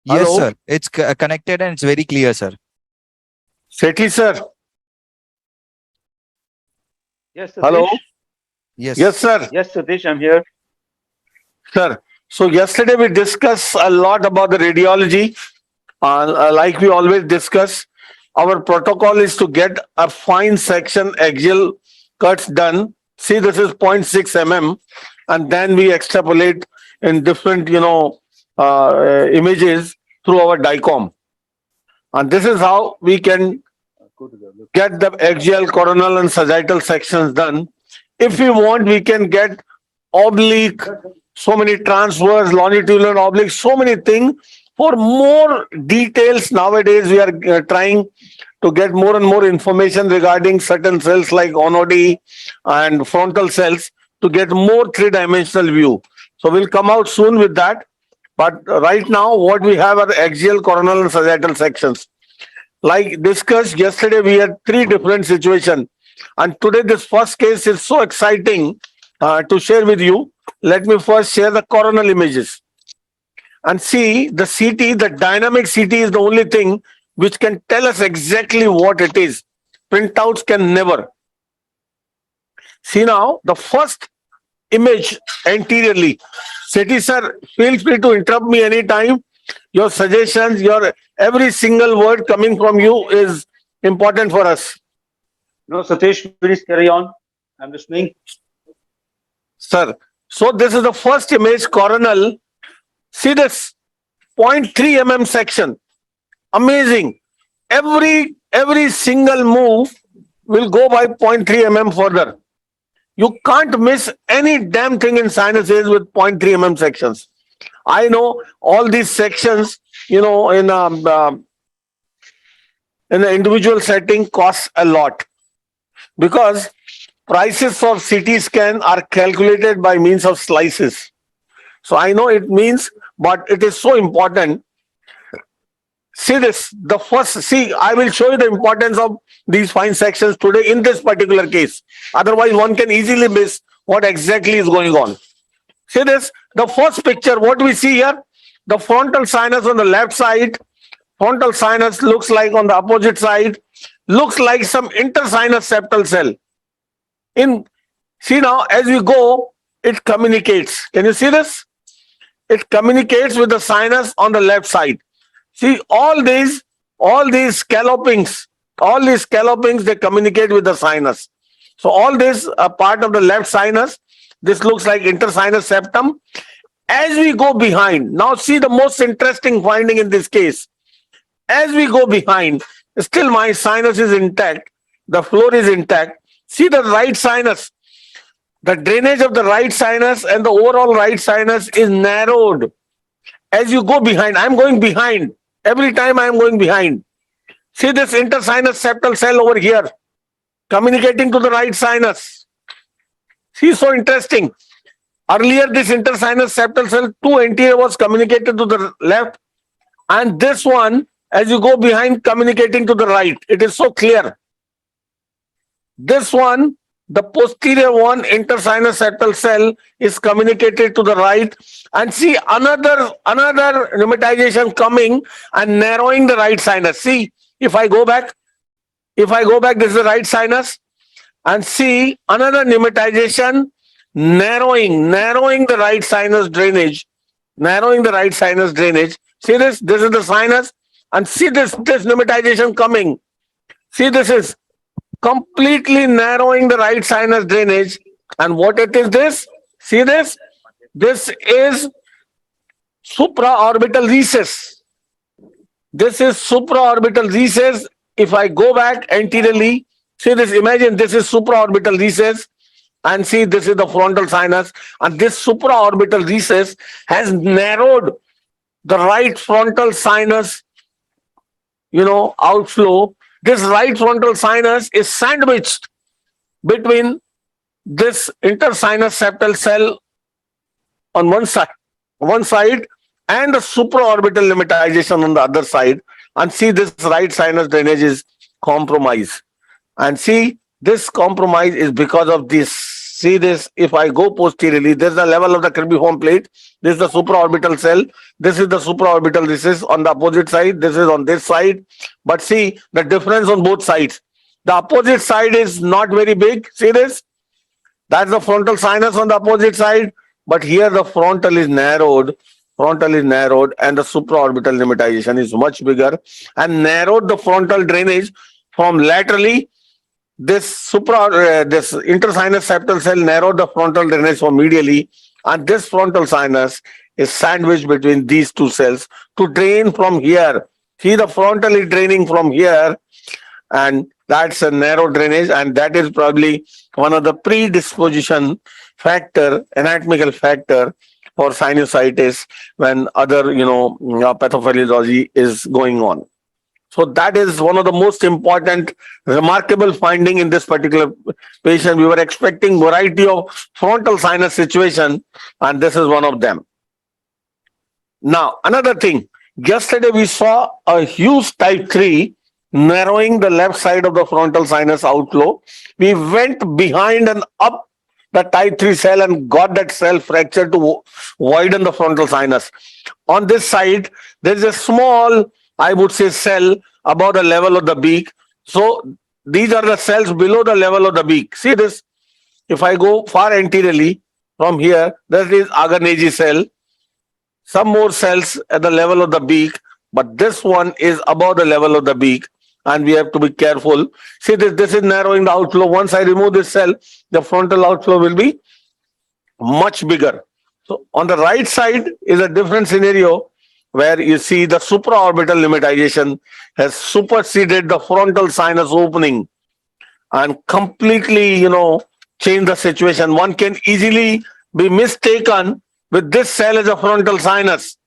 Yes, Hello? sir. It's connected and it's very clear, sir. Satish, sir. Yes, Hello? Satish. Yes. Yes, sir. Yes, Satish, I'm here. Sir. So yesterday we discussed a lot about the radiology. Like we always discuss, our protocol is to get a fine section axial cuts done. See, this is 0.6 mm, and then we extrapolate in different, images through our DICOM. And this is how we can get the axial, coronal, and sagittal sections done. If we want, we can get oblique, so many transverse, longitudinal, oblique, so many things. For more details, nowadays we are trying to get more and more information regarding certain cells like ONOD and frontal cells to get more three-dimensional view. So we'll come out soon with that. But right now, what we have are axial, coronal, and sagittal sections. Like discussed yesterday, we had three different situations. And today, this first case is so exciting to share with you. Let me first share the coronal images. And see, the CT, the dynamic CT is the only thing which can tell us exactly what it is. Printouts can never. See now, the first image anteriorly. Satish sir, feel free to interrupt me anytime. Your suggestions, your every single word coming from you is important for us. No, Satish, please carry on. I'm listening. Sir, so this is the first image, coronal. See this 0.3 mm section. Amazing. Every single move will go by 0.3 mm further. You can't miss any damn thing in sinuses with 0.3 mm sections. I know all these sections, in the individual setting costs a lot because prices for CT scan are calculated by means of slices. So I know it means, but it is so important. See this, I will show you the importance of these fine sections today in this particular case. Otherwise, one can easily miss what exactly is going on. See this, the first picture, what we see here, the frontal sinus on the left side, frontal sinus looks like on the opposite side, looks like some intersinus septal cell. See now, as we go, it communicates. Can you see this? It communicates with the sinus on the left side. See, all these scallopings, they communicate with the sinus. So all this part of the left sinus, this looks like intersinus septum. As we go behind, now see the most interesting finding in this case. As we go behind, still my sinus is intact, the floor is intact. See the right sinus, the drainage of the right sinus and the overall right sinus is narrowed. As you go behind, I'm going behind. Every time I'm going behind. See this intersinus septal cell over here, communicating to the right sinus. See, so interesting. Earlier, this intersinus septal cell, 2 anterior was communicated to the left, and this one, as you go behind, communicating to the right. It is so clear. This one, the posterior one, intersinus septal cell, is communicated to the right. And see another pneumatization coming and narrowing the right sinus. See, if I go back, this is the right sinus. And see another pneumatization narrowing the right sinus drainage. See this is the sinus. And see this pneumatization coming. See, this is completely narrowing the right sinus drainage. And what it is this? See this? This is supraorbital recess. If I go back anteriorly, see this, imagine this is supraorbital recess. And see, this is the frontal sinus. And this supraorbital recess has narrowed the right frontal sinus, outflow. This right frontal sinus is sandwiched between this intersinus septal cell on one side and the supraorbital pneumatization on the other side. And see, this right sinus drainage is compromised. And see, this compromise is because of this See this, if I go posteriorly, this is the level of the cribriform plate. This is the supraorbital cell. This is the supraorbital. This is on the opposite side. This is on this side. But see the difference on both sides. The opposite side is not very big. See this? That's the frontal sinus on the opposite side. But here the frontal is narrowed. Frontal is narrowed and the supraorbital limitization is much bigger and narrowed the frontal drainage from laterally. This intersinus septal cell narrowed the frontal drainage from medially, and this frontal sinus is sandwiched between these two cells to drain from here. See, the frontal is draining from here, and that's a narrow drainage, and that is probably one of the predisposition factor, anatomical factor for sinusitis when other, pathophysiology is going on. So that is one of the most important, remarkable finding in this particular patient. We were expecting variety of frontal sinus situation, and this is one of them. Now, another thing. Yesterday we saw a huge type 3 narrowing the left side of the frontal sinus outflow. We went behind and up the type 3 cell and got that cell fractured to widen the frontal sinus. On this side, there is a small, I would say, cell above the level of the beak. So these are the cells below the level of the beak. See this? If I go far anteriorly from here, there is Agarneji cell. Some more cells at the level of the beak, but this one is above the level of the beak, and we have to be careful. See this? This is narrowing the outflow. Once I remove this cell, the frontal outflow will be much bigger. So on the right side is a different scenario, where you see the supraorbital limitization has superseded the frontal sinus opening and completely, change the situation. One can easily be mistaken with this cell as a frontal sinus.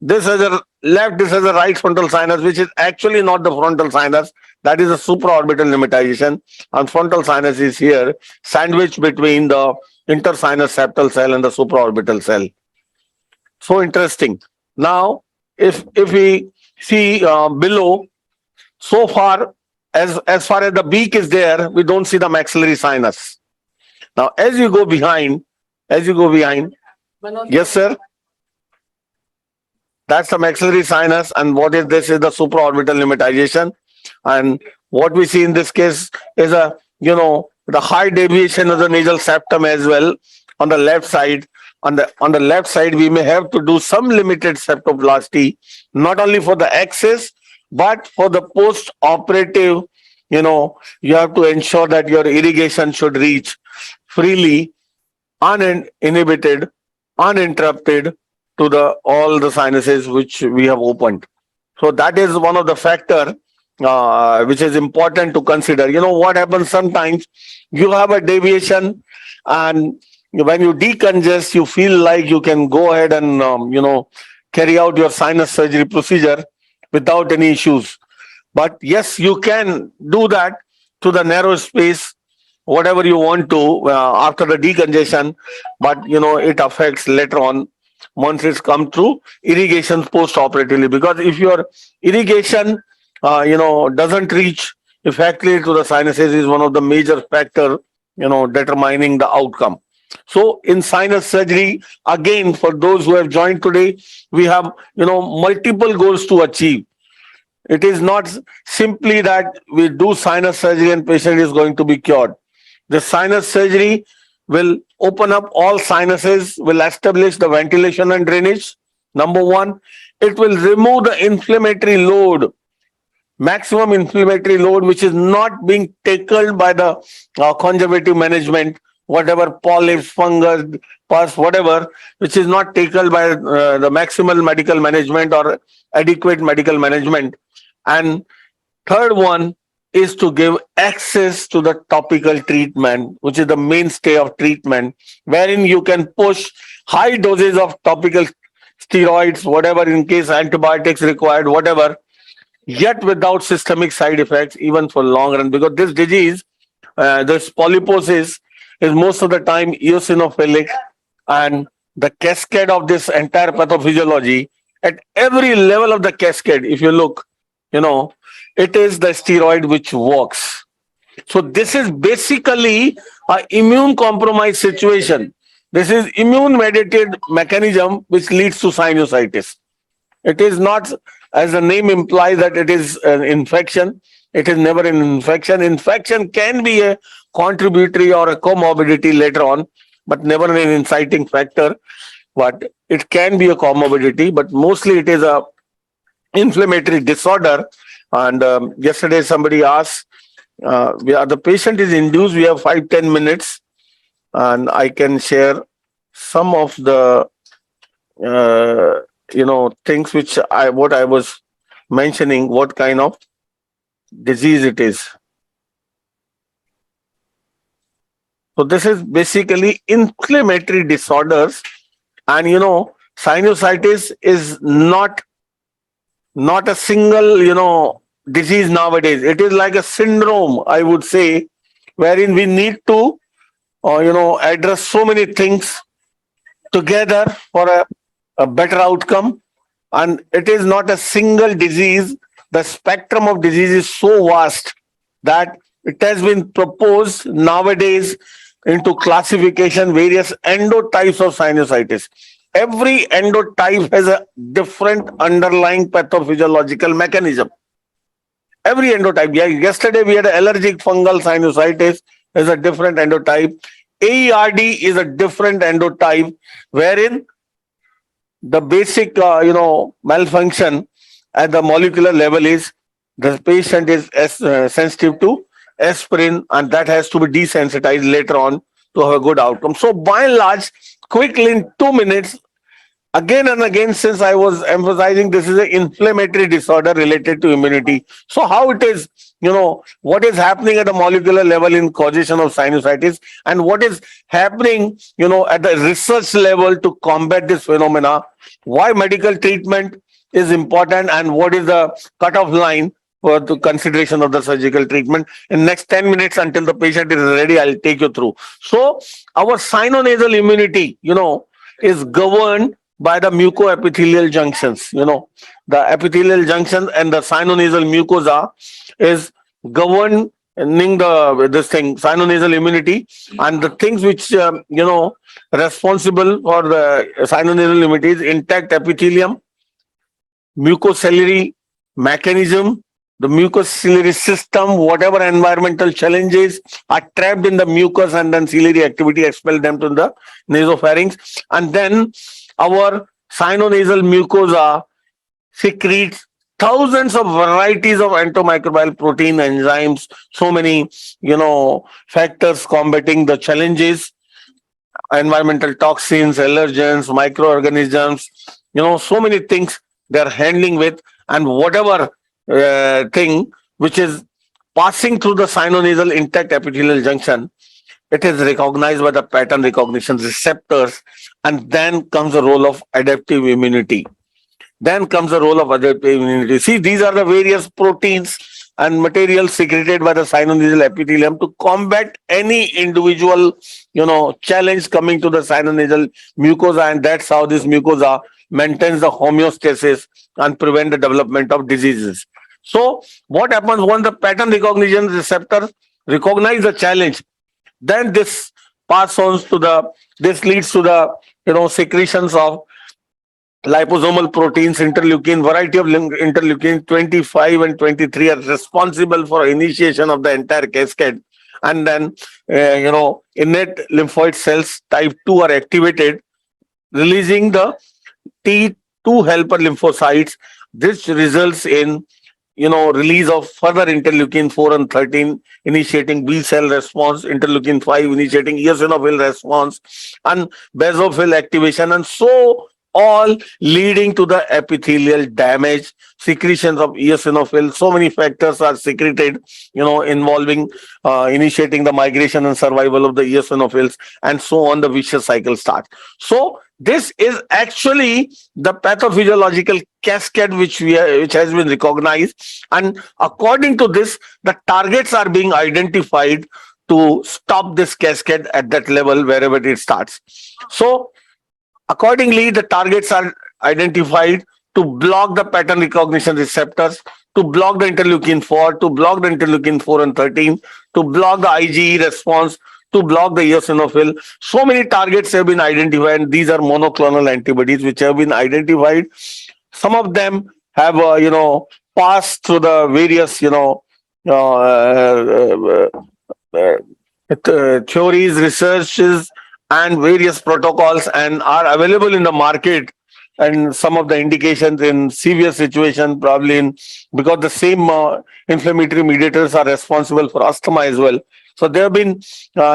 This is a left, this is a right frontal sinus, which is actually not the frontal sinus. That is a supraorbital limitization. And frontal sinus is here, sandwiched between the intersinus septal cell and the supraorbital cell. So interesting. Now, if we see below, so far as far as the beak is there, we don't see the maxillary sinus. Now, as you go behind, yes, sir. That's the maxillary sinus, and what is this? Is the supraorbital limitization, and what we see in this case is the high deviation of the nasal septum as well on the left side. On the left side, we may have to do some limited septoplasty, not only for the axis, but for the post-operative. You have to ensure that your irrigation should reach freely, uninhibited, uninterrupted to all the sinuses which we have opened. So that is one of the factor which is important to consider. What happens sometimes, you have a deviation, and when you decongest, you feel like you can go ahead and carry out your sinus surgery procedure without any issues. But yes, you can do that to the narrow space, whatever you want to after the decongestion, but it affects later on once it's come through irrigation post-operatively. Because if your irrigation doesn't reach effectively to the sinuses, is one of the major factor determining the outcome. So in sinus surgery, again, for those who have joined today, we have multiple goals to achieve. It is not simply that we do sinus surgery and patient is going to be cured. The sinus surgery will open up all sinuses, will establish the ventilation and drainage. Number one, it will remove the inflammatory load, maximum inflammatory load, which is not being tackled by the conservative management, whatever polyps, fungus, pus, whatever, which is not tackled by the maximal medical management or adequate medical management. And third one is to give access to the topical treatment, which is the mainstay of treatment, wherein you can push high doses of topical steroids, whatever, in case antibiotics required, whatever, yet without systemic side effects, even for long run. Because this disease, this polyposis, is most of the time eosinophilic, and the cascade of this entire pathophysiology, at every level of the cascade, if you look, it is the steroid which works. So this is basically a immune compromised situation. This is immune mediated mechanism which leads to sinusitis. It is not, as the name implies, that it is an infection. It is never an infection. Infection can be a contributory or a comorbidity later on, but never an inciting factor. But it can be a comorbidity, but mostly it is a inflammatory disorder. And yesterday somebody asked, the patient is induced. We have 5-10 minutes, and I can share some of the things which what I was mentioning, what kind of disease it is. So this is basically inflammatory disorders, and sinusitis is not a single disease nowadays. It is like a syndrome, I would say, wherein we need to address so many things together for a better outcome. And it is not a single disease. The spectrum of disease is so vast that it has been proposed nowadays into classification various endotypes of sinusitis. Every endotype has a different underlying pathophysiological mechanism. Every endotype. Yeah, yesterday we had allergic fungal sinusitis is a different endotype. AERD is a different endotype, wherein the basic malfunction at the molecular level is the patient is sensitive to aspirin, and that has to be desensitized later on to have a good outcome. So by and large, quickly in 2 minutes, again and again, since I was emphasizing this is an inflammatory disorder related to immunity. So how it is, what is happening at the molecular level in causation of sinusitis, and what is happening, at the research level to combat this phenomena, why medical treatment is important, and what is the cutoff line for the consideration of the surgical treatment. In next 10 minutes, until the patient is ready, I'll take you through. So our sinonasal immunity, is governed by the mucoepithelial junctions. The epithelial junction and the sinonasal mucosa is governing sinonasal immunity, and the things which responsible for the sinonasal immunity is intact epithelium, mucociliary mechanism, the mucociliary system. Whatever environmental challenges are trapped in the mucus, and then ciliary activity expel them to the nasopharynx, and then our sinonasal mucosa secretes thousands of varieties of antimicrobial protein, enzymes, so many factors combating the challenges, environmental toxins, allergens, microorganisms, so many things they're handling with. And whatever thing which is passing through the sinonasal intact epithelial junction, it is recognized by the pattern recognition receptors, and then comes the role of adaptive immunity. See, these are the various proteins and materials secreted by the sinonasal epithelium to combat any individual, challenge coming to the sinonasal mucosa, and that's how this mucosa maintains the homeostasis and prevent the development of diseases. So what happens when the pattern recognition receptor recognize the challenge? Then this this leads to the secretions of liposomal proteins, interleukin, variety of interleukin 25 and 23 are responsible for initiation of the entire cascade. And then innate lymphoid cells type 2 are activated, releasing the T2 helper lymphocytes. This results in release of further interleukin 4 and 13, initiating B cell response, interleukin 5 initiating eosinophil response, and basophil activation, and so all leading to the epithelial damage, secretions of eosinophil. So many factors are secreted, involving initiating the migration and survival of the eosinophils, and so on the vicious cycle starts. So this is actually the pathophysiological cascade which has been recognized, and according to this, the targets are being identified to stop this cascade at that level wherever it starts. So accordingly, the targets are identified to block the pattern recognition receptors, to block the interleukin 4, to block the interleukin 4 and 13, to block the IgE response, to block the eosinophil. So many targets have been identified, and these are monoclonal antibodies which have been identified. Some of them have, passed through the various, theories, researches, and various protocols, and are available in the market. And some of the indications in severe situation, probably in because the same inflammatory mediators are responsible for asthma as well. So they have been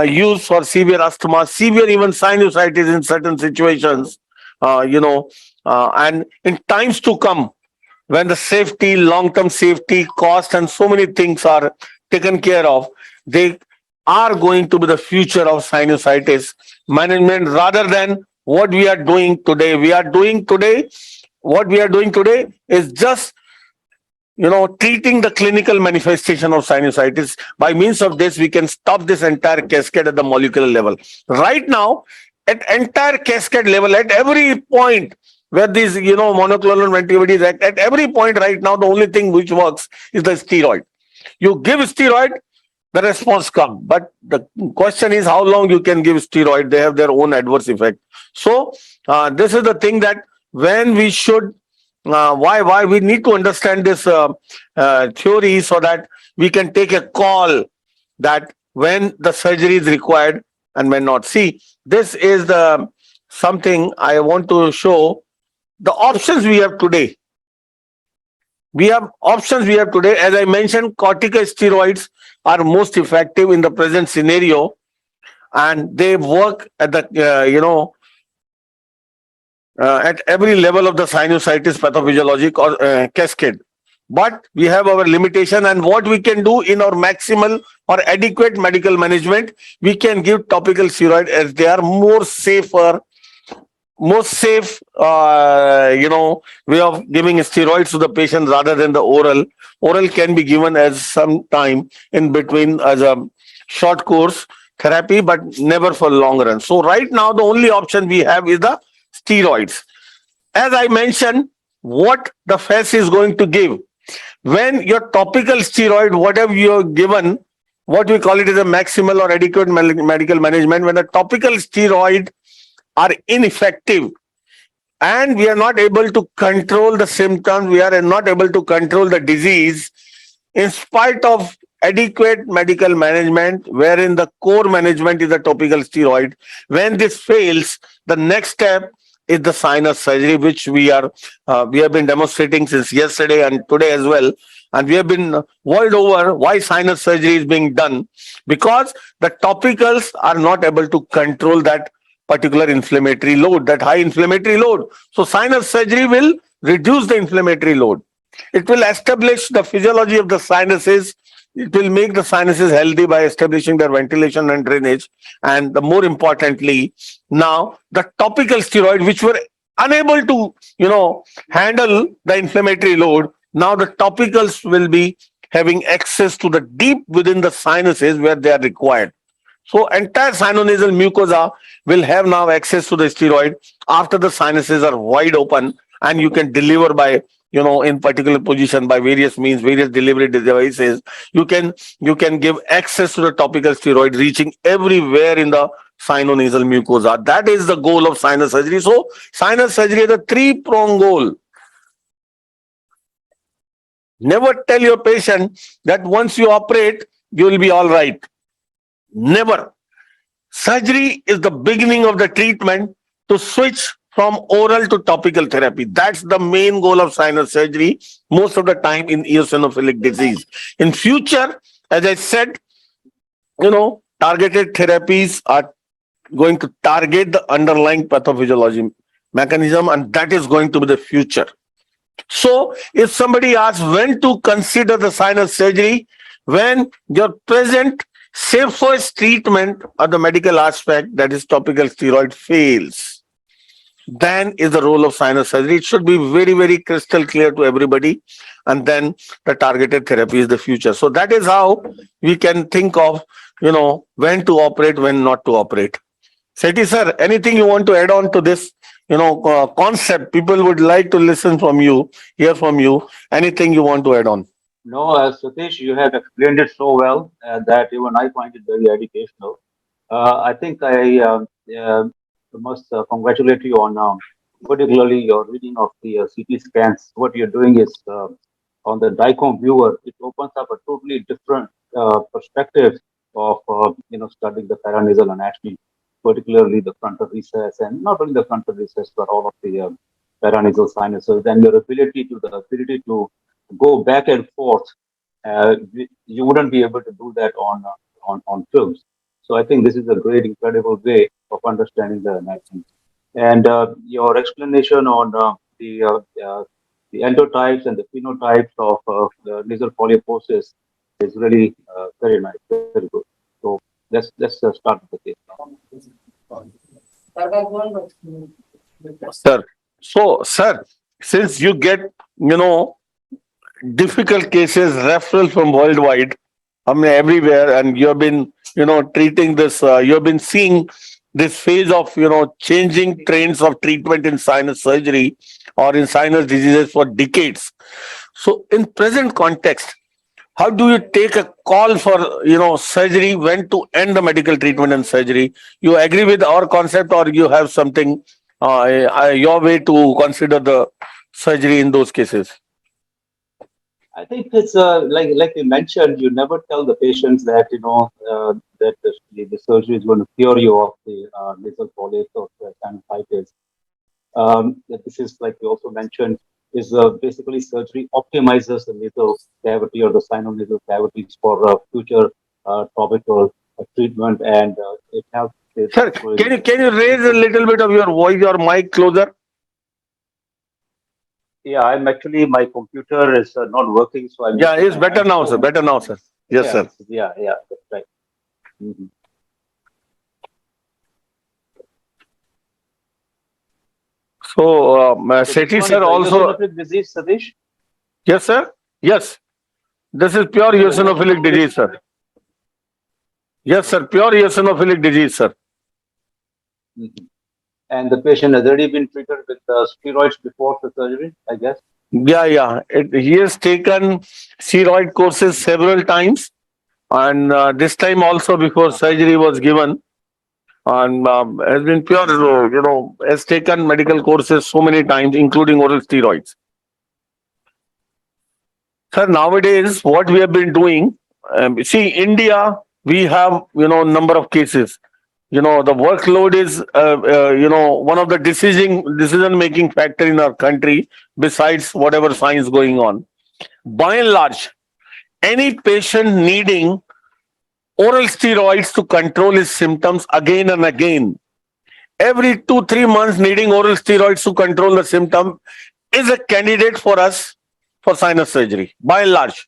used for severe asthma, severe even sinusitis in certain situations. And in times to come, when the safety, long-term safety, cost, and so many things are taken care of, they are going to be the future of sinusitis management rather than what we are doing today. What we are doing today is just, treating the clinical manifestation of sinusitis. By means of this, we can stop this entire cascade at the molecular level. Right now, at entire cascade level, at every point where these, monoclonal antibodies act, at every point right now, the only thing which works is the steroid. You give steroid, the response comes. But the question is how long you can give steroid. They have their own adverse effect. So this is the thing that when we should, why we need to understand this theory so that we can take a call that when the surgery is required and when not. See, this is the something I want to show. The options we have today. We have options we have today. As I mentioned, corticosteroids are most effective in the present scenario, and they work at the at every level of the sinusitis pathophysiologic or cascade. But we have our limitation, and what we can do in our maximal or adequate medical management, we can give topical steroid as they are more safer, most safe, way of giving steroids to the patient rather than the oral. Oral can be given as some time in between as a short course therapy, but never for long run. So right now, the only option we have is the steroids. As I mentioned, what the FAS is going to give. When your topical steroid, whatever you're given, what we call it is a maximal or adequate medical management, when the topical steroid are ineffective and we are not able to control the symptoms, we are not able to control the disease in spite of adequate medical management, wherein the core management is the topical steroid. When this fails, the next step is the sinus surgery, which we have been demonstrating since yesterday and today as well. And we have been world over why sinus surgery is being done, because the topicals are not able to control that particular inflammatory load, that high inflammatory load. So sinus surgery will reduce the inflammatory load. It will establish the physiology of the sinuses. It will make the sinuses healthy by establishing their ventilation and drainage. And the more importantly, now the topical steroid, which were unable to, handle the inflammatory load, now the topicals will be having access to the deep within the sinuses where they are required. So entire sinonasal mucosa will have now access to the steroid after the sinuses are wide open, and you can deliver by, in particular position by various means, various delivery devices. You can give access to the topical steroid reaching everywhere in the sinonasal mucosa. That is the goal of sinus surgery. So sinus surgery is a three-pronged goal. Never tell your patient that once you operate, you will be all right. Never. Surgery is the beginning of the treatment to switch from oral to topical therapy. That's the main goal of sinus surgery most of the time in eosinophilic disease. In future, as I said, targeted therapies are going to target the underlying pathophysiology mechanism, and that is going to be the future. So if somebody asks when to consider the sinus surgery, when your present safest treatment of the medical aspect, that is topical steroid, fails, then is the role of sinus surgery. It should be very, very crystal clear to everybody. And then the targeted therapy is the future. So that is how we can think of, when to operate, when not to operate. Satish sir, anything you want to add on to this, concept? People would like to listen from you, hear from you. Anything you want to add on? No, Satish, you have explained it so well that even I find it very educational. I think I must congratulate you on particularly your reading of the CT scans. What you're doing is on the DICOM viewer, it opens up a totally different perspective of studying the paranasal anatomy, particularly the frontal recess, and not only the frontal recess but all of the paranasal sinuses, and your ability to go back and forth. You wouldn't be able to do that on films. So I think this is a great, incredible way of understanding the anatomy. And your explanation on the endotypes and the phenotypes of the nasal polyposis is really very nice, very good. So let's start with the case now. Sir. So, sir, since you get, difficult cases referral from worldwide, I mean, everywhere, and you've been, treating this, you've been seeing this phase of, changing trends of treatment in sinus surgery or in sinus diseases for decades. So, in present context, how do you take a call for, surgery, when to end the medical treatment and surgery? You agree with our concept, or you have something, your way to consider the surgery in those cases? I think it's like you mentioned, you never tell the patients that that the surgery is going to cure you of the nasal polyps or the sinusitis. This is like you also mentioned is basically surgery optimizes the nasal cavity or the sinonasal cavities for future topical treatment, and it helps with Sir, can you raise a little bit of your voice, your mic closer? Yeah, I'm actually my computer is not working, so I'm Yeah, using it's my better hand now, sir. phone. Better now, sir. Yes, Yeah, sir. yeah, that's right. Mhm. So, So this Satish one sir is also. eosinophilic disease, Satish. Yes, sir. Yes, this is pure So the eosinophilic disease, sir. Yes, sir. Pure eosinophilic disease, sir. Mhm. And the patient has already been treated with steroids before the surgery, I guess. Yeah, yeah. He has taken steroid courses several times, and this time also before surgery was given, and has been pure, has taken medical courses so many times, including oral steroids. Sir, nowadays, what we have been doing, see, India, we have, number of cases. The workload is, one of the decision making factor in our country, besides whatever science going on. By and large, any patient needing oral steroids to control his symptoms again and again, every 2-3 months needing oral steroids to control the symptom, is a candidate for us for sinus surgery, by and large.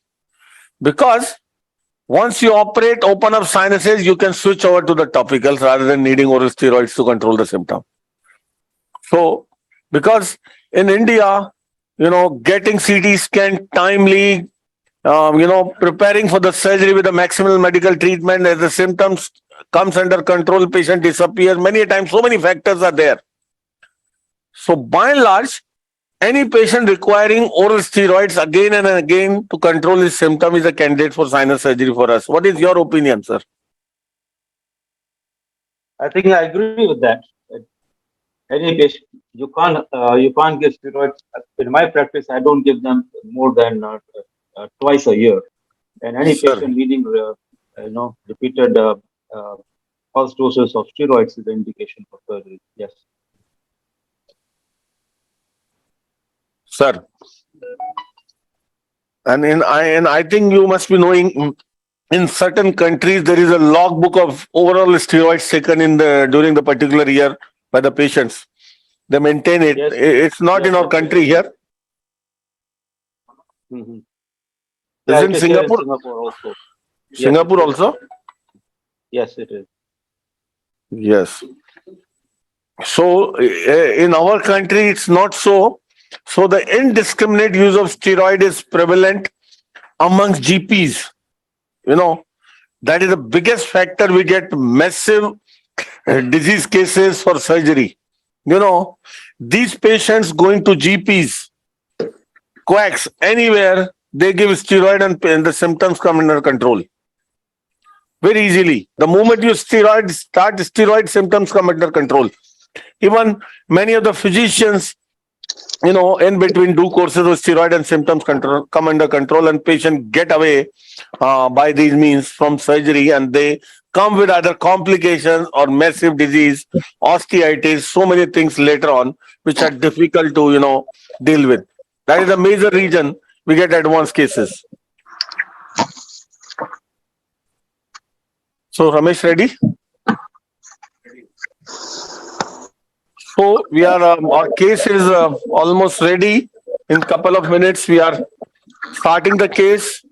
Because once you open up sinuses, you can switch over to the topicals rather than needing oral steroids to control the symptom. So, because in India, getting CT scan timely, preparing for the surgery with the maximal medical treatment, as the symptoms comes under control, patient disappears. Many times, so many factors are there. So, by and large, any patient requiring oral steroids again and again to control his symptom is a candidate for sinus surgery for us. What is your opinion, sir? I think I agree with that. Any patient, you can't give steroids. In my practice, I don't give them more than twice a year. And any Sir, patient needing repeated uh, pulse doses of steroids is the indication for surgery. Yes. sir, and I think you must be knowing, in certain countries there is a logbook of overall steroids taken in the during the particular year by the patients. They maintain it. Yes. It's not in Yes, our it is. country here. Hmm. Yeah, it Isn't is here in Singapore? Singapore also. Yes, it Singapore is. also? Yes, it is. Yes. So in our country it's not so. So the indiscriminate use of steroid is prevalent amongst GPs. You know, that is the biggest factor. We get massive disease cases for surgery. These patients going to GPs, quacks, anywhere, they give steroid and the symptoms come under control. very easily. The moment you start steroid symptoms come under control. Even many of the physicians, in between do courses of steroid and symptoms control come under control, and patient get away by these means from surgery, and they come with either complications or massive disease, osteitis, so many things later on which are difficult to deal with. That is the major reason we get advanced cases. So Ramesh, ready? So we are our case is almost ready. In couple of minutes we are starting the case.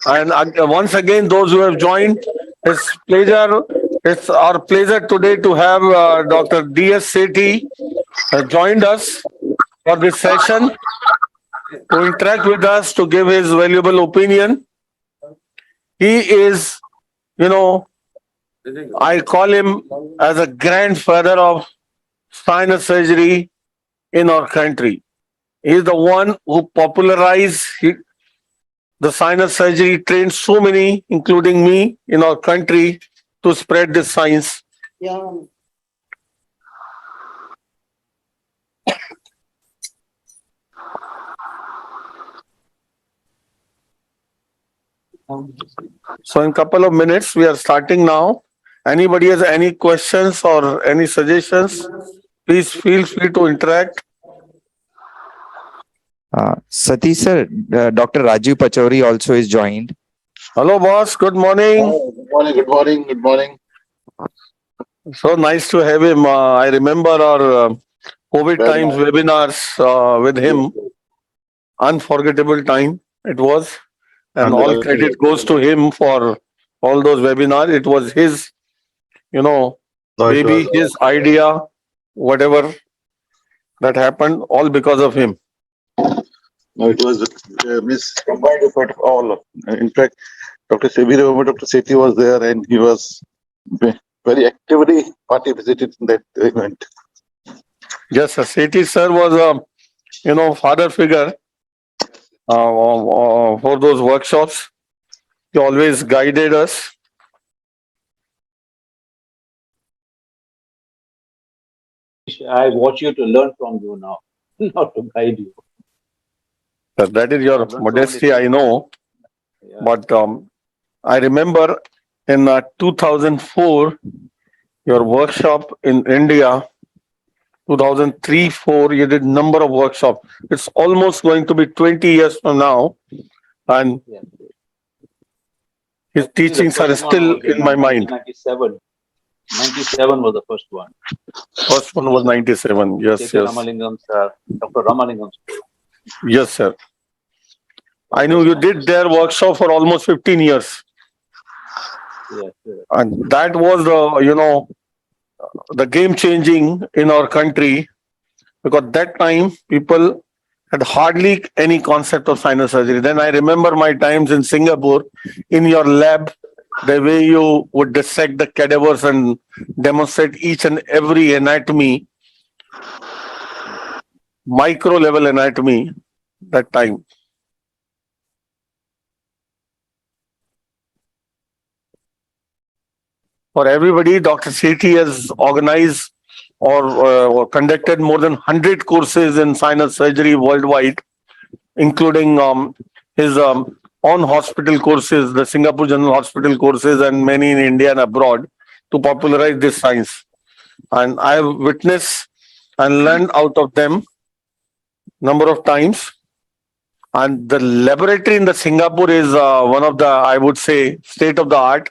And once again, those who have joined, it's our pleasure today to have Dr. D.S. Sethi joined us for this session to interact with us, to give his valuable opinion. He is, I call him as a grandfather of sinus surgery in our country. He is the one who popularized the sinus surgery, trained so many, including me, in our country to spread this science. So in couple of minutes, we are starting now. Anybody has any questions or any suggestions, please feel free to interact. Satish sir, Dr. Rajiv Pachori also is joined. Hello, boss. Good morning. Good morning, good morning, good morning. So nice to have him. I remember our COVID Very times nice. webinars with him. Unforgettable time it was. And all credit goes to him for all those webinars. It was his, maybe his idea, whatever that happened, all because of him. No, it was combined effort of all of. In fact, Dr. Sethi was there, and he was very actively participated in that event. Yes, sir. Sethi sir was a, father figure for those workshops. He always guided us. I want you to learn from you now, not to guide you. That is your modesty, I know. Yeah. But I remember in 2004, your workshop in India, 2003-4, you did number of workshops. It's almost going to be 20 years from now, and Yeah. his teachings are still in my mind. 97 was the first one. First one was 97. Yes, K.K. yes. Ramalingam, sir, Dr. Ramalingam. Yes, sir. I knew you did their workshop for almost 15 years. Yes, sir. And that was the game changing in our country, because that time people had hardly any concept of sinus surgery. Then I remember my times in Singapore, in your lab, the way you would dissect the cadavers and demonstrate each and every anatomy, micro level anatomy, that time. For everybody, Dr. Sethi has organized or conducted more than 100 courses in sinus surgery worldwide, including his own hospital courses, the Singapore General Hospital courses, and many in India and abroad to popularize this science. And I have witnessed and learned out of them number of times. And the laboratory in the Singapore is one of the, I would say, state of the art,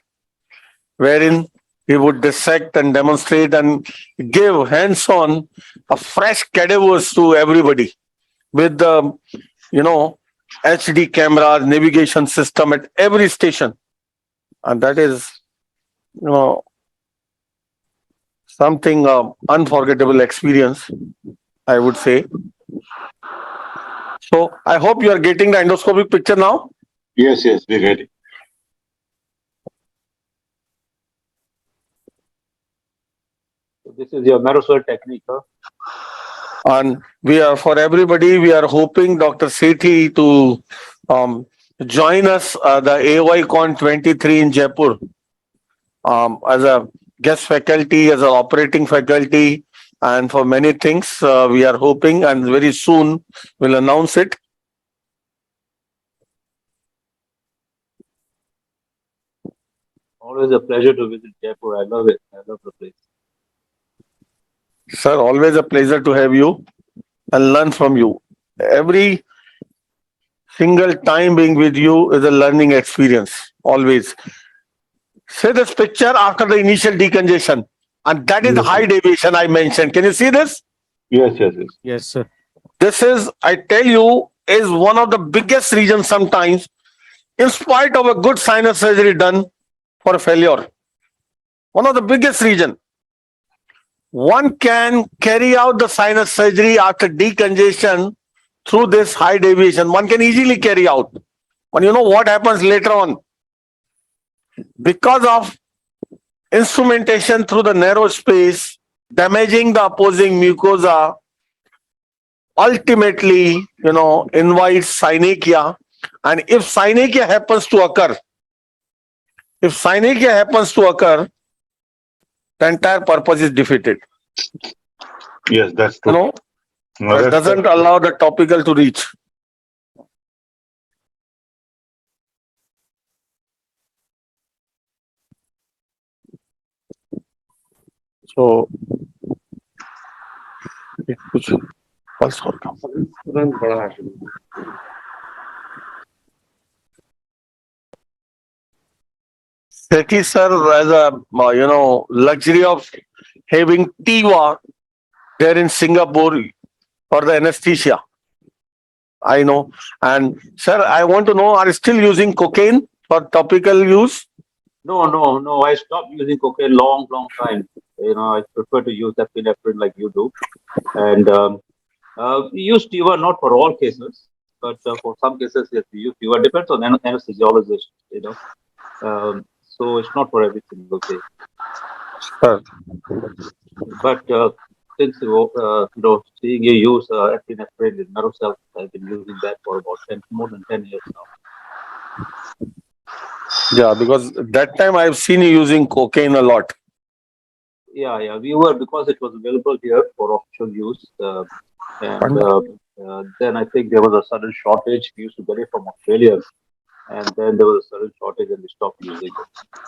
wherein he would dissect and demonstrate and give hands-on a fresh cadavers to everybody with the, HD cameras, navigation system at every station. And that is, something unforgettable experience, I would say. So I hope you are getting the endoscopic picture now. Yes, we get it. So this is your Marusol technique, huh? And we are, for everybody, we are hoping Dr. Sethi to join us the AYCon 23 in Jaipur. as a guest faculty, as an operating faculty, and for many things. We are hoping, and very soon we'll announce it. Always a pleasure to visit Jaipur. I love it. I love the place. Sir, always a pleasure to have you and learn from you. Every single time being with you is a learning experience. Always. See this picture after the initial decongestion, and that is the Yes, high deviation I mentioned. Can you see this? yes, yes, yes. Yes, sir. This is, I tell you, is one of the biggest reasons sometimes, in spite of a good sinus surgery done, for failure. One of the biggest reason. One can carry out the sinus surgery after decongestion through this high deviation. One can easily carry out. But you know what happens later on? Because of instrumentation through the narrow space, damaging the opposing mucosa, ultimately, invites synechia. And if synechia happens to occur, the entire purpose is defeated. Yes, that's You true. know, No, it that's- doesn't allow the topical to reach. So, ये कुछ pulse और काम. Satish sir, as a luxury of having TIVA there in Singapore for the anesthesia. I know. And sir, I want to know, are you still using cocaine for topical use? No. I stopped using cocaine long time. I prefer to use epinephrine like you do. And we use TIVA not for all cases, but for some cases, yes, we use TIVA. Depends on anesthesiologist, so it's not for every single case. Sir. But since seeing you use epinephrine in Narosel, I've been using that for about more than 10 years now. Yeah, because that time I've seen you using cocaine a lot. Yeah, we were, because it was available here for official use, and then I think there was a sudden shortage. We used to get it from Australia, and then there was a sudden shortage, and we stopped using it.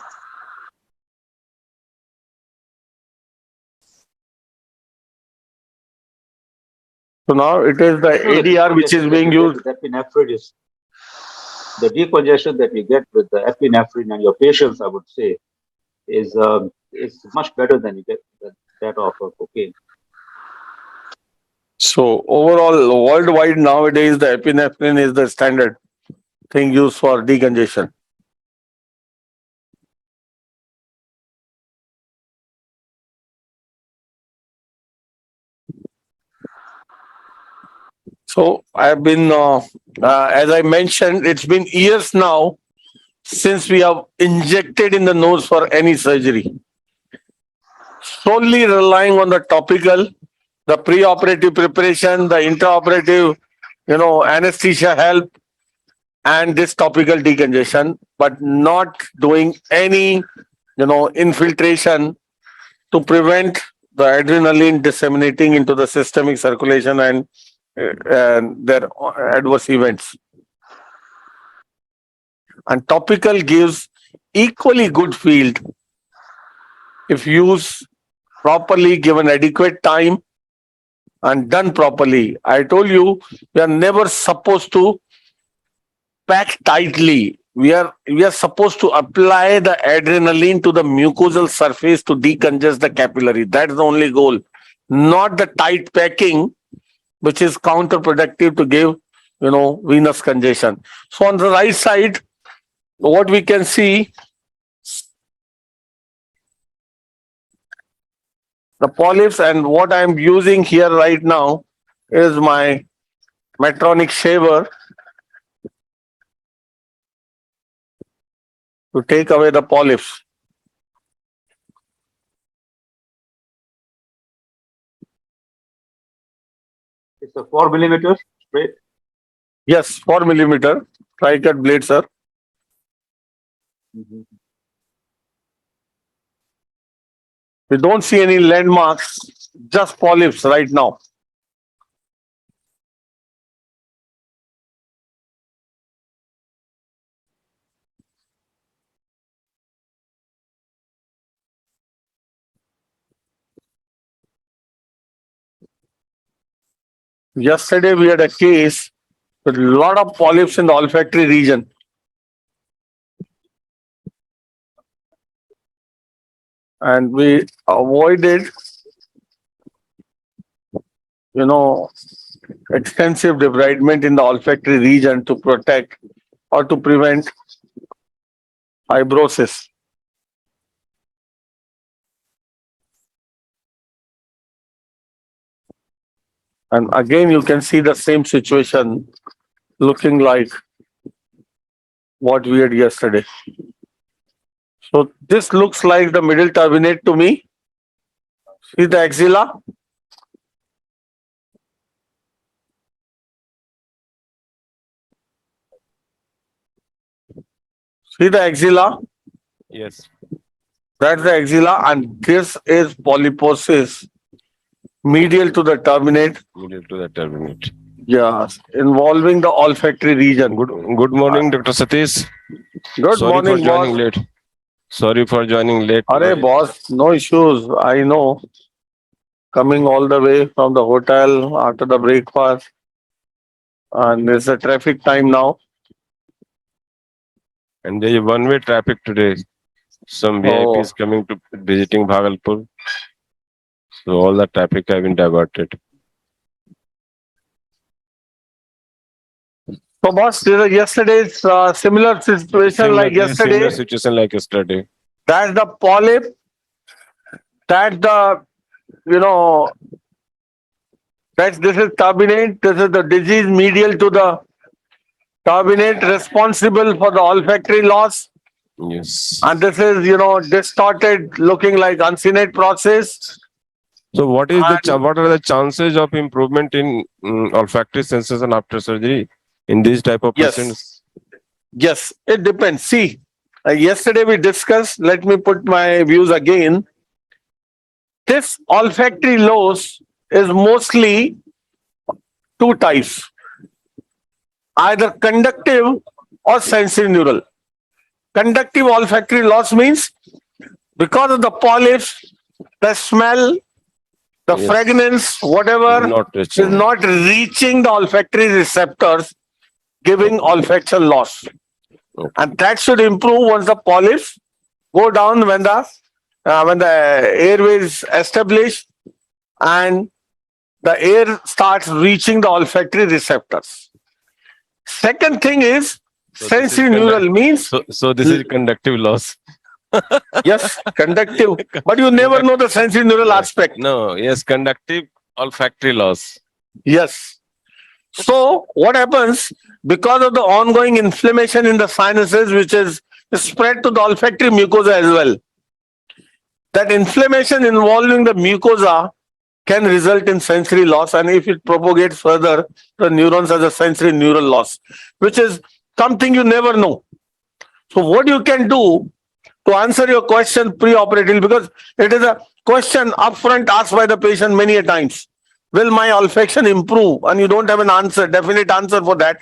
So now it is the ADR which is being used. Epinephrine is the decongestion that we get with the epinephrine, and your patients, I would say, is much better than you get that of cocaine. So overall, worldwide nowadays, the epinephrine is the standard thing used for decongestion. So I've been, as I mentioned, it's been years now since we have injected in the nose for any surgery. Solely relying on the topical, the pre-operative preparation, the intraoperative, anesthesia help, and this topical decongestion, but not doing any, infiltration to prevent the adrenaline disseminating into the systemic circulation and their adverse events. And topical gives equally good field if used properly, given adequate time, and done properly. I told you, we are never supposed to pack tightly. We are supposed to apply the adrenaline to the mucosal surface to decongest the capillary. That's the only goal, not the tight packing, which is counterproductive to give, venous congestion. So on the right side, what we can see, the polyps, and what I'm using here right now is my Medtronic shaver to take away the polyps. It's a 4 millimeter straight. Yes, 4 millimeter tri-cut blade, sir. We don't see any landmarks, just polyps right now. Yesterday we had a case with a lot of polyps in the olfactory region. And we avoided, extensive debridement in the olfactory region to protect or to prevent fibrosis. And again, you can see the same situation looking like what we had yesterday. So this looks like the middle turbinate to me. See the axilla? See the axilla? Yes. That's the axilla, and this is polyposis medial to the turbinate. Middle to the turbinate. Yes, involving the olfactory region. Good morning, Dr. Satish. Good Sorry morning, for joining boss. late. Sorry for joining late. Arey, boss, no issues. I know. Coming all the way from the hotel after the breakfast, and there's a traffic time now. And there is one-way traffic today. Some VIPs coming to visiting Bhagalpur. So all the traffic have been diverted. So, boss, yesterday's similar situation like yesterday. Similar situation like yesterday. That's the polyp. That's the, this is turbinate. This is the disease medial to the turbinate responsible for the olfactory loss. Yes. And this is, distorted, looking like uncinate process. So what are the chances of improvement in olfactory sensation after surgery in these type of patients? Yes, it depends. See, yesterday we discussed, let me put my views again. This olfactory loss is mostly two types, either conductive or sensorineural. Conductive olfactory loss means because of the polyps, the smell, the fragrance, whatever, is not reaching the olfactory receptors, giving olfaction loss. Okay. And that should improve once the polyps go down when the airway is established and the air starts reaching the olfactory receptors. Second thing is sensorineural means So this is conductive loss. yes, conductive, but you never know the sensorineural aspect. No, yes, conductive olfactory loss. Yes. So what happens because of the ongoing inflammation in the sinuses, which is spread to the olfactory mucosa as well? That inflammation involving the mucosa can result in sensory loss, and if it propagates further, the neurons has a sensory neural loss, which is something you never know. So what you can do to answer your question pre-operatively, because it is a question upfront asked by the patient many a times. Will my olfaction improve? And you don't have an answer, definite answer for that.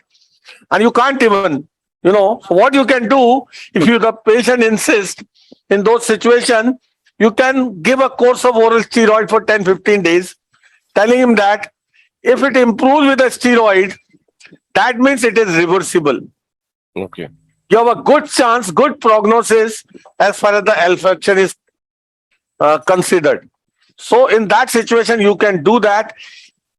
And you can't even, so what you can do, if the patient insists in those situations, you can give a course of oral steroid for 10-15 days, telling him that if it improves with a steroid, that means it is reversible. Okay. You have a good chance, good prognosis as far as the olfaction is considered. So in that situation, you can do that.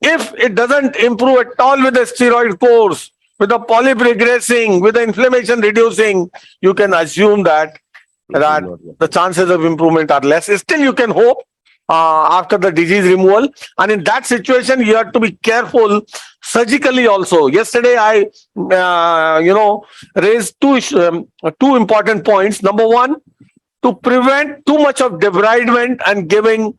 If it doesn't improve at all with the steroid course, with the polyp regressing, with the inflammation reducing, you can assume that the chances of improvement are less. Still, you can hope after the disease removal. And in that situation, you have to be careful surgically also. Yesterday, I, raised two important points. Number one, to prevent too much of debridement and giving,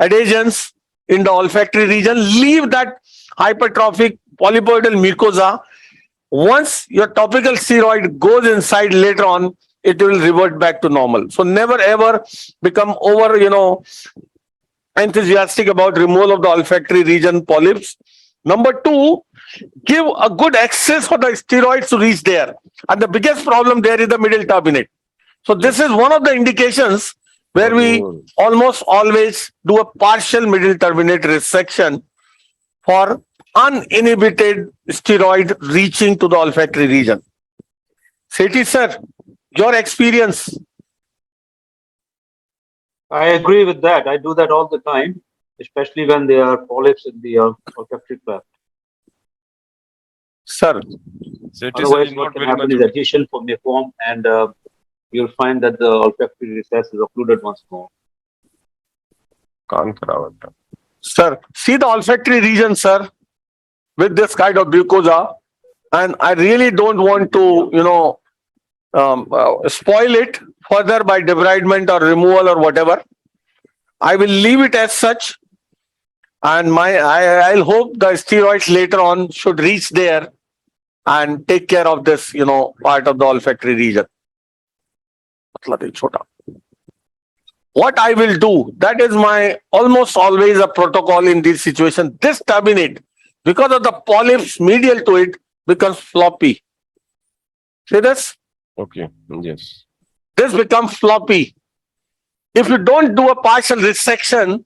adhesions in the olfactory region, leave that hypertrophic polypoidal mucosa. Once your topical steroid goes inside later on, it will revert back to normal. So never ever become over, enthusiastic about removal of the olfactory region polyps. Number two, give a good access for the steroids to reach there. And the biggest problem there is the middle turbinate. So this is one of the indications where we almost always do a partial middle turbinate resection for uninhibited steroid reaching to the olfactory region. Satish sir, your experience. I agree with that. I do that all the time, especially when there are polyps in the olfactory tract. Sir, So it is Otherwise, not what can very happen much. is adhesion may form, and you'll find that the olfactory recess is occluded once more. काम करावा था. sir, see the olfactory region, sir, with this kind of mucosa. And I really don't want to, spoil it further by debridement or removal or whatever. I will leave it as such. And I'll hope the steroids later on should reach there and take care of this, part of the olfactory region. What I will do, that is my almost always a protocol in this situation. This turbinate, because of the polyps medial to it, becomes floppy. See this? Okay. Yes. This becomes floppy. If you don't do a partial resection,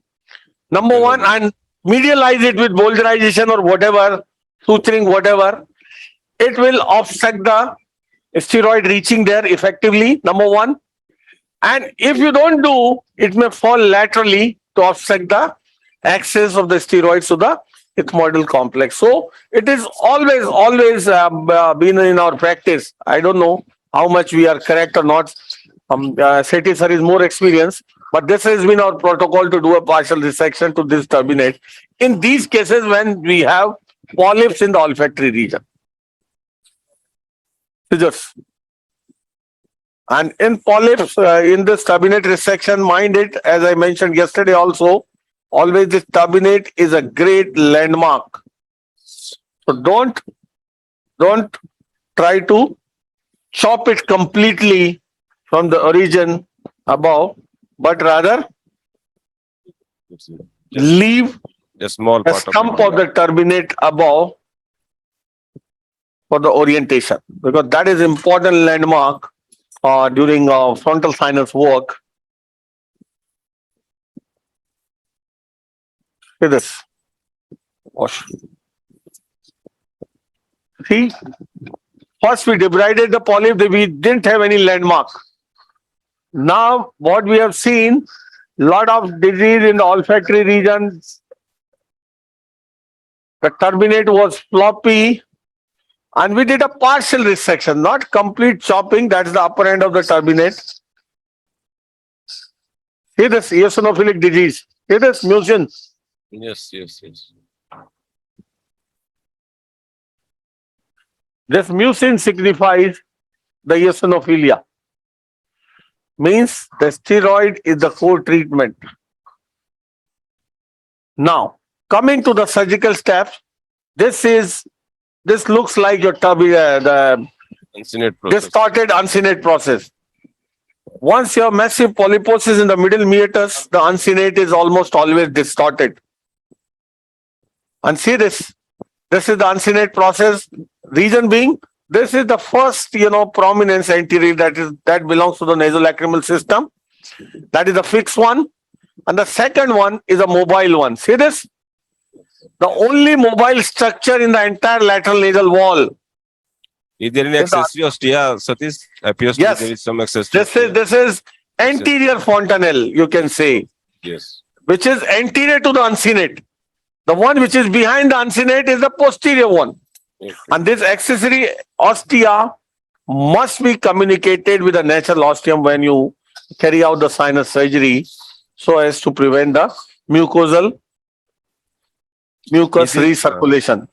number one, and medialize it with bowdlerization or whatever, suturing, whatever, it will offset the steroid reaching there effectively, number one. And if you don't do, it may fall laterally to offset the access of the steroids to the ethmoidal complex. So it is always been in our practice. I don't know how much we are correct or not. Satish sir is more experienced, but this has been our protocol to do a partial resection to this turbinate in these cases when we have polyps in the olfactory region. Scissors. And in polyps, in this turbinate resection, mind it, as I mentioned yesterday also, always this turbinate is a great landmark. So don't try to chop it completely from the origin above, but rather leave A small a part stump of of the turbinate above for the orientation, because that is important landmark during frontal sinus work. See this. Wash. See, first we debrided the polyp, we didn't have any landmark. Now what we have seen, lot of disease in the olfactory region. The turbinate was floppy, and we did a partial resection, not complete chopping. That's the upper end of the turbinate. See this eosinophilic disease. See this mucin. Yes, yes, yes. This mucin signifies the eosinophilia. Means the steroid is the core treatment. Now, coming to the surgical steps, this looks like your the Uncinate process. distorted uncinate process. Once you have massive polyposis in the middle meatus, the uncinate is almost always distorted. And see this. This is the uncinate process. Reason being, this is the first, prominence anterior that belongs to the nasolacrimal system. That is the fixed one. And the second one is a mobile one. See this? The only mobile structure in the entire lateral nasal wall. Is there any accessory ostia, Satish? Appears Yes. to be there is some accessory. This is anterior fontanelle, you can say, Yes. which is anterior to the uncinate. The one which is behind the uncinate is the posterior one. Okay. And this accessory ostia must be communicated with the natural ostium when you carry out the sinus surgery, so as to prevent the mucus Is it, recirculation.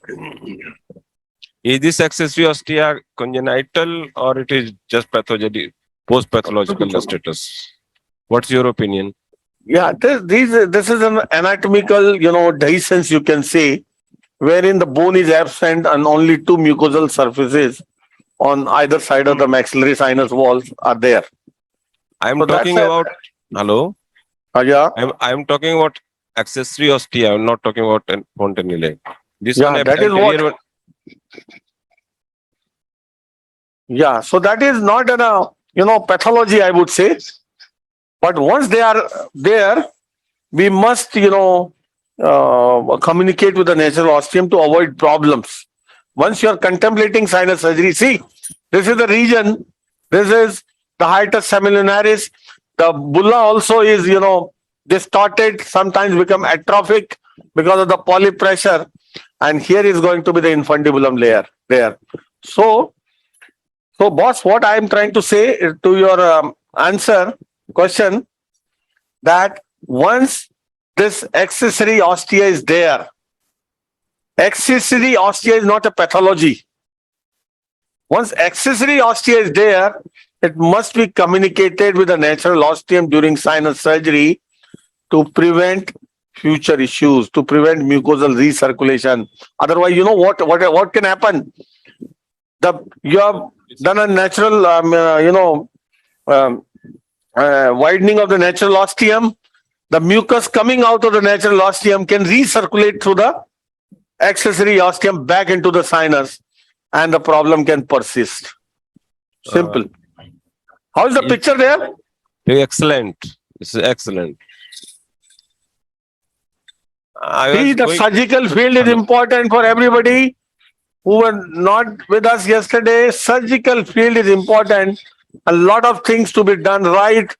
Is this accessory ostia congenital or it is just pathogenic, post-pathological status? What's your opinion? Yeah, this is an anatomical, dehiscence, you can say, wherein the bone is absent and only two mucosal surfaces on either side of the maxillary sinus walls are there. I'm So that's talking about, hello? Yeah, I'm talking about accessory ostia. I'm not talking about fontanelle. This Yeah, one that is anterior what- one. yeah. So that is not an pathology, I would say. But once they are there, we must communicate with the natural ostium to avoid problems. Once you are contemplating sinus surgery, see, this is the region. This is the hiatus semilunaris. The bulla also is distorted, sometimes become atrophic because of the polyp pressure, and here is going to be the infundibulum layer there. So boss, what I am trying to say to your answer question, that once this accessory ostia is there, accessory ostia is not a pathology. Once accessory ostia is there, it must be communicated with the natural ostium during sinus surgery to prevent future issues, to prevent mucosal recirculation. Otherwise, you know what can happen? You have done a natural, widening of the natural ostium. The mucus coming out of the natural ostium can recirculate through the accessory ostium back into the sinus, and the problem can persist. Simple. How is the Yes. picture there? Excellent. This is excellent. I See, was the going, surgical field is Hello. important for everybody who were not with us yesterday. Surgical field is important. A lot of things to be done right,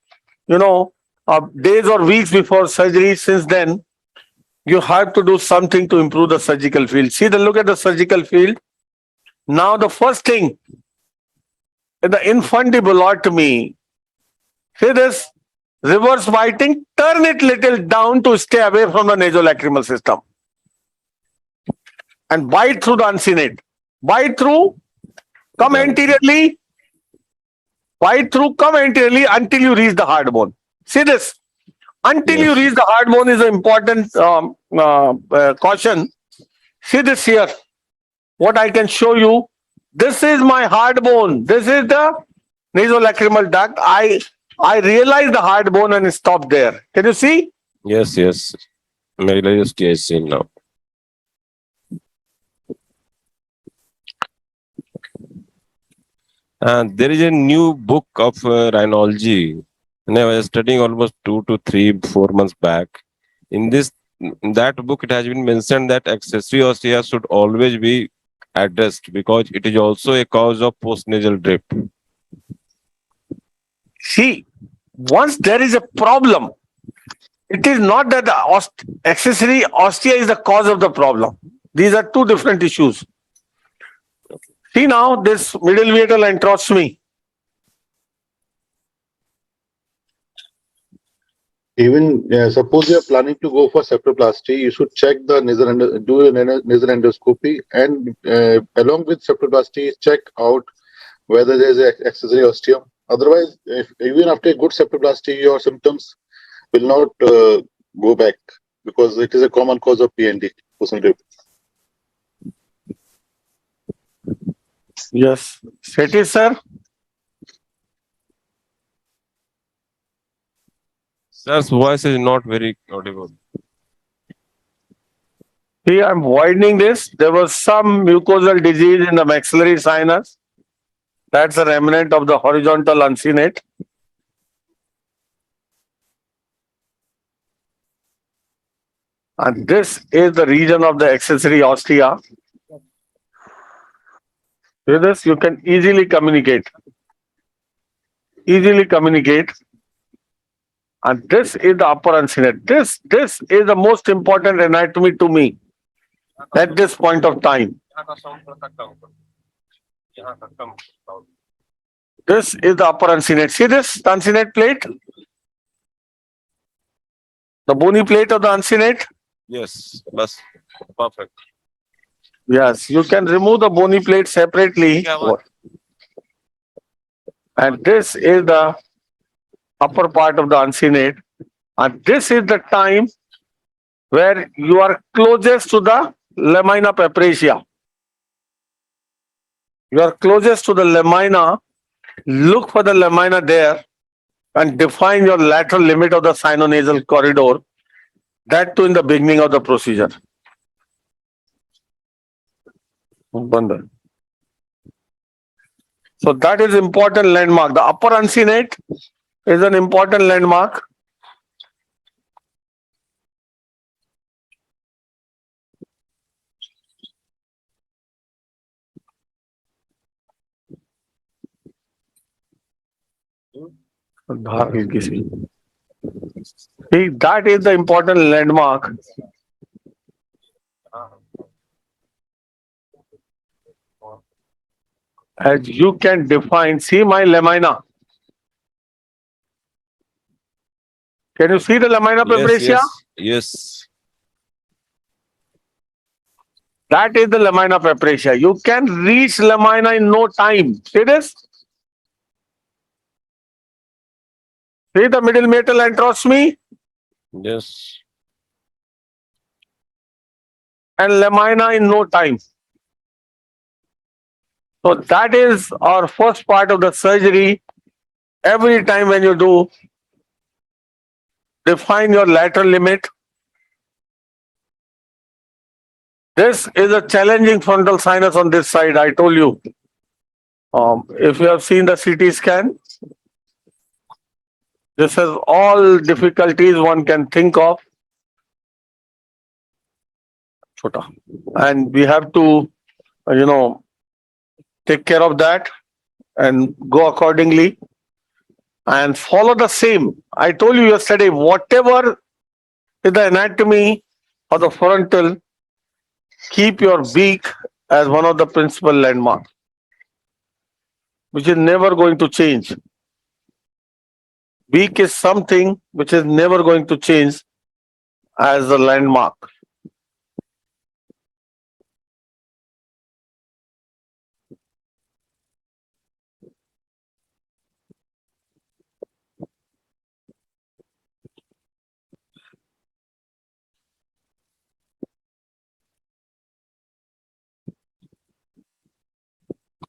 days or weeks before surgery. Since then, you have to do something to improve the surgical field. Look at the surgical field. Now, the first thing, in the infundibulotomy, see this reverse whiting, turn it little down to stay away from the nasolacrimal system. And bite through the uncinate. Bite through, come Yeah. anteriorly, bite through, come anteriorly until you reach the hard bone. See this. Until you Yes. reach the hard bone is an important caution. See this here. What I can show you. This is my hard bone. This is the nasolacrimal duct. I realize the hard bone and stop there. Can you see? Yes, yes. Medullary ostia is seen now. There is a new book of rhinology, and I was studying almost 2 to 3, 4 months back. In that book, it has been mentioned that accessory ostia should always be addressed because it is also a cause of postnasal drip. See, once there is a problem, it is not that the accessory ostia is the cause of the problem. These are two different issues. See now, this middle meatal antrostomy. Even suppose you are planning to go for septoplasty, you should check the do a nasal endoscopy, and along with septoplasty, check out whether there is an accessory ostium. Otherwise, even after a good septoplasty, your symptoms will not go back because it is a common cause of PND. Yes. Satish, sir. Sir's voice is not very audible. See, I'm widening this. There was some mucosal disease in the maxillary sinus. That's a remnant of the horizontal uncinate. And this is the region of the accessory ostia. With this, you can easily communicate. Easily communicate. And this is the upper uncinate. This is the most important anatomy to me at this point of time. This is the upper uncinate. See this, the uncinate plate? The bony plate of the uncinate? Yes, that's perfect. Yes, you can remove the bony plate separately. And this is the upper part of the uncinate. And this is the time where you are closest to the lamina papracia. You are closest to the lamina. Look for the lamina there and define your lateral limit of the sinonasal corridor. That too in the beginning of the procedure. Bandha. So that is important landmark. The upper uncinate is an important landmark. See, that is the important landmark. As you can define, see my lamina. Can you see the lamina Yes, pepracia? yes, yes. That is the lamina pepracia. You can reach lamina in no time. See this? See the middle metal antrostomy Yes. and lamina in no time. So that is our first part of the surgery. Every time when you do, define your lateral limit. This is a challenging frontal sinus on this side, I told you. If you have seen the CT scan, this has all difficulties one can think of. Chota. And we have to, take care of that and go accordingly and follow the same. I told you yesterday, whatever is the anatomy of the frontal, keep your beak as one of the principal landmarks, which is never going to change. Beak is something which is never going to change as a landmark.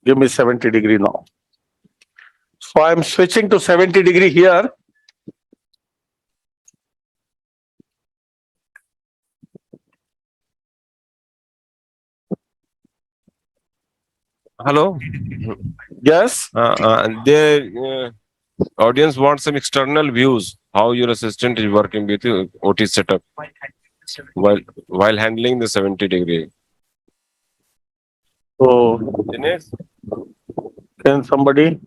Give me 70 degree now. So I'm switching to 70 degree here. Hello. Yes. The audience wants some external views. How your assistant is working with you, OT setup while handling the 70-degree. So Dinesh? can somebody?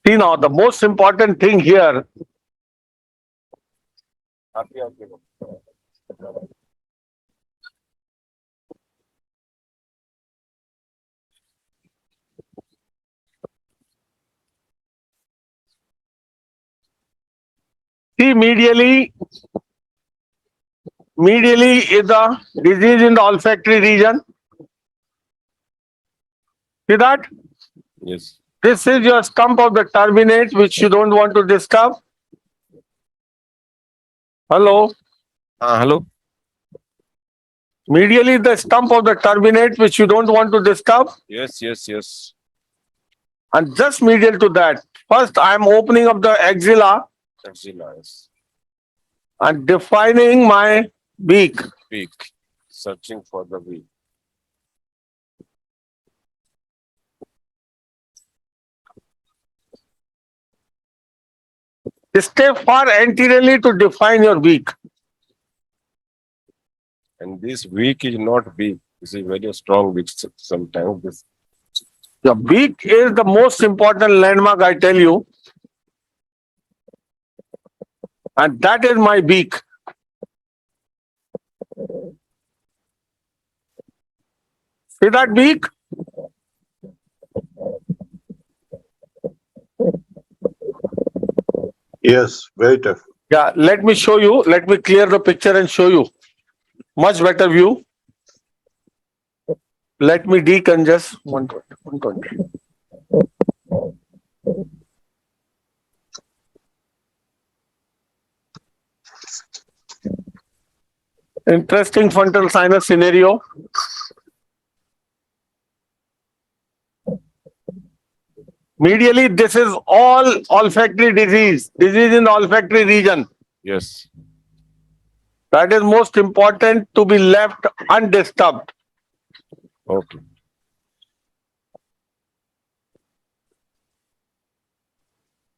See now, the most important thing here, see medially is the disease in the olfactory region. See that? Yes. This is your stump of the turbinate which you don't want to disturb. Hello? Hello. Medially the stump of the turbinate which you don't want to disturb. Yes, yes, yes. And just medial to that, first I am opening up the axilla Axilla, yes. and defining my beak. Peak. Searching for the weak. Stay far anteriorly to define your beak. And this weak is not weak. This is very strong weak sometimes. This The beak is the most important landmark, I tell you. And that is my beak. See that beak? Yes, very tough. Yeah, let me show you. Let me clear the picture and show you. Much better view. Let me decongest 120. Interesting frontal sinus scenario. Medially, this is all olfactory disease in the olfactory region. Yes. That is most important to be left undisturbed. Okay.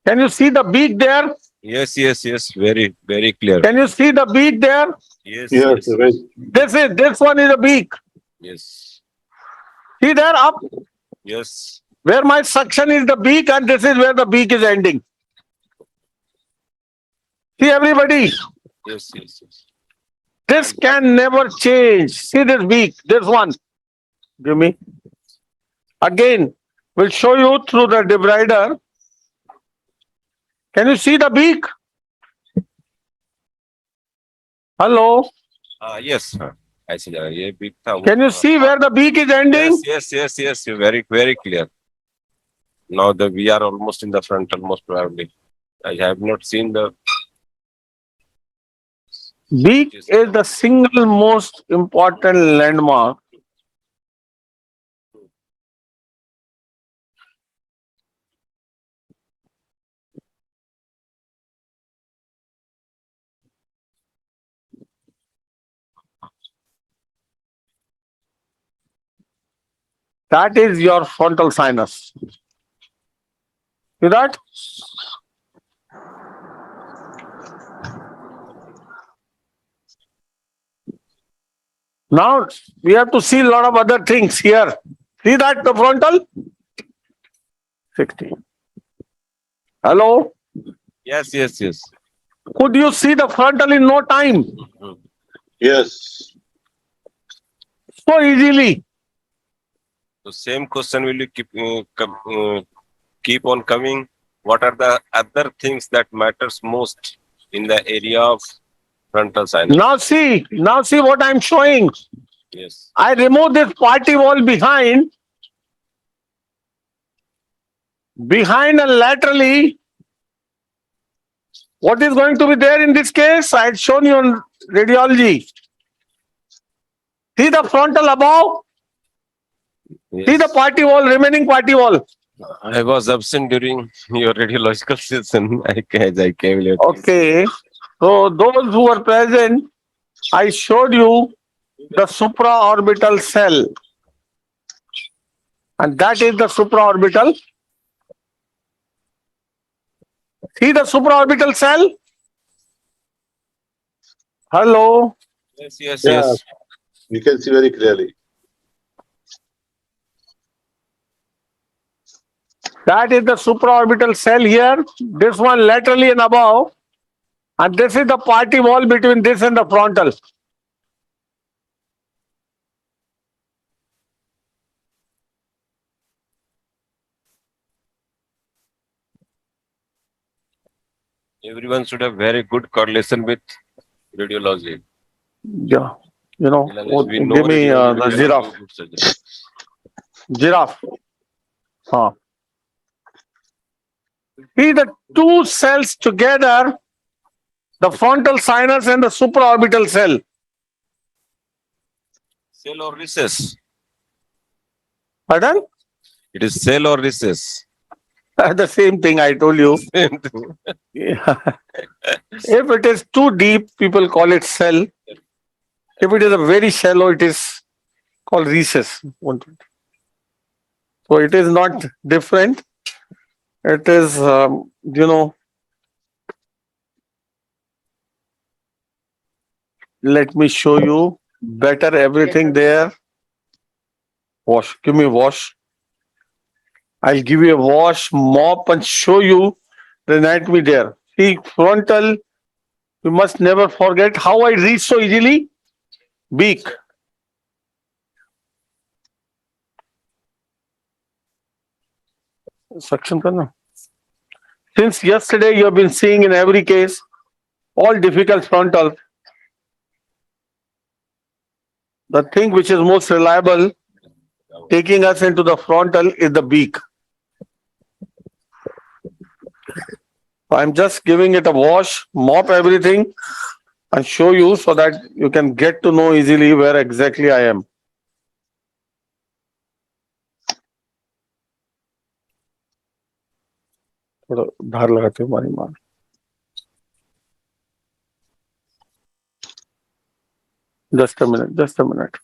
Can you see the beak there? Yes, yes, yes. Very, very clear. Can you see the beak there? Yes, Yes, yes, right. This one is a beak. yes, See there up yes. where my suction is the beak, and this is where the beak is ending. See everybody, Yes, yes, yes. this can never change. See this beak, this one. Give me. Again, we'll show you through the debrider. Can you see the beak? Hello? Yes, sir. I see that. Yeah, big thumb. Can you see where the beak is ending? Yes, yes, yes, yes. You're very, very clear. Now we are almost in the frontal, most probably. I have not seen the. Beak is the single most important landmark. That is your frontal sinus. See that? Now we have to see a lot of other things here. See that the frontal? 60. Hello? Yes, yes, yes. Could you see the frontal in no time? Yes. So easily. The same question will you keep on coming? What are the other things that matters most in the area of frontal sinus? Now see what I'm showing. Yes. I remove this party wall behind and laterally. What is going to be there in this case? I had shown you on radiology. See the frontal above? Yes. See the party wall, remaining party wall. I was absent during your radiological session. I came late. Okay. So those who were present, I showed you the supraorbital cell. And that is the supraorbital. See the supraorbital cell? Hello? Yes, yes, Yeah. yes. You can see very clearly. That is the supraorbital cell here. This one laterally and above. And this is the party wall between this and the frontal. Everyone should have very good correlation with radiology. Yeah. You know, Unless we know give me radiology, the we cannot giraffe. do good surgery. Giraffe. Huh. See the two cells together, the frontal sinus and the supraorbital cell. Cell or recess? Pardon? It is cell or recess. The same thing I told you. Same thing. Yeah. If it is too deep, people call it cell. If it is a very shallow, it is called recess. So it is not different. It is, let me show you better everything there. Wash, give me wash. I'll give you a wash, mop, and show you the anatomy there. See, frontal, you must never forget how I reach so easily. Beak. Suction karna. Since yesterday, you have been seeing in every case all difficult frontal. The thing which is most reliable, taking us into the frontal, is the beak. I'm just giving it a wash, mop everything, and show you so that you can get to know easily where exactly I am. थोड़ा धार लगाते हो हमारी माँ. Just a minute, just a minute.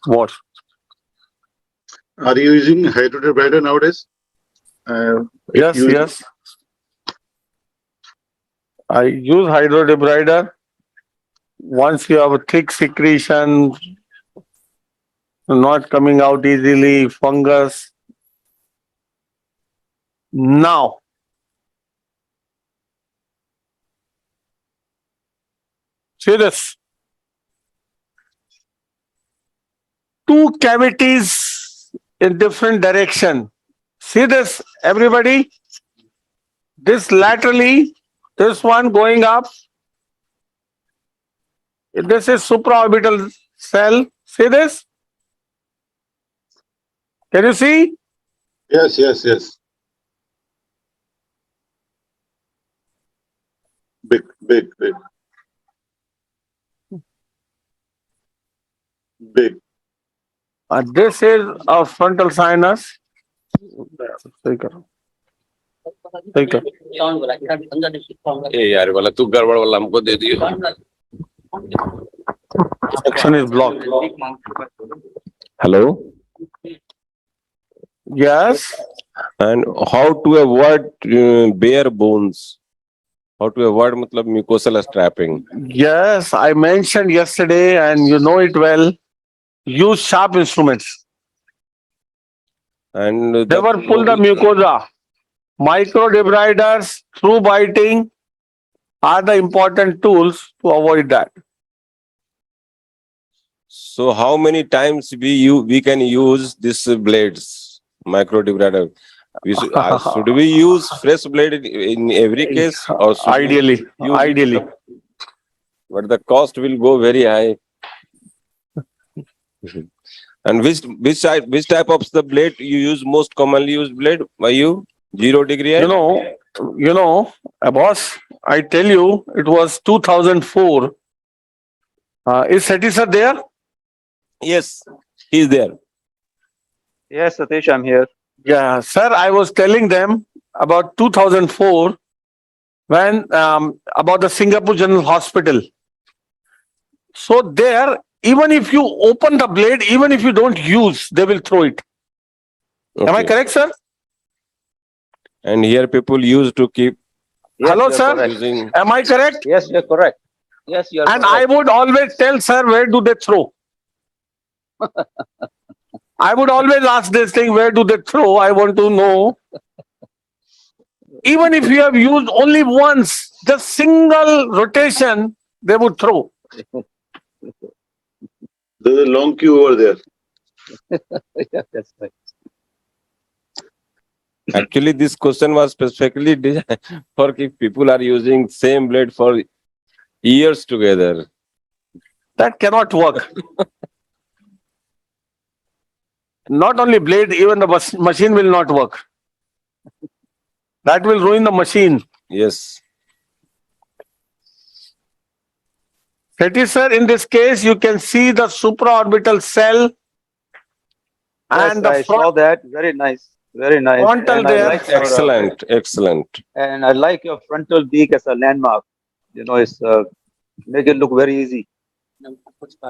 What? Are you using hydrodebrider nowadays? Yes, you- yes. I use hydrodebrider. Once you have a thick secretion, not coming out easily, fungus. Now, see this. Two cavities in different direction. See this, everybody? This laterally, this one going up. This is supraorbital cell. See this? Can you see? Yes, yes, yes. Big, big, big. Big. This is our frontal sinus. सही करो. सही करो. ए यार वाला तू गड़बड़ वाला हमको दे दियो. Section is blocked. Hello. Yes. And how to avoid bare bones? How to avoid matlab mucosal strapping? Yes, I mentioned yesterday, and you know it well. Use sharp instruments. And Never pull the mucosa. Micro debriders, through biting are the important tools to avoid that. So how many times we can use these blades, micro debrider? Should we use fresh blade in every case, or should we Ideally, use ideally. but the cost will go very high. And which type of the blade you use, most commonly used blade by you? 0 degree? You know, boss, I tell you, it was 2004. Is Satish sir there? Yes, he is there. Yes, Satish, I'm here. Yeah, sir, I was telling them about 2004 when about the Singapore General Hospital. So there, even if you open the blade, even if you don't use, they will throw it. Am I Okay. correct, sir? And here people used to keep Yes, Hello, you're sir. correct. using. Am I correct? Yes, you're correct. Yes, you're And correct. I would always tell, sir, where do they throw? I would always ask this thing, where do they throw? I want to know. Even if you have used only once, just single rotation, they would throw. There's a long queue over there. Yeah, that's right. Actually, this question was specifically designed for if people are using same blade for years together. That cannot work. Not only blade, even the machine will not work. That will ruin the machine. Yes. Satish sir, in this case, you can see the supraorbital cell Yes, and the I saw that. Very nice. Very nice. Frontal And I there. like your, Excellent. Excellent. and I like your frontal beak as a landmark. You know, it's make it look very easy.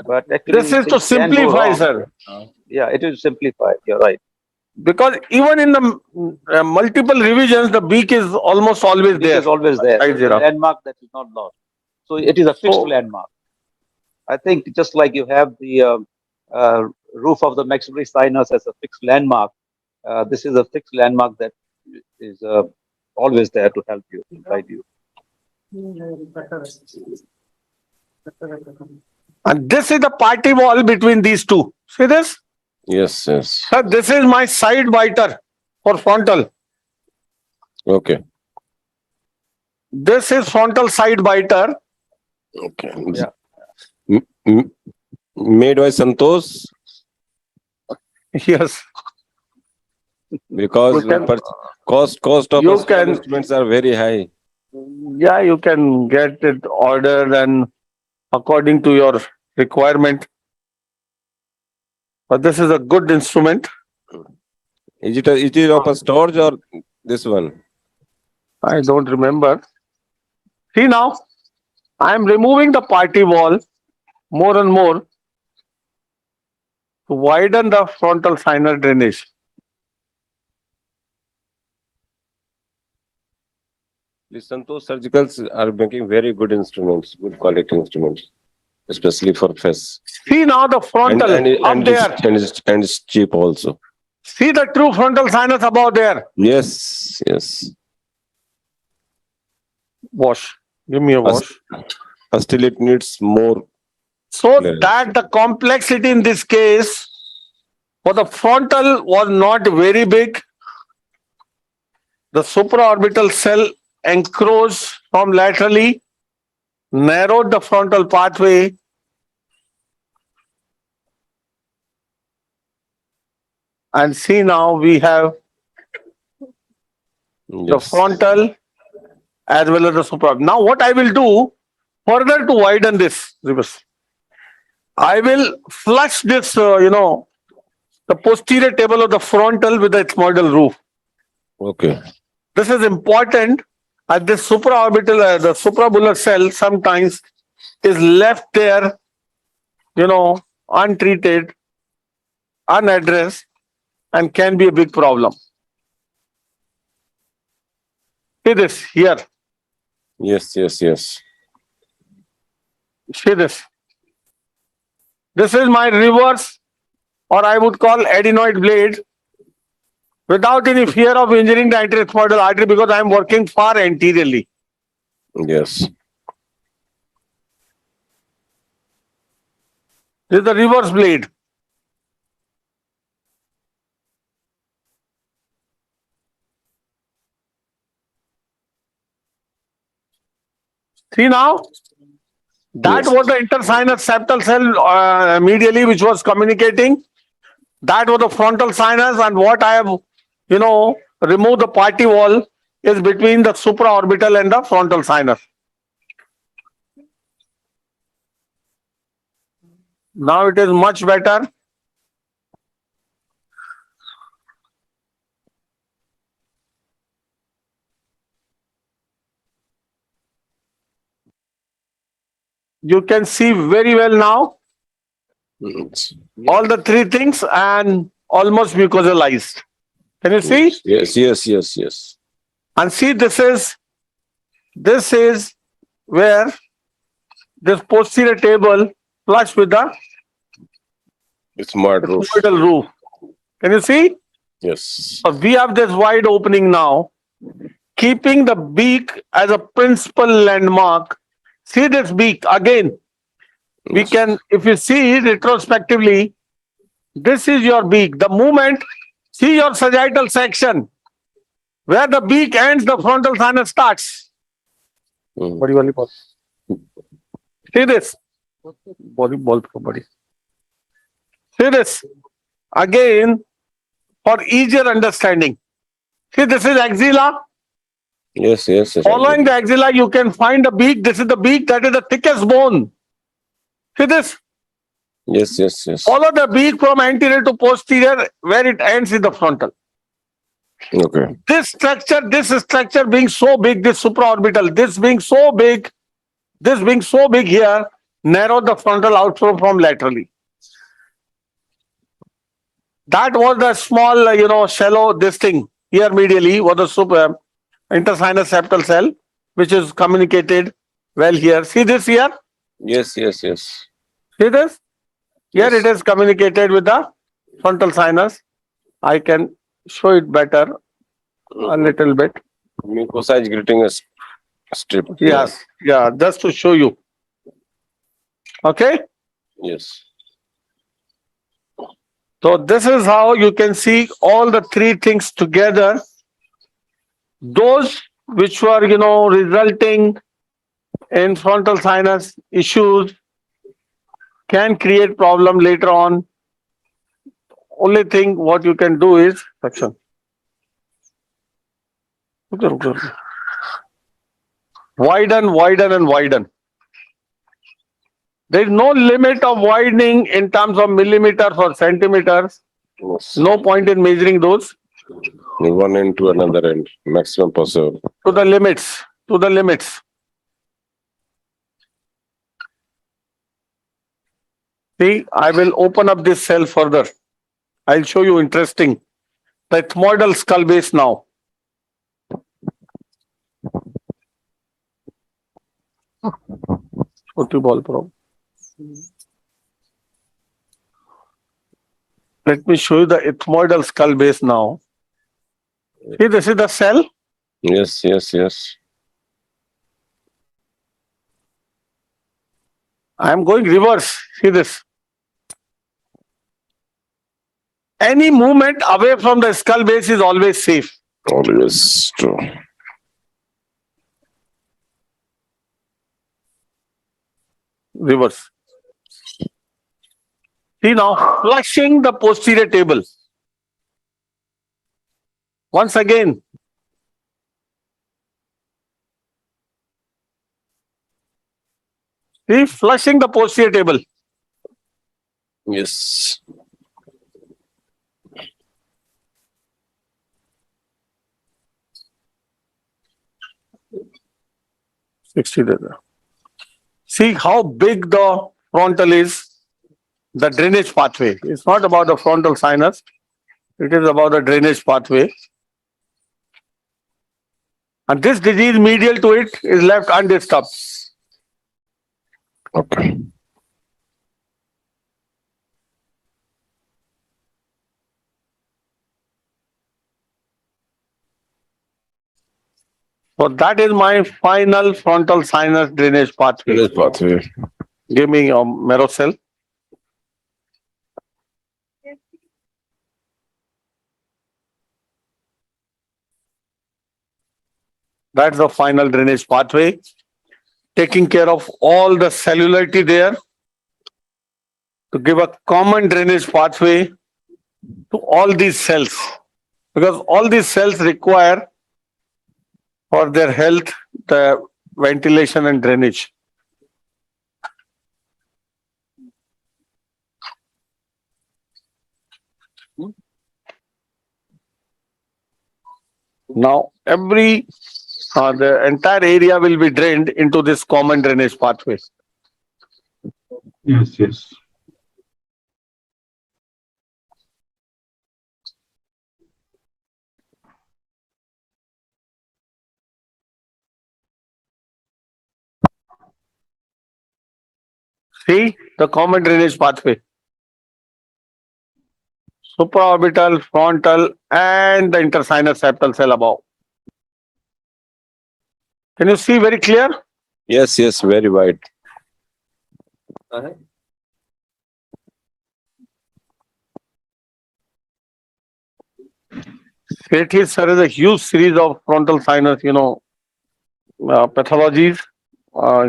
But actually, This is to things can go simplify, wrong. sir. Yeah, it is simplified. You're right. Because even in the multiple revisions, the beak is almost always It there. is always there. Right, So it's a Zira. landmark that is not lost. So it is a fixed So- landmark. I think just like you have the roof of the maxillary sinus as a fixed landmark, this is a fixed landmark that is always there to help you, to guide you. And this is the party wall between these two. See this? Yes. Yes. Sir, this is my side biter for frontal. Okay. This is frontal side biter. Okay. Yeah. Made by Santosh Yes. because You can- cost of You hospital can- instruments are very high. Yeah, you can get it ordered and according to your requirement. But this is a good instrument. Is it of a storage or this one? I don't remember. See now, I am removing the party wall more and more to widen the frontal sinus drainage. The Santosh Surgicals are making very good instruments, good quality instruments, especially for FES. See now the frontal up there. And it's cheap also. See the true frontal sinus above there. Yes, yes. Wash. Give me a wash. Still, it needs more. So Yes. that the complexity in this case for the frontal was not very big. The supraorbital cell encroached from laterally, narrowed the frontal pathway. And see now we have the Yes. frontal as well as the supraorbital. Now what I will do further to widen this reverse, I will flush this, the posterior table of the frontal with its model roof. Okay. This is important as this supraorbital, the suprabular cell sometimes is left there, untreated, unaddressed, and can be a big problem. See this here. Yes, yes, yes. See this. This is my reverse, or I would call adenoid blade, without any fear of injuring the anterior ethmoidal artery because I am working far anteriorly. Yes. This is the reverse blade. See now? That Yes. was the intersinus septal cell medially which was communicating. That was the frontal sinus, and what I have, removed the party wall is between the supraorbital and the frontal sinus. Now it is much better. You can see very well now all the three things and almost mucosalized. Can you see? Yes, yes, yes, yes. And see, this is where this posterior table flush with the It's mud roof. ethmoidal roof. Can you see? Yes. So we have this wide opening now, keeping the beak as a principal landmark. See this beak again. We can, if you see retrospectively, this is your beak. The moment, see your sagittal section, where the beak ends, the frontal sinus starts. Mm. Body volleyball. See this. Volleyball for body. See this. Again, for easier understanding. See, this is axilla. Yes, yes, yes. Following the axilla, you can find the beak. This is the beak, that is the thickest bone. See this? Yes, yes, yes. Follow the beak from anterior to posterior, where it ends in the frontal. Okay. This structure being so big, this supraorbital, this being so big here, narrow the frontal outflow from laterally. That was the small, shallow, this thing here medially was the intersinus septal cell, which is communicated well here. See this here? Yes, yes, yes. See this? Here Yes. it is communicated with the frontal sinus. I can show it better a little bit. Mucosa is getting a strip. Yes, yeah, just to show you. Okay? Yes. So this is how you can see all the three things together. Those which were, resulting in frontal sinus issues can create problem later on. Only thing what you can do is section. Widen, widen and widen. There is no limit of widening in terms of millimeters or centimeters. Yes. No point in measuring those. One end to another end, maximum possible. To the limits. To the limits. See, I will open up this cell further. I'll show you interesting. The ethmoidal skull base now. Football probe. Let me show you the ethmoidal skull base now. See, this is the cell. Yes, yes, yes. I am going reverse. See this. Any movement away from the skull base is always safe. Always true. Reverse. See now, flushing the posterior table. Once again. See, flushing the posterior table. Yes. See how big the frontal is, the drainage pathway. It's not about the frontal sinus. It is about the drainage pathway. And this disease medial to it is left undisturbed. Okay. So that is my final frontal sinus drainage pathway. Drainage pathway. Give me your marrow cell. That's the final drainage pathway. Taking care of all the cellularity there to give a common drainage pathway to all these cells. Because all these cells require for their health the ventilation and drainage. Now the entire area will be drained into this common drainage pathway. Yes, yes. See the common drainage pathway. Supraorbital, frontal, and the intersinus septal cell above. Can you see very clear? Yes, yes, very wide. Satish sir is a huge series of frontal sinus, pathologies.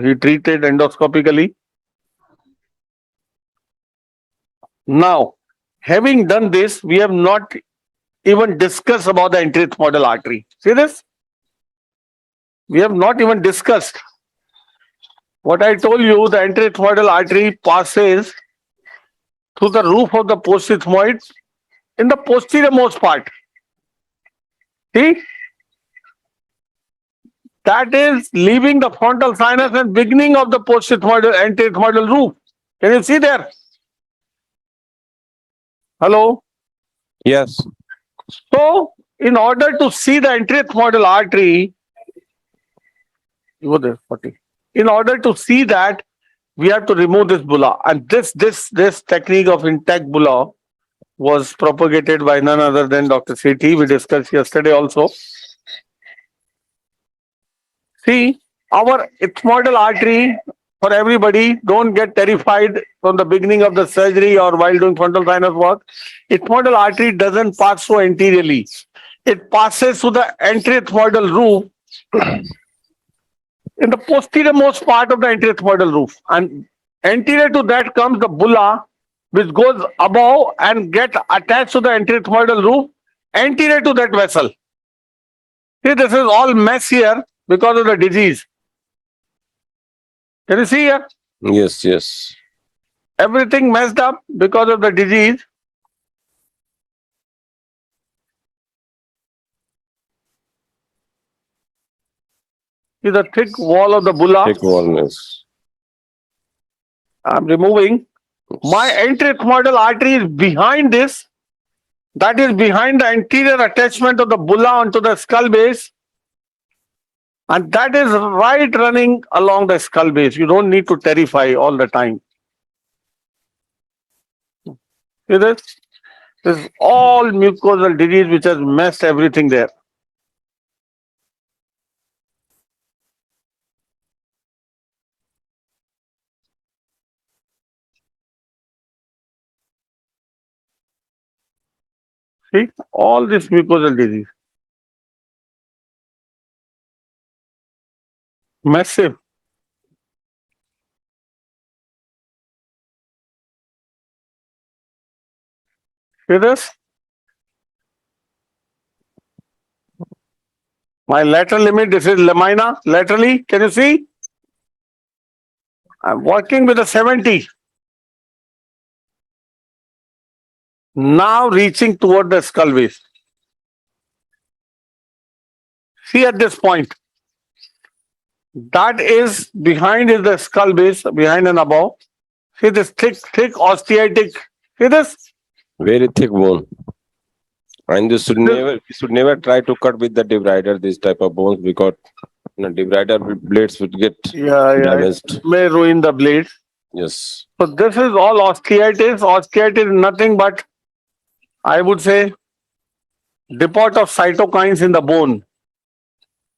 He treated endoscopically. Now, having done this, we have not even discussed about the anterethmoidal artery. See this? We have not even discussed. What I told you, the anterethmoidal artery passes through the roof of the postethmoid in the posterior most part. See? That is leaving the frontal sinus and beginning of the anterethmoidal roof. Can you see there? Hello? Yes. So, in order to see the anterethmoidal artery, go there, 40. In order to see that, we have to remove this bulla. And this technique of intact bulla was propagated by none other than Dr. Satish. We discussed yesterday also. See, our ethmoidal artery, for everybody, don't get terrified from the beginning of the surgery or while doing frontal sinus work. Ethmoidal artery doesn't pass so anteriorly. It passes through the anterethmoidal roof in the posterior most part of the anterethmoidal roof. And anterior to that comes the bulla, which goes above and get attached to the anterethmoidal roof anterior to that vessel. See, this is all mess here because of the disease. Can you see here? Yes, yes. Everything messed up because of the disease. See the thick wall of the bulla. Thick wallness. I'm removing. My intraethmoidal artery is behind this. That is behind the anterior attachment of the bulla onto the skull base. And that is right running along the skull base. You don't need to terrify all the time. See this? This is all mucosal disease which has messed everything there. See, all this mucosal disease. Massive. See this? My lateral limit, this is lamina, laterally, can you see? I'm working with a 70. Now reaching toward the skull base. See at this point. That is behind is the skull base, behind and above. See this thick osteitic. See this? Very thick bone. And you should never try to cut with the divider this type of bones because divider blades would get damaged. It may ruin the blade. Yes. So this is all osteitis. Osteitis is nothing but, I would say, depot of cytokines in the bone.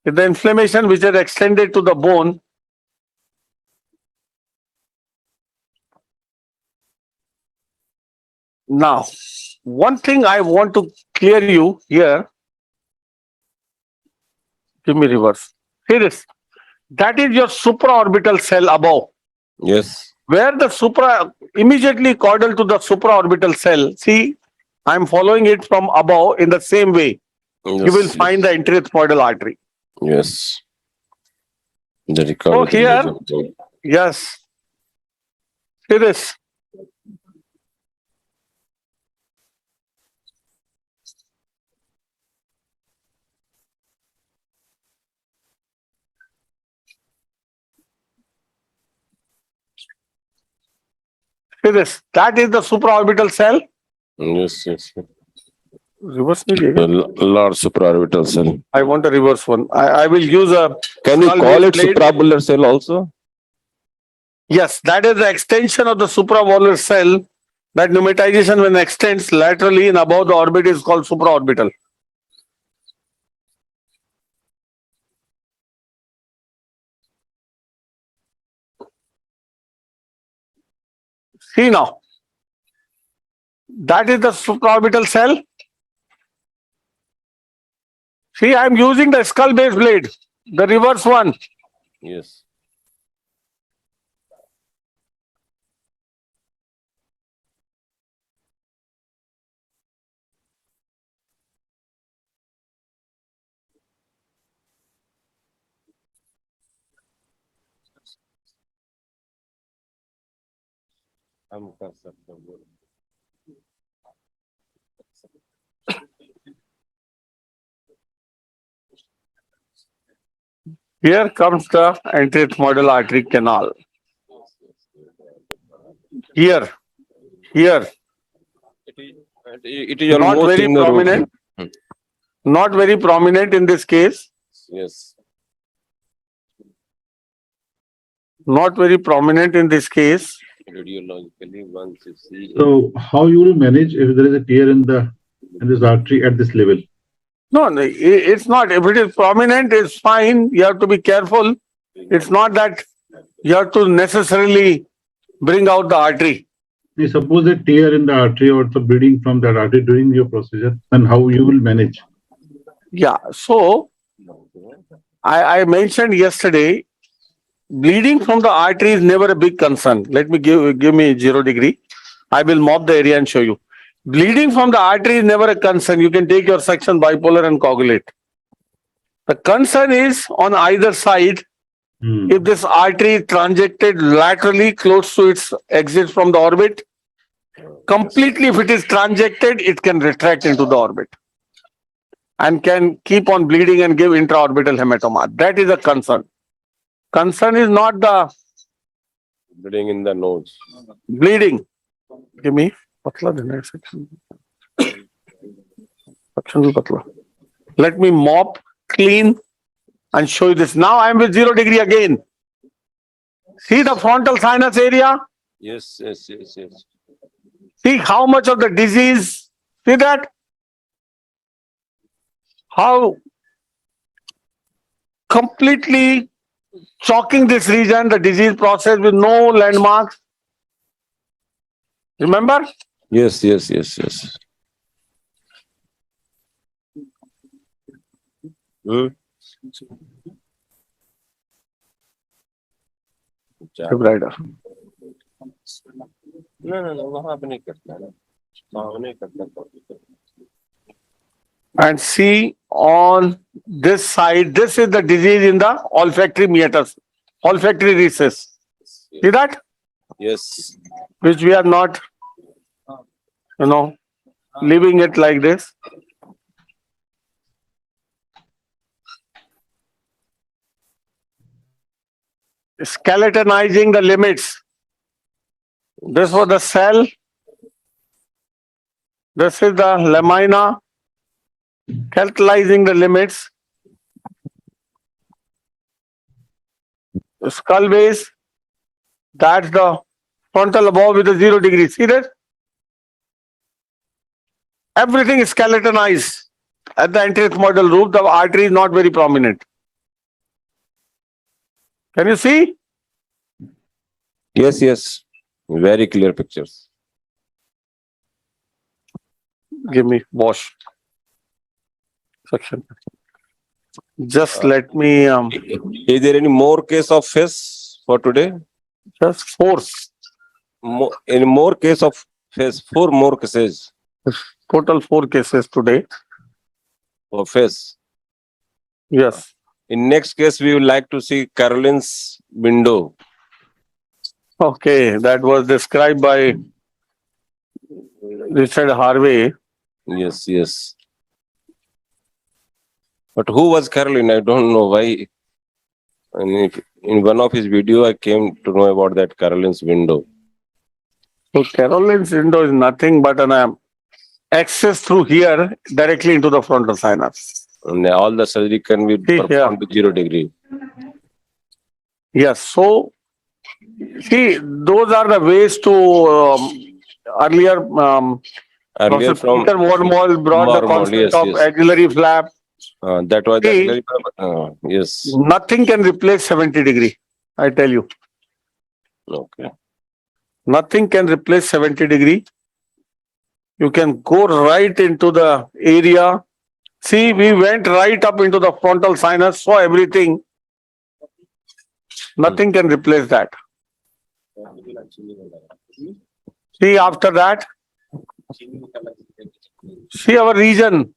With the inflammation which is extended to the bone, now, one thing I want to clear you here. Give me reverse. Here is. That is your supraorbital cell above. Yes. Where the immediately caudal to the supraorbital cell. See, I'm following it from above in the same way. Yes, You will find the intraethmoidal artery. Yes. The So recovery. here, yes. See this. See this. That is the supraorbital cell. Yes, yes. Reverse. Large supraorbital cell. I want a reverse one. I will use a. Can you call it blade. suprabular cell also? Yes, that is the extension of the supravalvular cell. That pneumatization when extends laterally and above the orbit is called supraorbital. See now. That is the supraorbital cell. See, I am using the skull base blade, the reverse one. Yes. Here comes the anterethmoidal artery canal. Here. It is Not almost very in the root. prominent. Not very prominent in this case. Yes. Not very prominent in this case. Radiologically, once you see. So how you will manage if there is a tear in this artery at this level? No, it's not. If it is prominent, it's fine. You have to be careful. It's not that you have to necessarily bring out the artery. You suppose a tear in the artery or the bleeding from that artery during your procedure, then how you will manage? Yeah. So I mentioned yesterday, bleeding from the artery is never a big concern. Let me give me 0 degree. I will mop the area and show you. Bleeding from the artery is never a concern. You can take your section bipolar and coagulate. The concern is on either side If this artery transected laterally close to its exit from the orbit, completely if it is transected, it can retract into the orbit and can keep on bleeding and give intraorbital hematoma. That is a concern. Concern is not the Bleeding in the nose. bleeding. Give me patla the next section. Section will patla. Let me mop, clean, and show you this. Now I am with 0 degree again. See the frontal sinus area? Yes, yes, yes, yes. See how much of the disease, see that? How completely chalking this region, the disease process with no landmarks. Remember? Yes, yes, yes, yes. Hmm? Defibrillator. No, वहाँ पे नहीं करता है ना, वहाँ नहीं करता. And see on this side, this is the disease in the olfactory meatus, olfactory recess. See that? Yes. Which we are not, leaving it like this. Skeletonizing the limits. This was the cell. This is the lamina. Skeletonizing the limits. Skull base. That's the frontal above with the 0 degree. See that? Everything is skeletonized. At the anterethmoidal roof, the artery is not very prominent. Can you see? Yes, yes. Very clear pictures. Give me wash section. Just let me Is there any more case of face for today? just force. Any more case of face? 4 more cases Total 4 cases today. for face. Yes. In next case, we would like to see Caroline's window. Okay. That was described by Richard Harvey. Yes, yes. But who was Caroline? I don't know why. In one of his video, I came to know about that Caroline's window. So Caroline's window is nothing but an access through here directly into the frontal sinus. And all the surgery can be See here. performed with 0 degree. Yes. So see, those are the ways to earlier. Earlier Professor from Peter Wormhole brought the Wormhole, concept yes, of yes. axillary flap. That was See, yes. nothing can replace 70 degree. I tell you, Okay. nothing can replace 70 degree. You can go right into the area. See, we went right up into the frontal sinus, saw everything. Nothing can replace that. See, after that, see our region.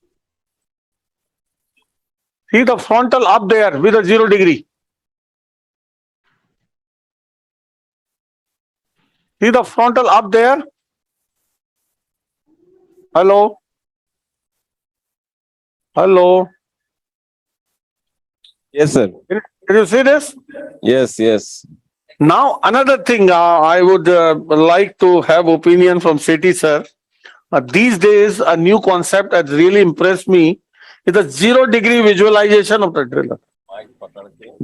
See the frontal up there with a 0 degree. See the frontal up there. Hello. Hello. Yes, sir. Can you see this? Yes, yes. Now, another thing I would like to have opinion from Satish sir. These days, a new concept has really impressed me is the 0 degree visualization of the driller.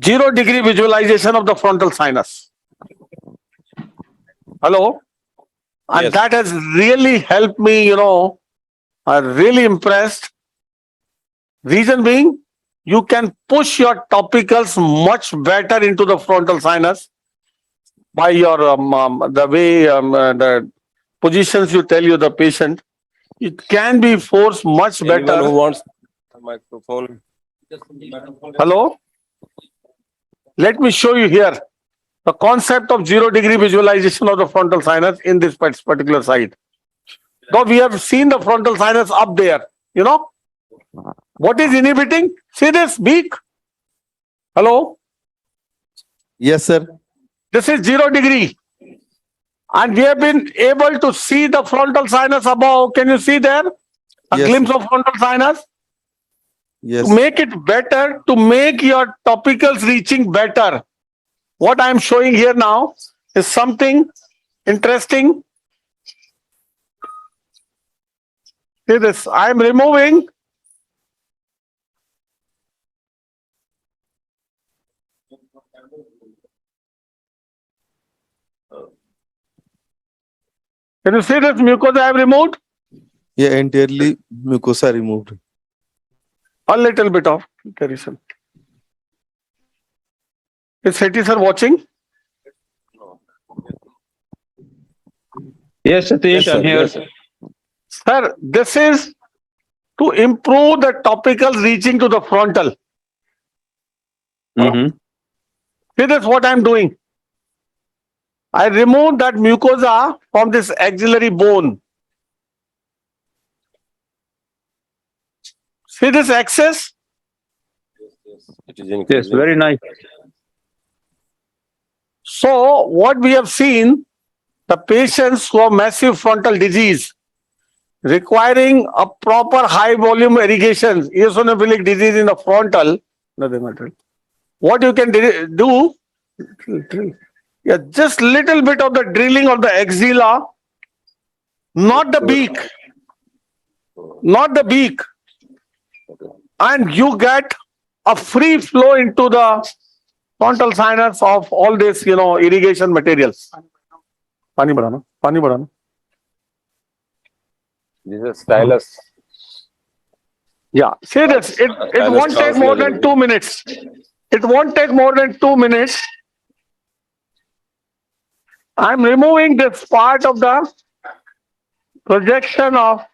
0 degree visualization of the frontal sinus. Hello? And Yes. that has really helped me, I'm really impressed. Reason being, you can push your topicals much better into the frontal sinus by your the way the positions you tell you the patient. It can be forced much Anyone who better. wants the microphone? Hello? Let me show you here the concept of 0 degree visualization of the frontal sinus in this particular side. Now we have seen the frontal sinus up there, What is inhibiting? See this beak? Hello? Yes, sir. This is 0 degree. And we have been able to see the frontal sinus above. Can you see there? A Yes, glimpse of frontal sinus? Yes. To make it better, to make your topicals reaching better. What I am showing here now is something interesting. See this, I am removing can you see this mucosa I have removed? Yeah, entirely mucosa removed. A little bit of comparison. Is Satish sir watching? Yes, Satish, I'm here. Yes, sir. Sir, this is to improve the topicals reaching to the frontal. Mhm. See this what I am doing. I removed that mucosa from this axillary bone. See this axis? It is Yes, increasing. very nice. So what we have seen, the patients who have massive frontal disease requiring a proper high volume irrigation, eosinophilic disease in the frontal, nothing matter. What you can do, yeah, just little bit of the drilling of the axilla, not the beak, not the beak, and you get a free flow into the frontal sinus of all this, irrigation materials. Pani badana, pani badana. This is stylus. Yeah, see this, it won't take more than 2 minutes. It won't take more than 2 minutes. I'm removing this part of the projection of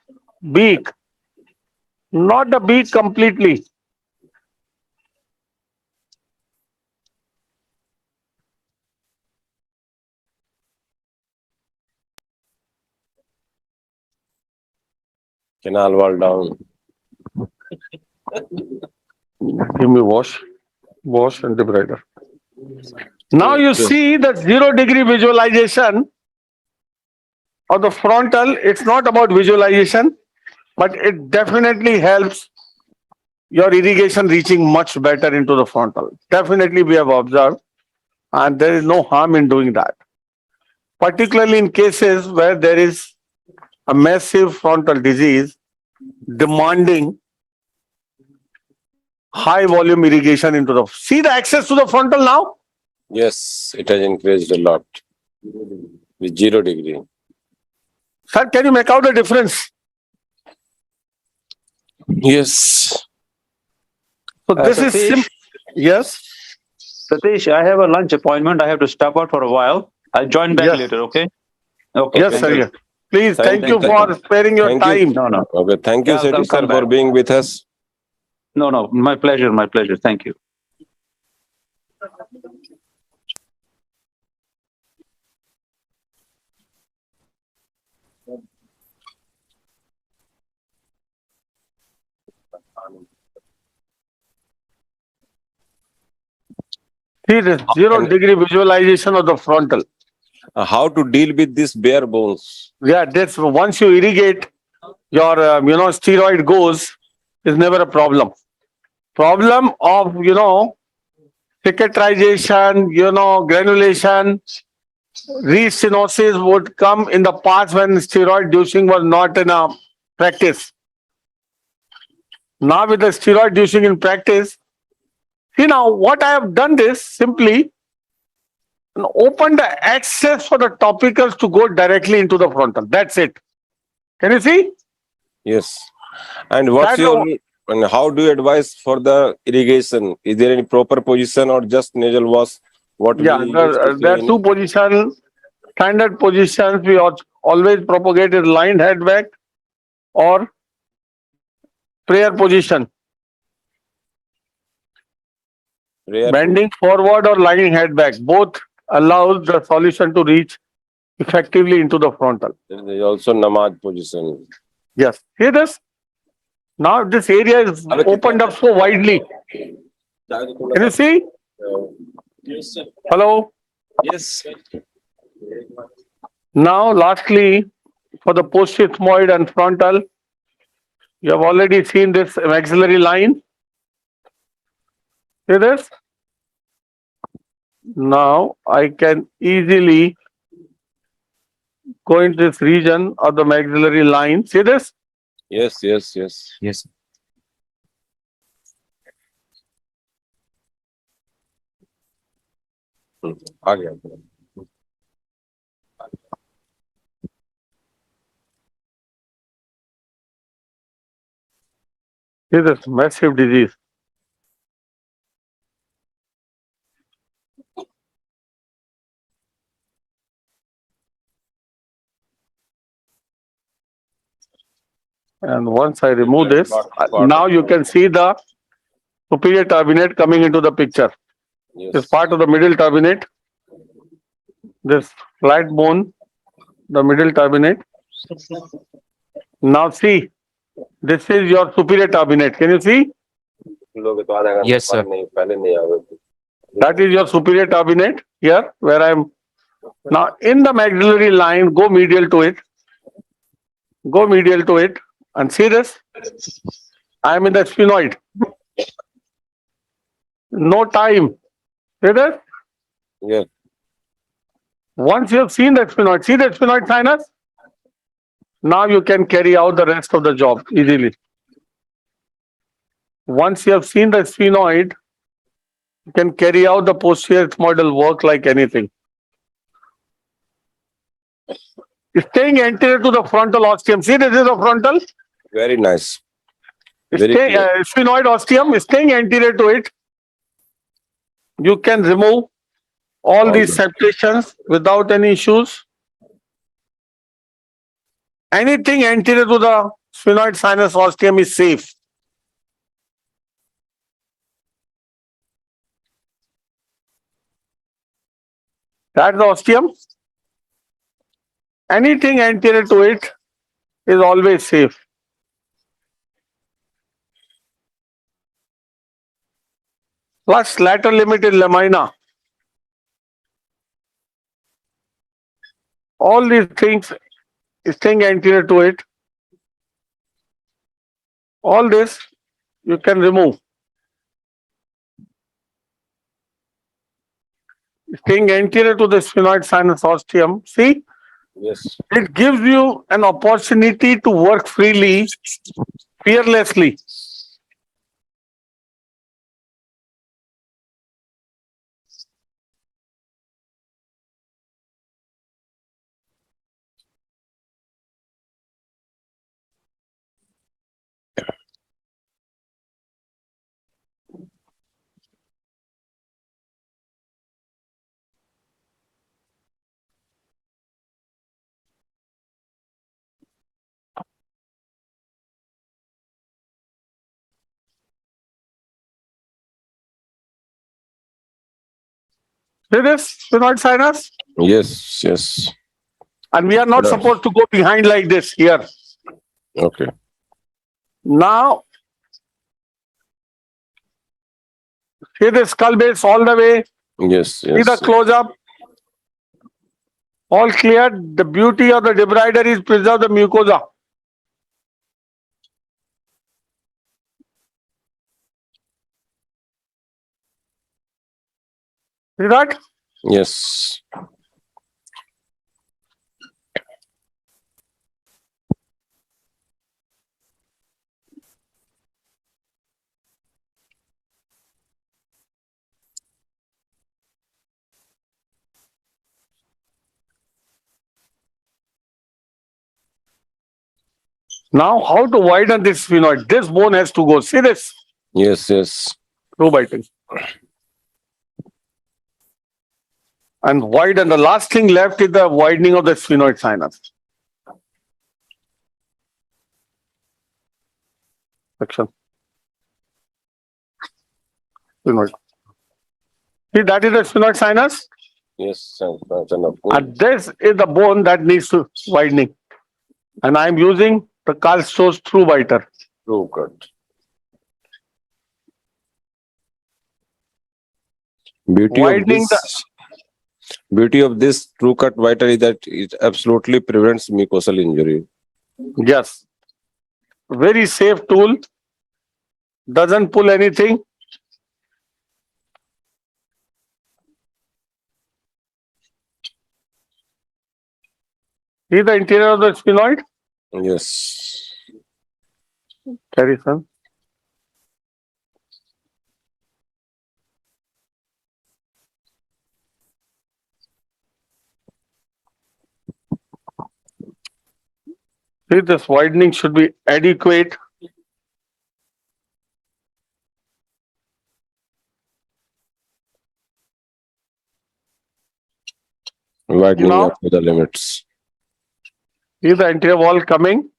beak, not the beak completely. Canal wall down. Give me wash and debrider. Now you see the 0 degree visualization of the frontal. It's not about visualization, but it definitely helps your irrigation reaching much better into the frontal. Definitely we have observed, and there is no harm in doing that. Particularly in cases where there is a massive frontal disease demanding high volume irrigation into the. See the access to the frontal now? Yes, it has increased a lot with 0 degree. Sir, can you make out the difference? Yes. So this is Satish, yes. Satish, I have a lunch appointment. I have to stop out for a while. I'll join back Yes. later, okay? Okay. Yes, thank sir. you. Yes. Please, Thank thank you you. for sparing your Thank you. time. No, no. Okay. Thank you, Yeah, I'll Satish sir, come for back. being with us. No, no. My pleasure. My pleasure. Thank you. See this 0 degree visualization of the frontal. How to deal with these bare bones? Yeah, that's once you irrigate, your steroid goes is never a problem. Problem of cicatrization, granulation, restenosis would come in the past when steroid dosing was not in a practice. Now with the steroid dosing in practice, see now what I have done this simply open the access for the topicals to go directly into the frontal. That's it. Can you see? Yes. And what's That's your and how do you advise for the irrigation? Is there any proper position or just nasal wash? What Yeah, we there are two positions, standard positions. We always propagate is lined head back or prayer position. Bending forward or lying head back. Both allows the solution to reach effectively into the frontal. There is also namaz position. Yes. See this? Now this area is opened up so widely. Can you see? Yes, sir. Hello. Yes. Now, lastly, for the postigmoid and frontal, you have already seen this maxillary line. See this? Now, I can easily go into this region of the maxillary line. See this? Yes, yes, yes. Yes. आ गया. See this massive disease. And once I remove this, now you can see the superior turbinate coming into the picture. Yes. This part of the middle turbinate, this flat bone, the middle turbinate. Now see, this is your superior turbinate. Can you see? Yes, sir. That is your superior turbinate here, where I am. Now in the maxillary line, go medial to it. Go medial to it and see this. I am in the sphenoid. No time. See this? Yes. Once you have seen the sphenoid, see the sphenoid sinus? Now you can carry out the rest of the job easily. Once you have seen the sphenoid, you can carry out the posterior ethmoidal work like anything. Staying anterior to the frontal ostium. See, this is the frontal. Very nice. Very clear. Sphenoid ostium. Staying anterior to it, you can remove all these septations without any issues. Anything anterior to the sphenoid sinus ostium is safe. That's the ostium. Anything anterior to it is always safe. Plus lateral limited lamina. All these things staying anterior to it. All this you can remove. Staying anterior to the sphenoid sinus ostium. See, Yes. it gives you an opportunity to work freely, fearlessly. See this sphenoid sinus? Yes, yes. And we are not Yes. supposed to go behind like this here. Okay. Now, see the skull base all the way. Yes, See the yes. close up. All clear. The beauty of the debrider is preserve the mucosa. See that? Yes. Now, how to widen this sphenoid? This bone has to go. See this? Yes, yes. Through biting. And widen. The last thing left is the widening of the sphenoid sinus. Section. Sphenoid. See, that is the sphenoid sinus. Yes, sir. Of course. And this is the bone that needs to widening. And I am using the Karl Stoss through biter. True cut. Beauty of Widening the this beauty of this true cut whiter is that it absolutely prevents mucosal injury. yes, very safe tool. Doesn't pull anything. See the interior of the sphenoid? Yes. Carry son. See, this widening should be adequate. Widening Now- up to the limits. See the interior wall coming.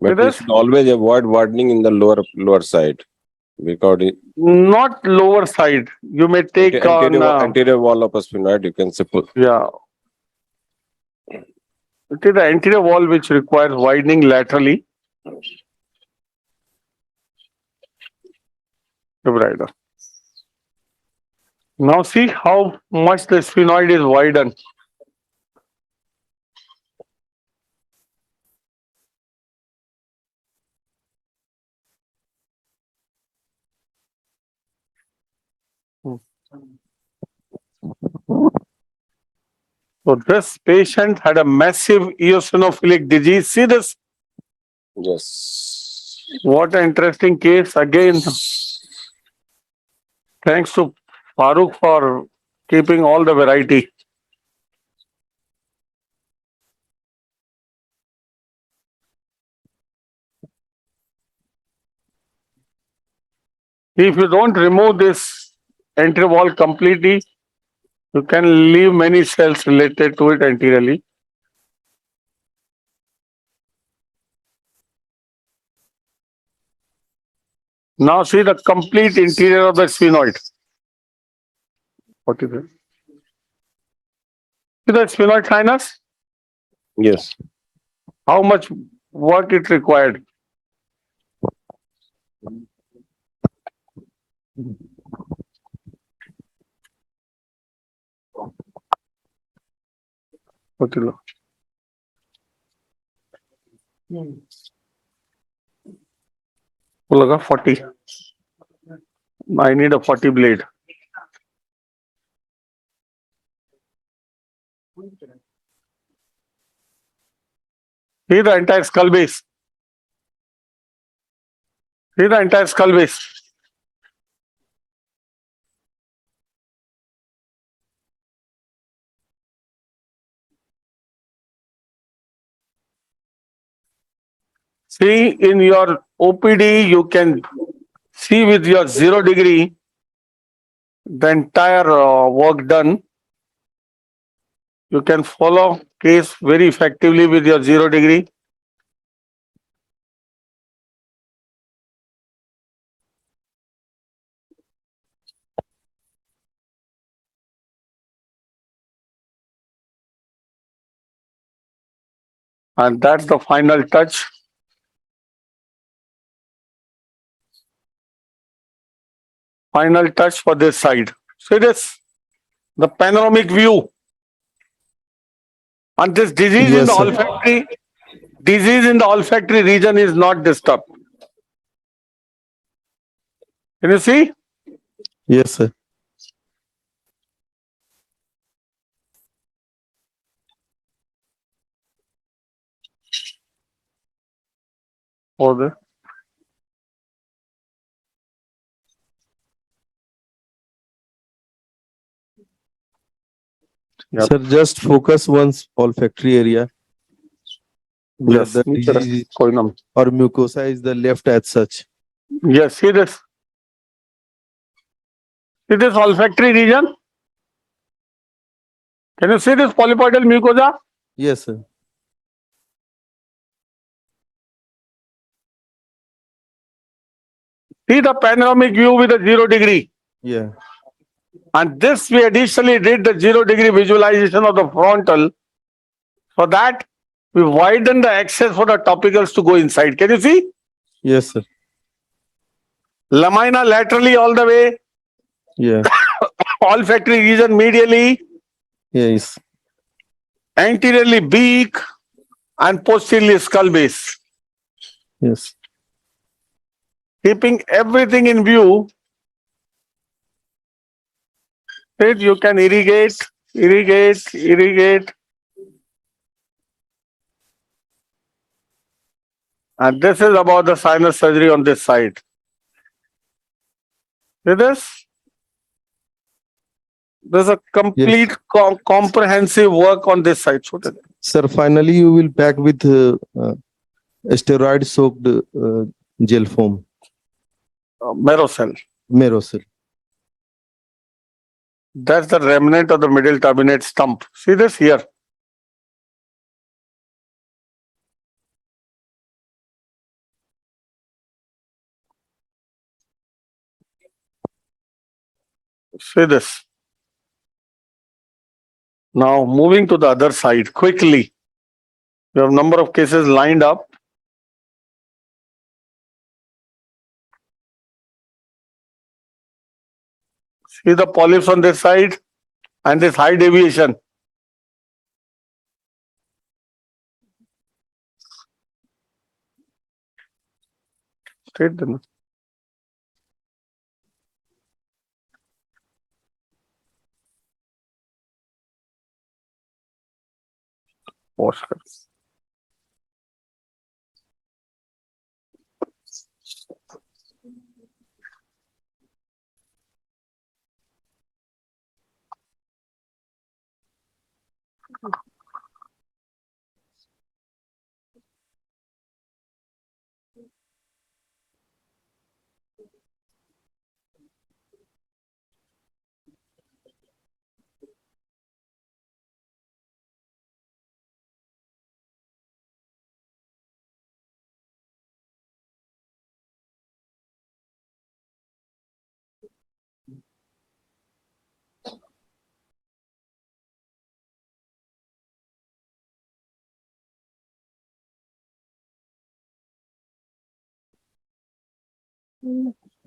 But It we is- should always avoid widening in the lower side because it, Not lower side. You may take anterior, on, anterior wall of a sphenoid, you can suppose. yeah. It is the anterior wall which requires widening laterally. Right. Now see how much the sphenoid is widened. So this patient had a massive eosinophilic disease. See this? Yes. What an interesting case. Again, thanks to Farooq for keeping all the variety. If you don't remove this anterior wall completely, you can leave many cells related to it anteriorly. Now see the complete interior of the sphenoid. What is it? See the sphenoid sinus? Yes. How much work it required? What is it? वो लगा 40. I need a 40 blade. See the entire skull base. See the entire skull base. See in your OPD, you can see with your 0 degree the entire work done. You can follow case very effectively with your 0 degree. And that's the final touch. Final touch for this side. See this? The panoramic view. And this disease in Yes, the sir. olfactory region is not disturbed. Can you see? Yes, sir. Over there. Yep. Sir, just focus one's olfactory area. Where Yes. the disease कोई ना. or mucosa is the left as such. Yes, see this. See this olfactory region? Can you see this polypoidal mucosa? Yes, sir. See the panoramic view with the 0 degree. Yeah. And this we additionally did the 0 degree visualization of the frontal. For that, we widen the access for the topicals to go inside. Can you see? Yes, sir. Lamina laterally all the way, Yeah. olfactory region medially, Yes. anteriorly beak, and posteriorly skull base. Yes. Keeping everything in view, right, you can irrigate. And this is about the sinus surgery on this side. See this? There's a complete comprehensive work on this side. Sir, finally you will pack with steroid soaked gel foam, Merocell. Merocell. That's the remnant of the middle turbinate stump. See this here. See this. Now moving to the other side quickly. You have number of cases lined up. See the polyps on this side and this high deviation. Straight them. Oscar.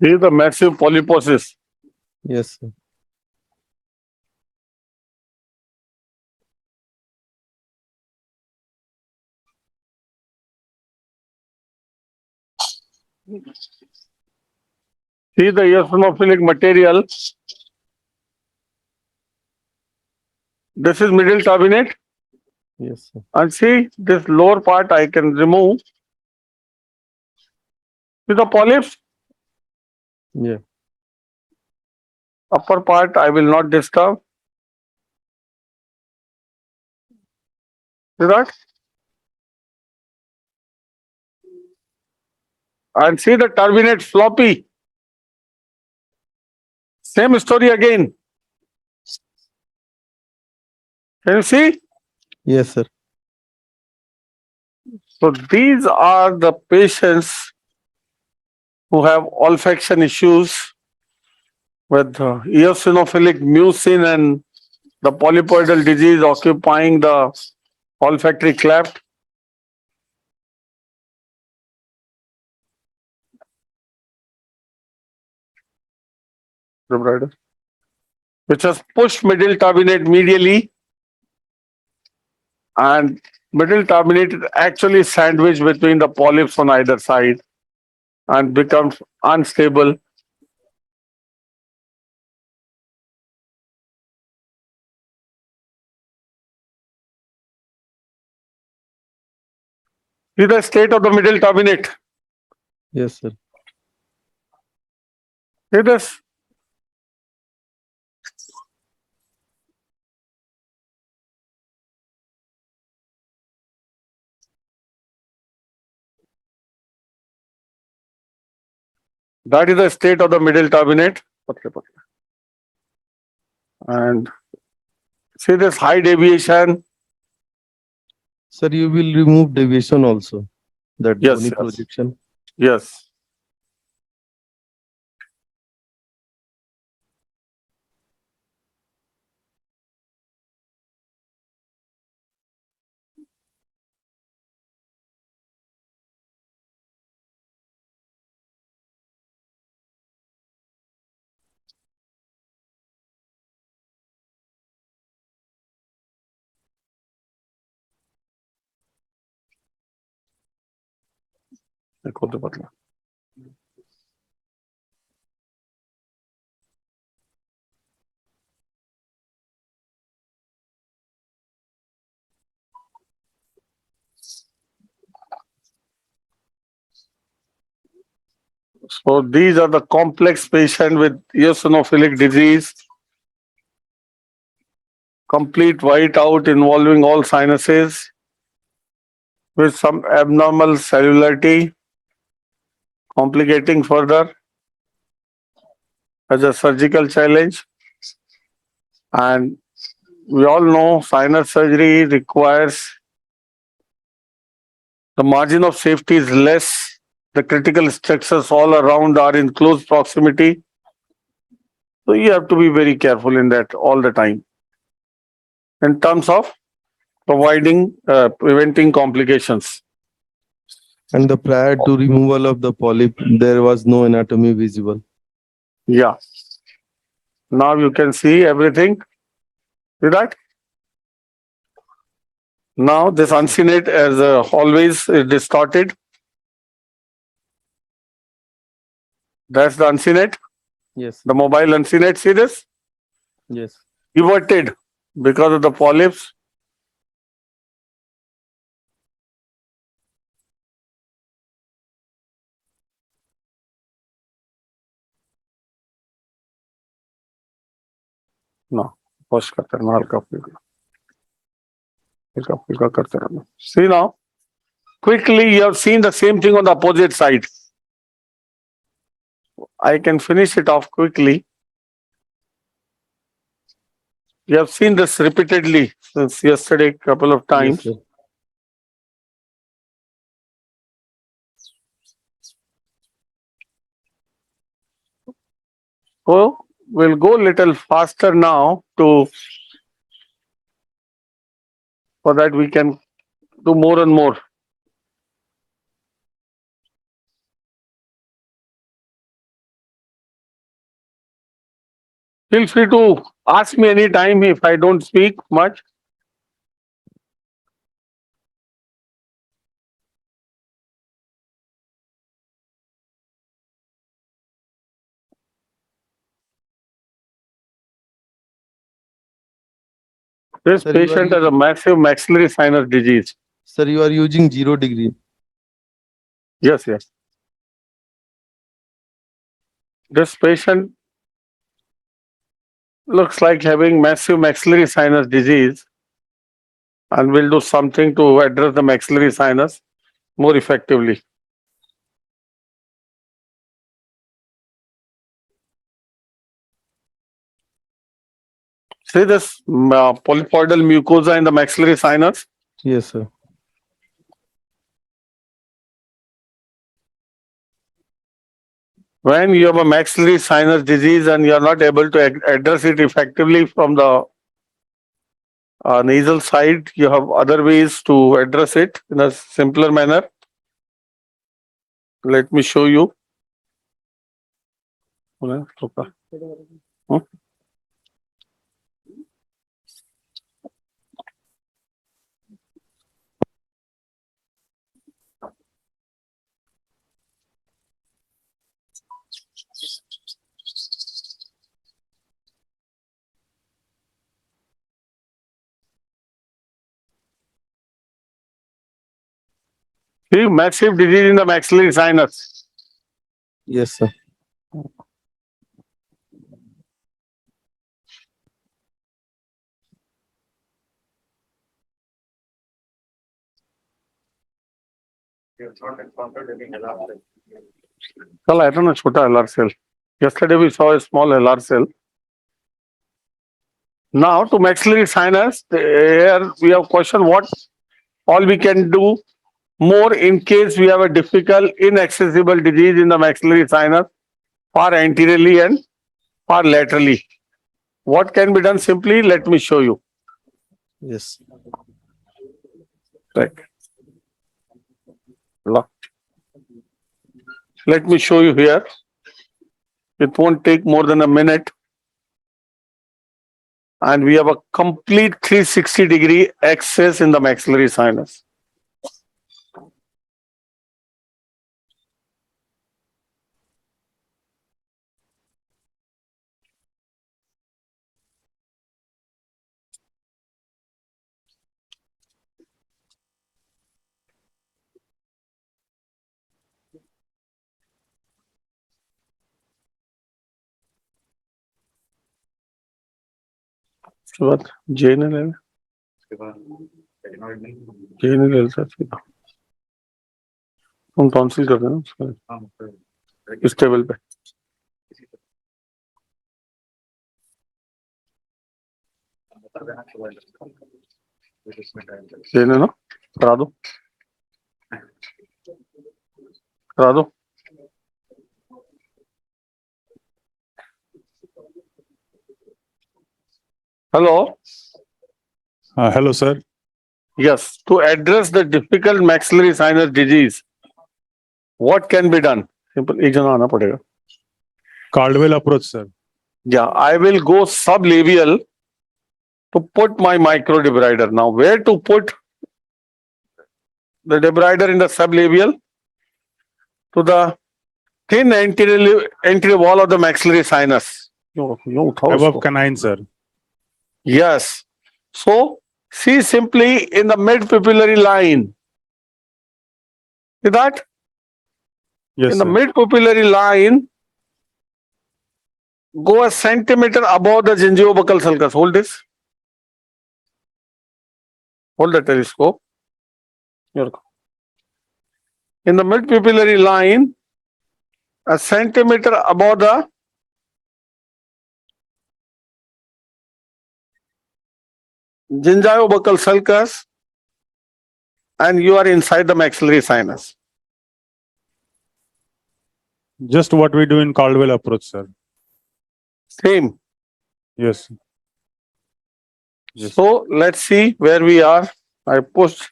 See the massive polyposis. Yes, sir. See the eosinophilic material. This is middle turbinate. Yes, sir. And see this lower part I can remove. See the polyps. Yeah. Upper part I will not disturb. See that? And see the turbinate floppy. Same story again. Can you see? Yes, sir. So these are the patients who have olfaction issues with eosinophilic mucin and the polypoidal disease occupying the olfactory cleft. Which has pushed middle turbinate medially, and middle turbinate is actually sandwiched between the polyps on either side and becomes unstable. See the state of the middle turbinate. Yes, sir. See this. That is the state of the middle turbinate. And see this high deviation. Sir, you will remove deviation also. That Yes, bony yes. projection. Yes. देखो तो पतला. So these are the complex patient with eosinophilic disease, complete whiteout involving all sinuses with some abnormal cellularity, complicating further as a surgical challenge. And we all know sinus surgery requires the margin of safety is less. The critical structures all around are in close proximity. So you have to be very careful in that all the time in terms of preventing complications. And the prior to removal of the polyp, there was no anatomy visible. Yeah. Now you can see everything. See that? Now this uncinate as always is distorted. That's the uncinate, Yes, the mobile uncinate. See this? yes. Everted because of the polyps. No, push करते रहना हल्का फुल्का करते रहना. See now, quickly you have seen the same thing on the opposite side. I can finish it off quickly. You have seen this repeatedly since yesterday, couple of times. Yes, sir. So we'll go little faster now so that we can do more and more. Feel free to ask me anytime if I don't speak much. This Sir, you are patient has a using- massive maxillary sinus disease. Sir, you are using 0 degree. Yes, yes. This patient looks like having massive maxillary sinus disease, and we'll do something to address the maxillary sinus more effectively. See this polypoidal mucosa in the maxillary sinus? Yes, sir. When you have a maxillary sinus disease and you are not able to address it effectively from the nasal side, you have other ways to address it in a simpler manner. Let me show you. Hmm? See, massive disease in the maxillary sinus. Yes, sir. Well, I don't know, chota LR cell. Yesterday we saw a small LR cell. Now to maxillary sinus, here we have question what all we can do more in case we have a difficult inaccessible disease in the maxillary sinus, far anteriorly and far laterally. What can be done simply? Let me show you. Yes. Right. Let me show you here. It won't take more than a minute. And we have a complete 360-degree access in the maxillary sinus. उसके बाद जेन ले जेन ले लेता सीधा तुम tonsil कर देना उसका इस टेबल पे जेन है ना करा दो करा दो hello Hello, sir. yes to address the difficult maxillary sinus disease what can be done simple एक जना आना पड़ेगा Caldwell approach, sir. yeah I will go sublabial to put my micro debrider now where to put the debrider in the sublabial to the thin anterior wall of the maxillary sinus यूं उठाओ Above इसको। canine, sir. Yes. So, see simply in the mid-pupillary line. See that? Yes, In the sir. mid-pupillary line, go a centimeter above the gingiobuccal sulcus. Hold this. Hold the telescope. Here we go. In the mid-pupillary line, a centimeter above the gingiobuccal sulcus, and you are inside the maxillary sinus. Just what we do in Caldwell approach, sir. Same. Yes. Sir. Yes. So let's see where we are. I pushed.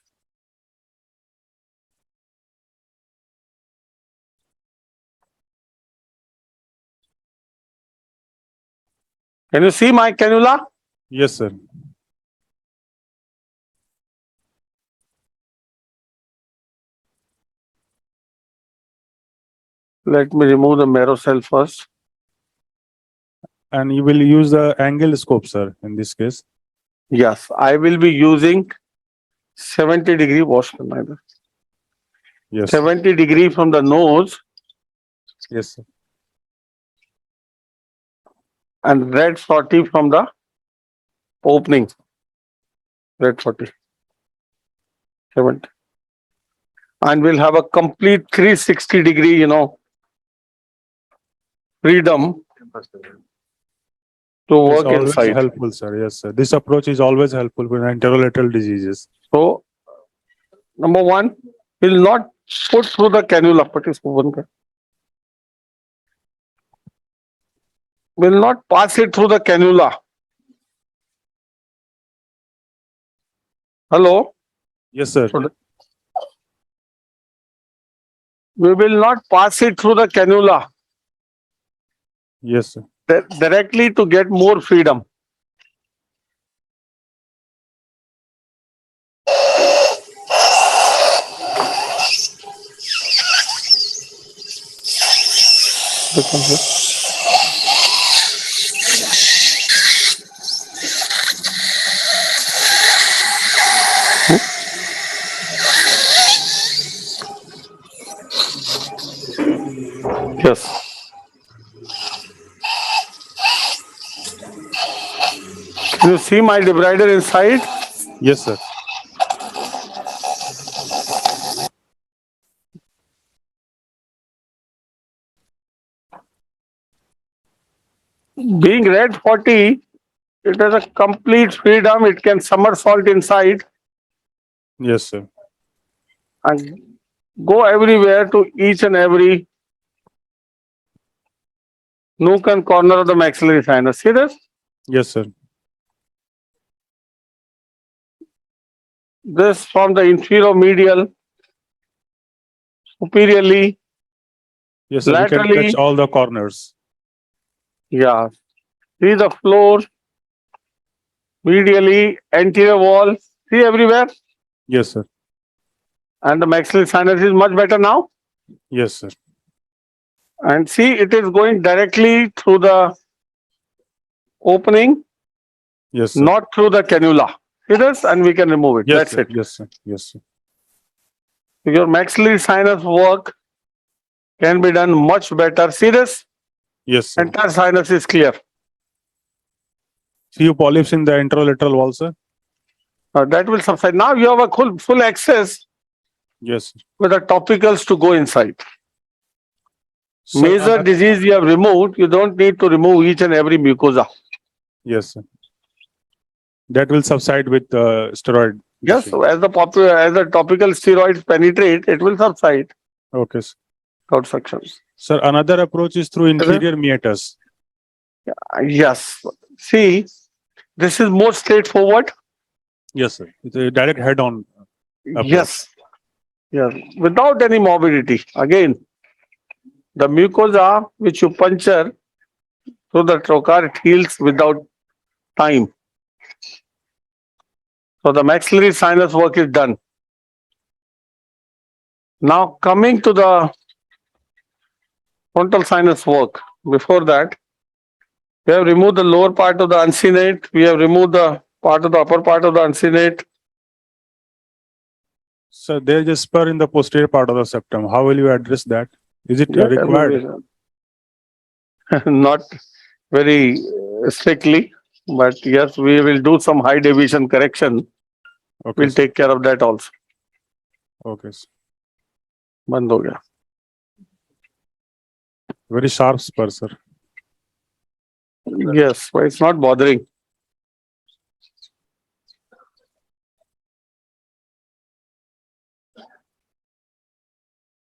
Can you see my cannula? Yes, sir. Let me remove the marrow cell first. And you will use the angle scope, sir, in this case. Yes, I will be using 70-degree wash करना है। Yes. Sir. 70-degree from the nose Yes, sir. and red 40 from the opening. Red 40. 70. And we'll have a complete 360-degree, freedom to It's work always inside. helpful, sir. Yes, sir. This approach is always helpful for anterolateral diseases. So, number one, will not put through the cannula. Put इसको बंद कर. Will not pass it through the cannula. Hello? Yes, sir. We will not pass it through the cannula Yes, sir. directly to get more freedom. Yes. Can you see my debrider inside? Yes, sir. Being red 40, it has a complete freedom. It can somersault inside Yes, sir. and go everywhere to each and every nook and corner of the maxillary sinus. See this? Yes, sir. This from the inferior medial, superiorly, Yes, sir. We can laterally. touch all the corners. Yeah. See the floor, medially, anterior wall. See everywhere? Yes, sir. And the maxillary sinus is much better now. Yes, sir. And see, it is going directly through the opening, Yes, sir. not through the cannula. See this? And we can remove it. Yes, That's sir. it. Yes, sir. Yes, sir. Your maxillary sinus work can be done much better. See this? Yes, sir. Entire sinus is clear. few polyps in the anterolateral wall, sir. That will subside. Now you have a full access Yes. with the topicals to go inside. Sir, Major disease you have removed, you don't need to remove each and every mucosa. yes, sir. That will subside with steroid. Yes, dosing. so as the topical steroids penetrate, it will subside Okay, sir. without sections. Sir, another approach is through inferior meatus. Yes. See, this is more straightforward. Yes, sir. It's a direct head-on. Yes. Yes. Without any morbidity. Again, the mucosa which you puncture through the trocar, it heals without time. So the maxillary sinus work is done. Now coming to the frontal sinus work. Before that, we have removed the lower part of the uncinate. We have removed the part of the upper part of the uncinate. So there is a spur in the posterior part of the septum. How will you address that? Is it required? Not very strictly, but yes, we will do some high deviation correction. Okay, We'll sir. take care of that also. Okay, sir. बंद हो गया. Very sharp spur, sir. Yes, but it's not bothering.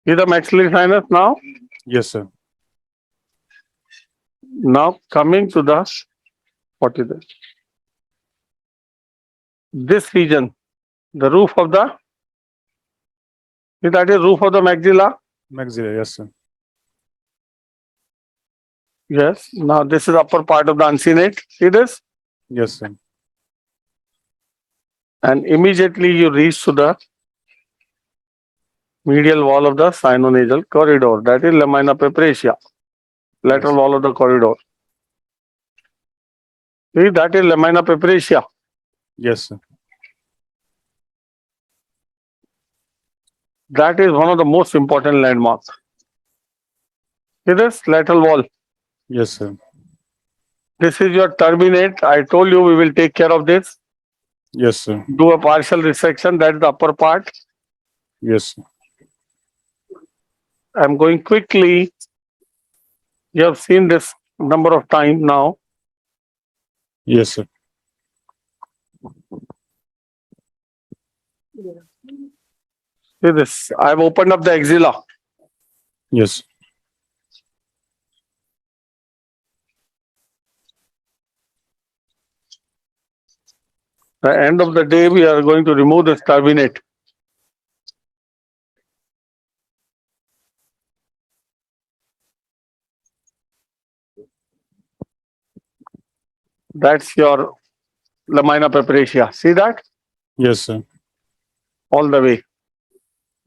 See the maxillary sinus now? Yes, sir. Now coming to the, what is it? This region, the roof of the, see that is roof of the maxilla? Maxilla, yes, sir. Yes. Now this is upper part of the uncinate. See this? Yes, sir. And immediately you reach to the medial wall of the sinonasal corridor. That is lamina pepracia, lateral wall of the corridor. See, that is lamina pepracia. Yes, sir. That is one of the most important landmarks. See this lateral wall. Yes, sir. This is your turbinate. I told you we will take care of this. Yes, sir. Do a partial resection. That is the upper part. Yes, sir. I'm going quickly. You have seen this number of times now. Yes, sir. See this. I've opened up the axilla. Yes. At the end of the day, we are going to remove this turbinate. That's your lamina pepracia. See that? Yes, sir. All the way.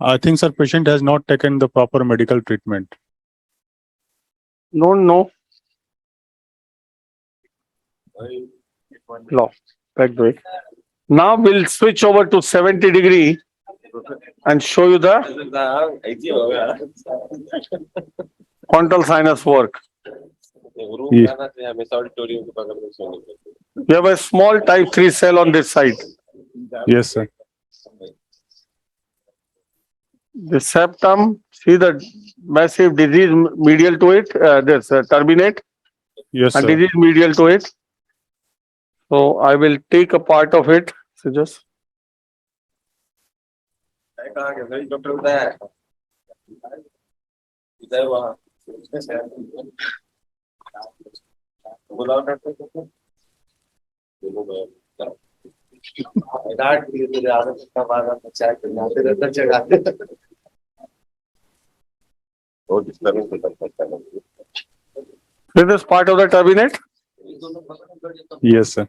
I think, sir, patient has not taken the proper medical treatment. No. No. Back the way. Now we'll switch over to 70° and show you the frontal sinus work. You have a small type 3 cell on this side. Yes, sir. The septum, see the massive disease medial to it, this turbinate, Yes, and sir. disease medial to it. So I will take a part of it. So just see this part of the turbinate. Yes, sir.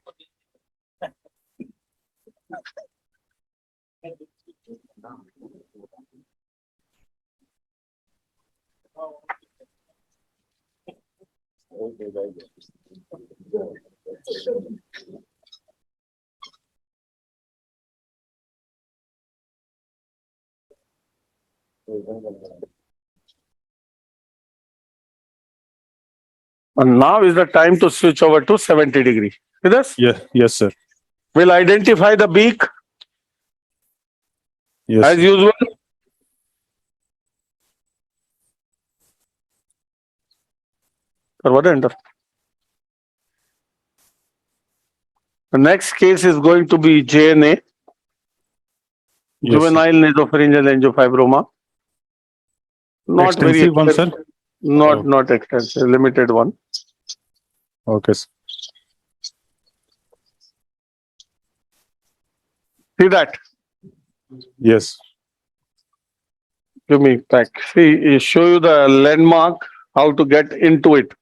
And now is the time to switch over to 70°. See this? Yes, sir. We'll identify the beak Yes. as usual. What enter? The next case is going to be JNA, Yes, sir. juvenile nasopharyngeal angiofibroma. Not very Extensive one, sir. extensive. Not extensive, limited one. Okay, sir. See that? Yes. Give me back. See, show you the landmark, how to get into it.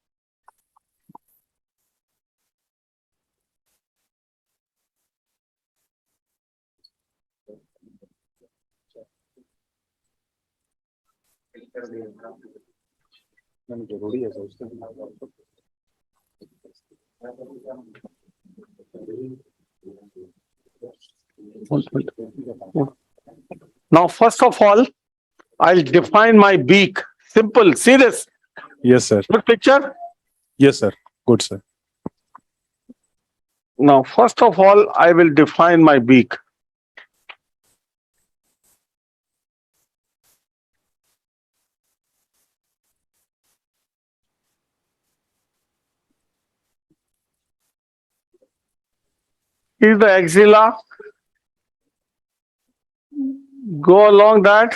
Now, first of all, I'll define my beak. Simple. See this? Yes, sir. Good picture? Yes, sir. Good, sir. Now, first of all, I will define my beak. Here's the axilla. Go along that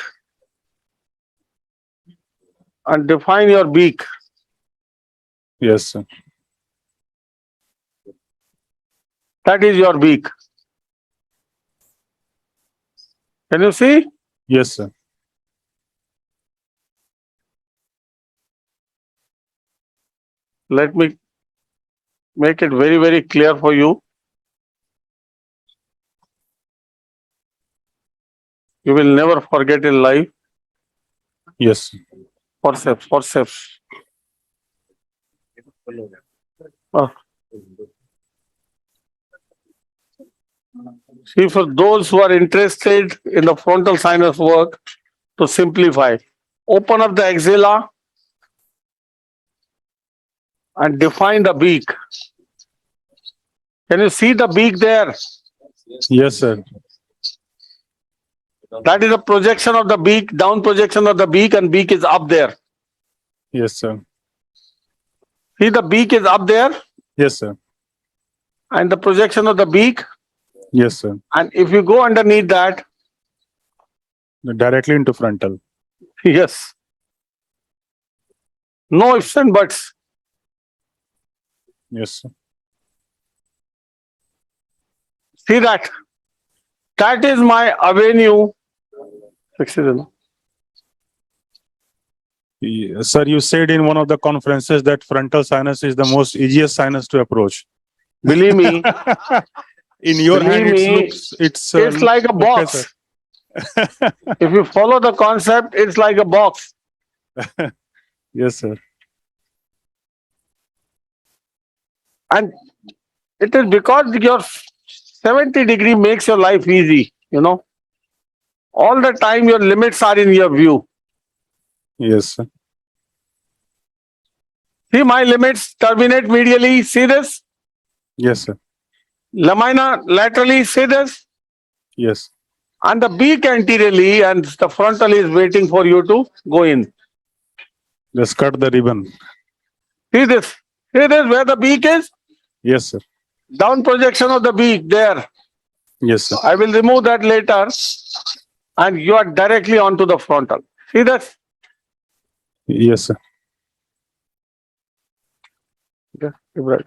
and define your beak. Yes, sir. That is your beak. Can you see? Yes, sir. Let me make it very, very clear for you. You will never forget in life. Yes. Forceps. Oh. See, for those who are interested in the frontal sinus work, to simplify, open up the axilla and define the beak. Can you see the beak there? Yes, sir. That is a projection of the beak, down projection of the beak, and beak is up there. Yes, sir. See, the beak is up there Yes, sir. and the projection of the beak. Yes, sir. And if you go underneath that, Directly into frontal. yes. No ifs and buts. Yes, sir. See that? That is my avenue. Sir, you said in one of the conferences that frontal sinus is the most easiest sinus to approach. Believe me, In your hand, Believe me, it's it's like a okay, box. sir. If you follow the concept, it's like a box. Yes, sir. And it is because your 70-degree makes your life easy, you know. All the time your limits are in your view. Yes, sir. See, my limits terminate medially, see this? Yes, sir. Lamina laterally, see this? Yes. And the beak anteriorly, and the frontal is waiting for you to go in. Just cut the ribbon. See this? See this where the beak is? Yes, sir. Down projection of the beak there. Yes, sir. I will remove that later. And you are directly onto the frontal. See this? Yes, sir. Right.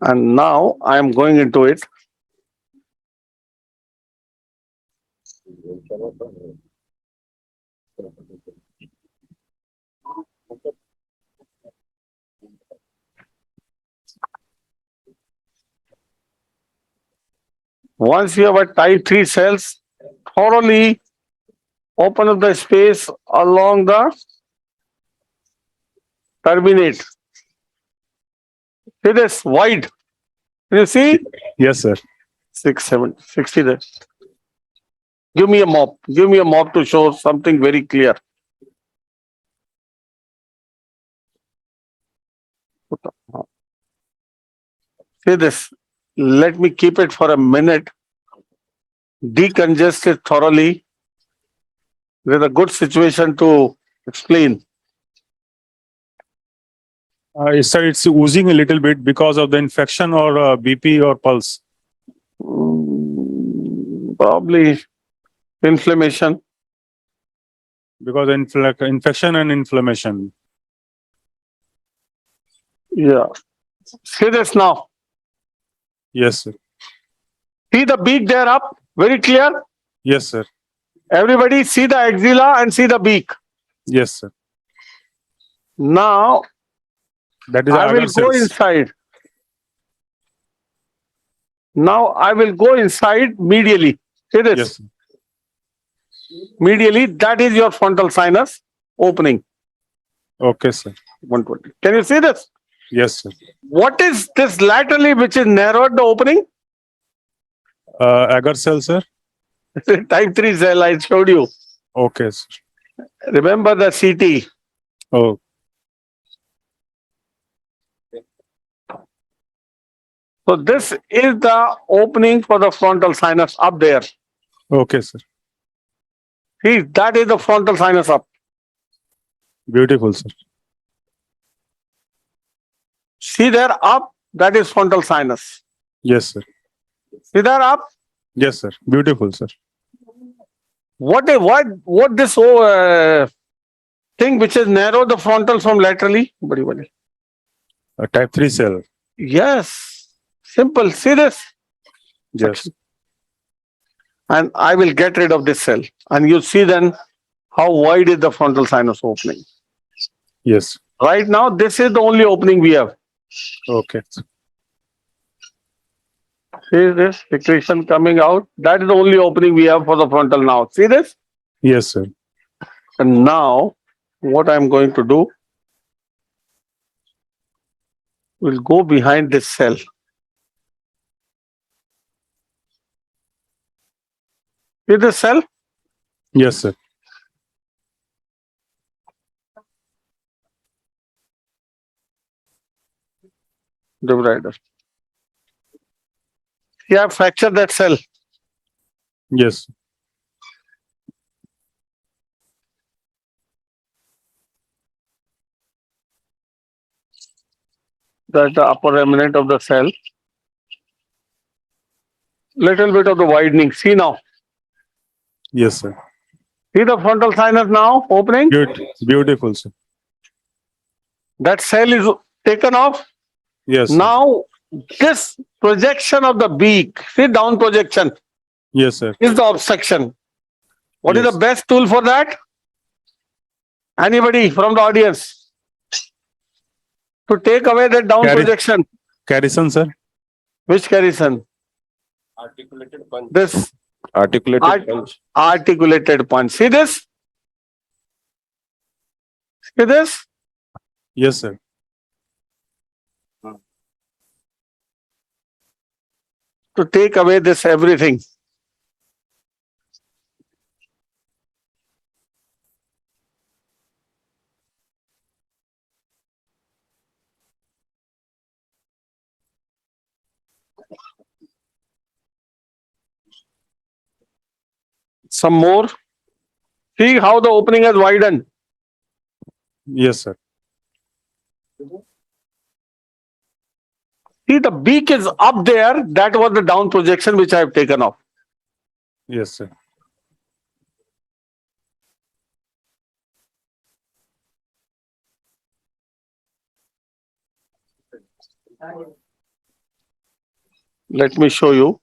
And now I am going into it. Once you have a type 3 cells, thoroughly open up the space along the terminate. See this wide. You see? Yes, sir. 6, 7, 60 there. Give me a mop. Give me a mop to show something very clear. See this. Let me keep it for a minute. Decongest it thoroughly. There's a good situation to explain. Sir, it's oozing a little bit because of the infection or BP or pulse. Probably inflammation. Because infection and inflammation. Yeah. See this now. Yes, sir. See the beak there up? Very clear? Yes, sir. Everybody see the axilla and see the beak. Yes, sir. Now, That is I will agar go cells. inside. Now, I will go inside medially. See this? Yes, sir. Medially, that is your frontal sinus opening. Okay, sir. 120. Can you see this? Yes, sir. What is this laterally which is narrowed the opening? Agar cell, sir. Type 3 cell I showed you. Okay, sir. Remember the CT. Oh, So this is the opening for the frontal sinus up there. okay, sir. See, that is the frontal sinus up. Beautiful, sir. See there up, that is frontal sinus. Yes, sir. See there up? Yes, sir. Beautiful, sir. What this thing which is narrow the frontal from laterally? Badi. A type 3 cell. Yes. Simple. See this? Yes. And I will get rid of this cell. And you see then how wide is the frontal sinus opening. Yes. Right now, this is the only opening we have. Okay. See this secretion coming out? That is the only opening we have for the frontal now. See this? Yes, sir. And now, what I'm going to do, we'll go behind this cell. See this cell? Yes, sir. Divider. See, I've fractured that cell. Yes. That's the upper remnant of the cell. Little bit of the widening. See now. Yes, sir. See the frontal sinus now opening? Beautiful, sir. That cell is taken off. Yes. Sir. Now, this projection of the beak, see down projection, Yes, sir. is the obstruction. What is Yes. the best tool for that? Anybody from the audience? To take away that down projection. Carrison, sir. Which carrison? Articulated punch. This Articulated punch. articulated punch. See this? See this? Yes, sir. To take away this everything. Some more. See how the opening has widened. Yes, sir. See the beak is up there. That was the down projection which I have taken off. Yes, sir. Let me show you.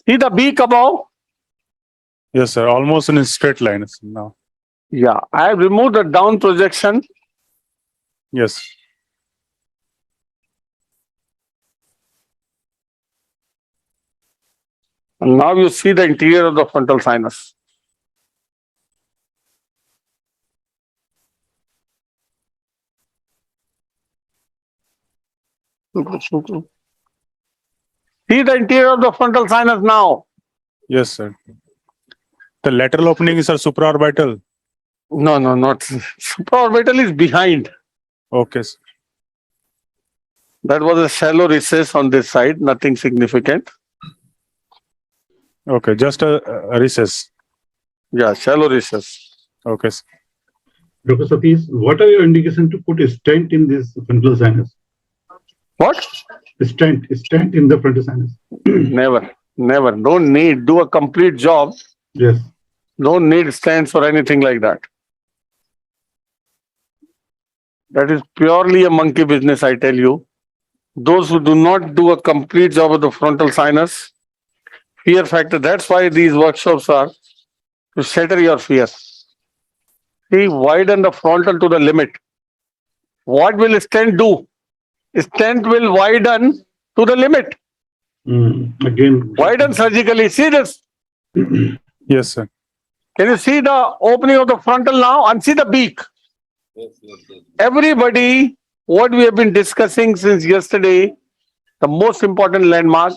See the beak above? Yes, sir. Almost in a straight line now. Yeah, I have removed the down projection. Yes. And now you see the interior of the frontal sinus. See the interior of the frontal sinus now. Yes, sir. The lateral opening is, sir, supraorbital. No, not supraorbital is behind. Okay, sir. That was a shallow recess on this side, nothing significant. Okay, just a recess. Yeah, shallow recess. Okay, sir. Dr. Satish, what are your indications to put a stent in this frontal sinus? What? A stent in the frontal sinus. Never. Don't need. Do a complete job. Yes. Don't need stents or anything like that. That is purely a monkey business, I tell you. Those who do not do a complete job of the frontal sinus, fear factor. That's why these workshops are to shatter your fear. See, widen the frontal to the limit. What will a stent do? A stent will widen to the limit. Again. Widen surgically. See this. Yes, sir. Can you see the opening of the frontal now and see the beak? Everybody, what we have been discussing since yesterday, the most important landmark,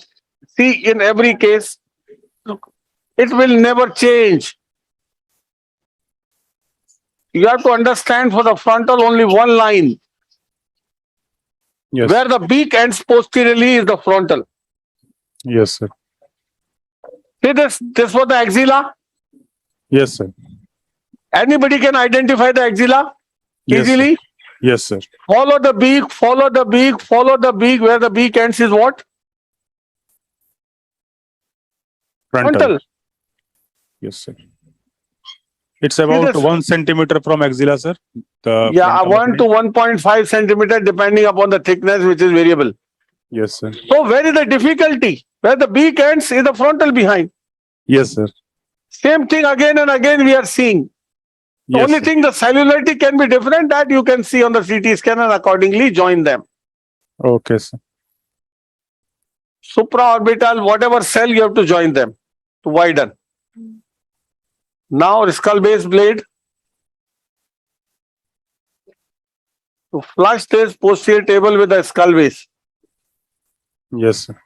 see in every case, it will never change. You have to understand for the frontal only one line. Yes. Where the beak ends posteriorly is the frontal. Yes, sir. See this was the axilla. Yes, sir. Anybody can identify the axilla Yes, sir. easily. Yes, sir. Follow the beak, follow the beak, follow the beak. Where the beak ends is what? Frontal. Yes, sir. It's about this? 1 centimeter from axilla, sir. The Yeah, frontal 1 to opening. 1.5 centimeter depending upon the thickness, which is variable. Yes, sir. So where is the difficulty? Where the beak ends is the frontal behind. Yes, sir. Same thing again and again we are seeing. The Yes, only sir. thing, the cellularity can be different, that you can see on the CT scan and accordingly join them. Okay, sir. Supraorbital, whatever cell, you have to join them to widen. Now skull base blade. To flush this posterior table with the skull base. Yes, sir.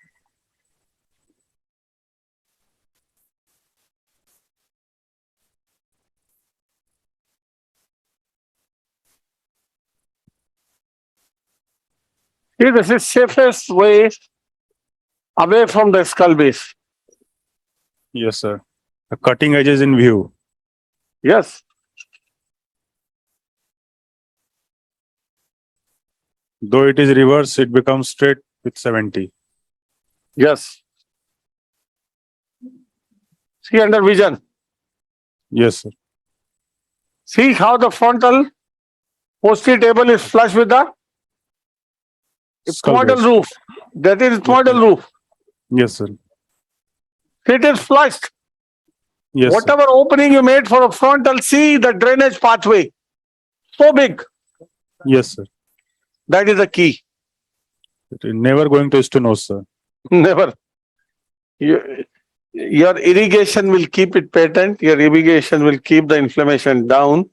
See, this is safest way away from the skull base. Yes, sir. The cutting edge is in view. Yes. Though it is reverse, it becomes straight with 70. Yes. See under vision. Yes, sir. See how the frontal posterior table is flush with the Skull ethmoidal base. roof. That is ethmoidal roof. Yes, sir. It is flushed. Yes, sir. Whatever opening you made for a frontal, see the drainage pathway. So big. Yes, sir. That is the key. It is never going to stenosis, sir. Never. Your irrigation will keep it patent. Your irrigation will keep the inflammation down.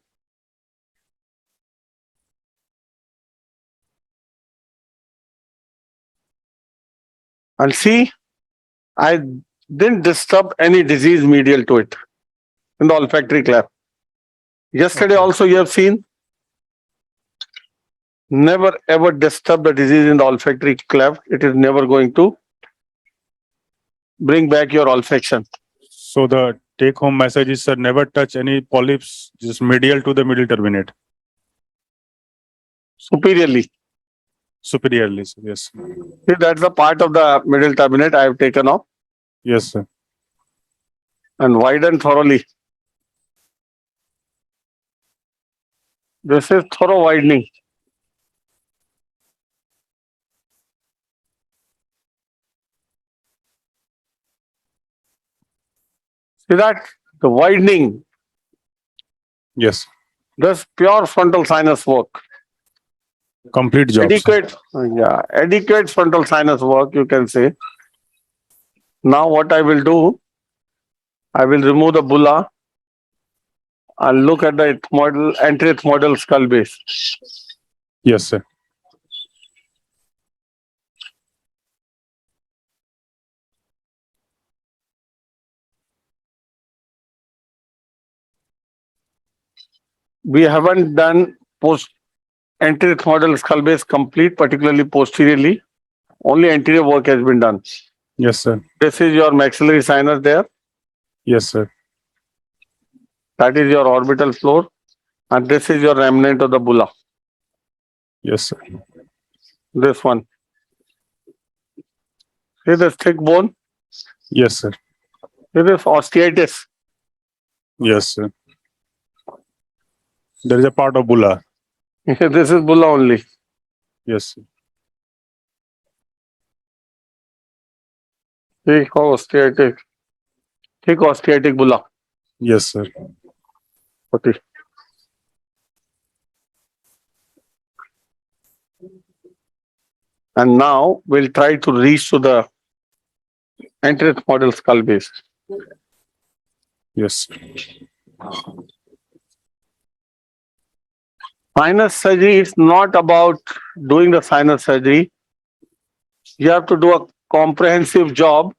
And see, I didn't disturb any disease medial to it in the olfactory cleft. Yesterday also you have seen, never ever disturb the disease in the olfactory cleft. It is never going to bring back your olfaction. So the take home message is, sir, never touch any polyps just medial to the middle turbinate. Superiorly. Superiorly, sir. Yes. See, that's the part of the middle turbinate I have taken off Yes, sir. and widen thoroughly. This is thorough widening. See that? The widening. Yes. This pure frontal sinus work. Complete job, sir. Adequate frontal sinus work, you can say. Now what I will do, I will remove the bulla and look at the anterethmoidal skull base. Yes, sir. we haven't done post anterior model skull base complete, particularly posteriorly. Only anterior work has been done. Yes, sir. This is your maxillary sinus there. Yes, sir. That is your orbital floor. And this is your remnant of the bulla. Yes, sir. This one. See this thick bone? Yes, sir. See this osteitis. Yes, sir. There is a part of bulla. This is bulla only. Yes, sir. See how osteitic. Thick osteitic bulla. Yes, sir. Okay. And now we'll try to reach to the anterior model skull base. Yes. Sinus surgery is not about doing the sinus surgery. You have to do a comprehensive job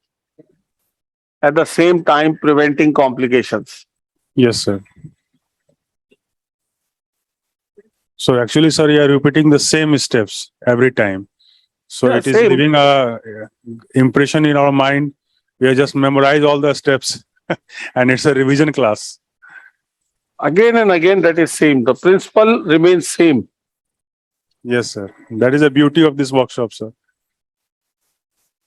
at the same time preventing complications. Yes, sir. So actually, sir, you are repeating the same steps every time. So Yeah, it is same. leaving a impression in our mind. We have just memorized all the steps and it's a revision class. Again and again, that is same. The principle remains same. Yes, sir. That is the beauty of this workshop, sir.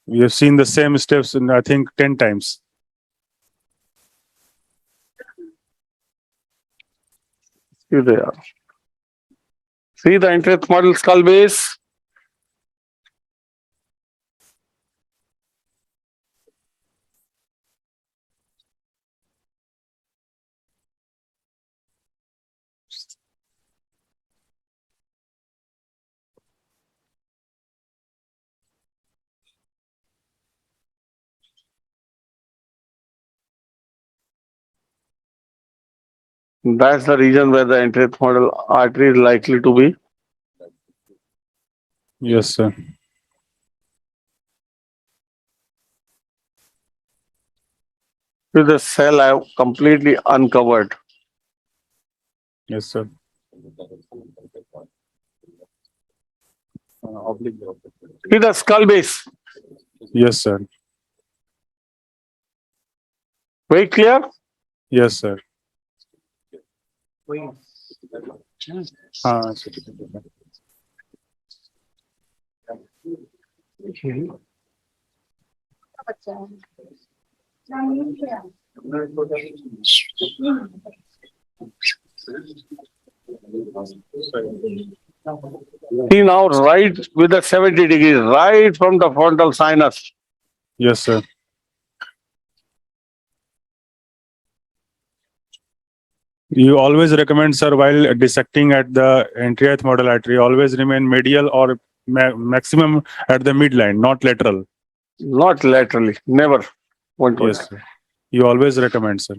We have seen the same steps in, I think, 10 times. See there. See the anterior model skull base. That's the region where the anterior model artery is likely to be. Yes, sir. See the cell I have completely uncovered. Yes, sir. See the skull base. Yes, sir. Very clear? Yes, sir. Sir. See now right with the 70 degrees, right from the frontal sinus. Yes, sir. You always recommend, sir, while dissecting at the anterior model artery, always remain medial or maximum at the midline, not lateral. Not laterally, never. Yes, sir. You always recommend, sir.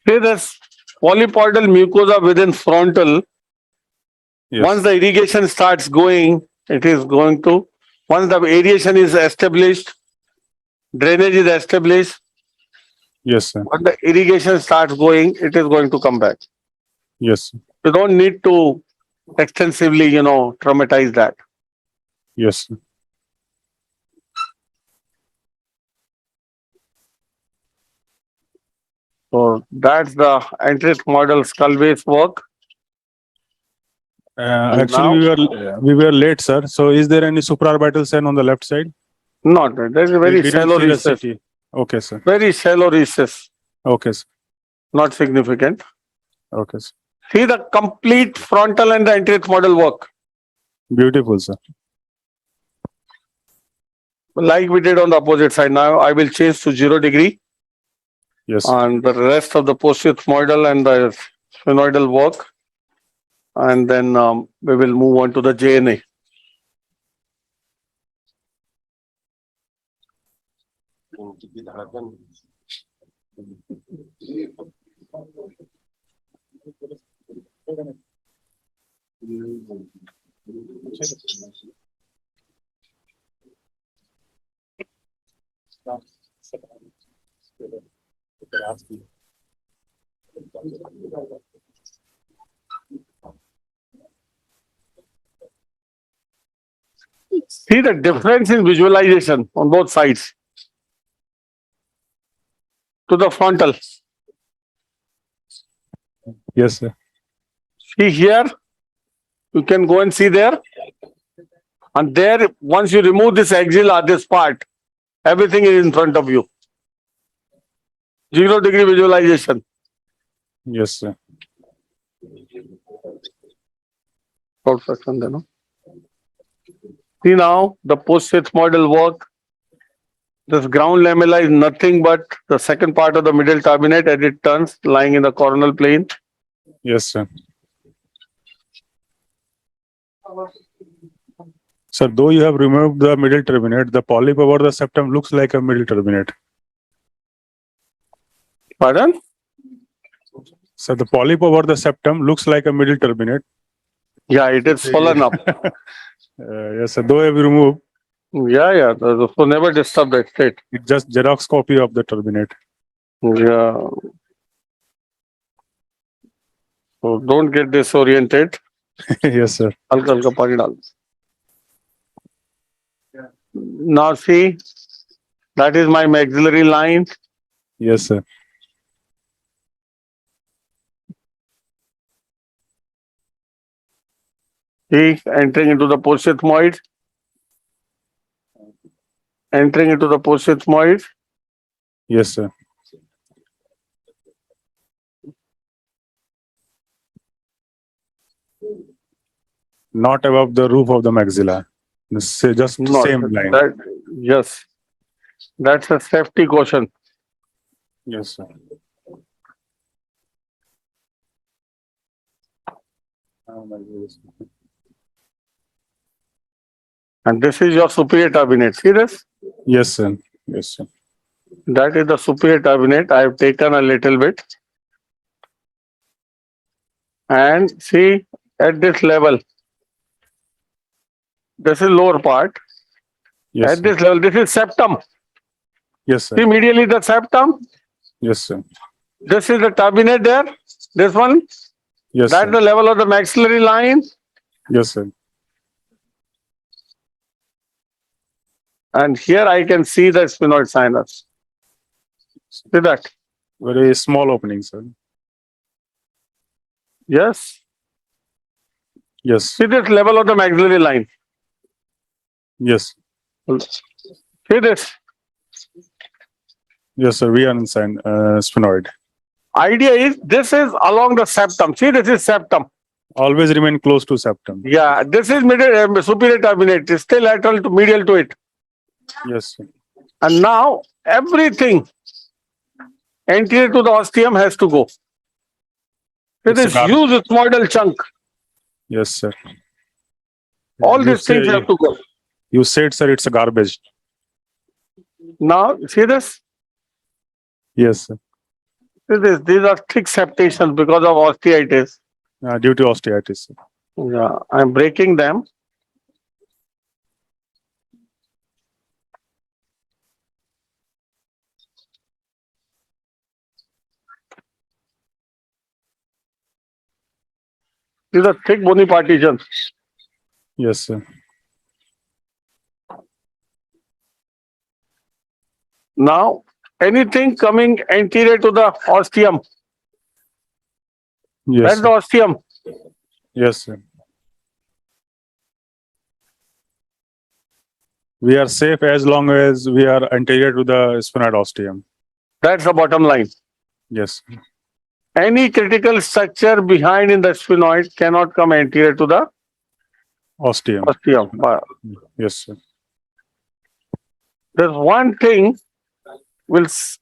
See this polypoidal mucosa within frontal. Yes. Once the irrigation starts going, it is going to. Once the aeration is established, drainage is established. Yes, sir. When the irrigation starts going, it is going to come back. Yes, sir. You don't need to extensively, traumatize that. Yes, sir. So that's the anterior model skull base work. Actually, we were late, sir. So, is there any supraorbital sign on the left side? Not right. There is a We very didn't shallow see the recess. CT. Okay, sir. Very shallow recess. Okay, sir. Not significant. Okay, sir. See the complete frontal and the anterior model work. Beautiful, sir. Like we did on the opposite side. Now I will change to 0 degree. Yes. And the rest of the posterior model and the sphenoidal work. And then we will move on to the JNA. See the difference in visualization on both sides. To the frontal. Yes, sir. See here, you can go and see there. And there, once you remove this axilla, this part, everything is in front of you. 0-degree visualization. Yes, sir. See now, the post-its model work. This ground lamella is nothing but the second part of the middle turbinate as it turns, lying in the coronal plane. Yes, sir. Sir, though you have removed the middle turbinate, the polyp over the septum looks like a middle turbinate. Pardon? So the polyp over the septum looks like a middle turbinate. Yeah, it is swollen up. Yes, sir. Though I have removed, Yeah. So never disturb that state. it's just Xerox copy of the turbinate. Yeah. So don't get disoriented. Yes, sir. हल्का पानी डाल. Now see, that is my maxillary line. Yes, sir. See, entering into the posthethmoid. Entering into the posthethmoid. Yes, sir. Not above the roof of the maxilla. Just No, same line. yes. That's a safety caution. Yes, sir. And this is your superior turbinate. See this? Yes, sir. Yes, sir. That is the superior turbinate. I have taken a little bit. And see, at this level, this is lower part. Yes, At sir. this level, this is septum. Yes, sir. See medially the septum. Yes, sir. This is the turbinate there. This one. Yes, That's sir. the level of the maxillary line. Yes, sir. And here I can see the sphenoid sinus. See that? Very small opening, sir. Yes. Yes. See this level of the maxillary line. Yes. See this. Yes, sir. We are inside sphenoid. Idea is this is along the septum. See, this is septum. Always remain close to septum. Yeah, this is middle superior turbinate. It's still lateral to medial to it. Yes, sir. And now everything anterior to the ostium has to go. It It's is a huge sphenoidal chunk. Yes, sir. All You these things say- have to go. You said, sir, it's a garbage. Now, see this? Yes, sir. See this? These are thick septations because of osteitis. Due to osteitis. Sir. Yeah, I'm breaking them. These are thick bony partitions. Yes, sir. Now, anything coming anterior to the ostium, Yes, that's the sir. ostium. Yes, sir. We are safe as long as we are anterior to the sphenoid ostium. That's the bottom line. Yes. Any critical structure behind in the sphenoid cannot come anterior to the Ostium. ostium. Yes, sir. There's one thing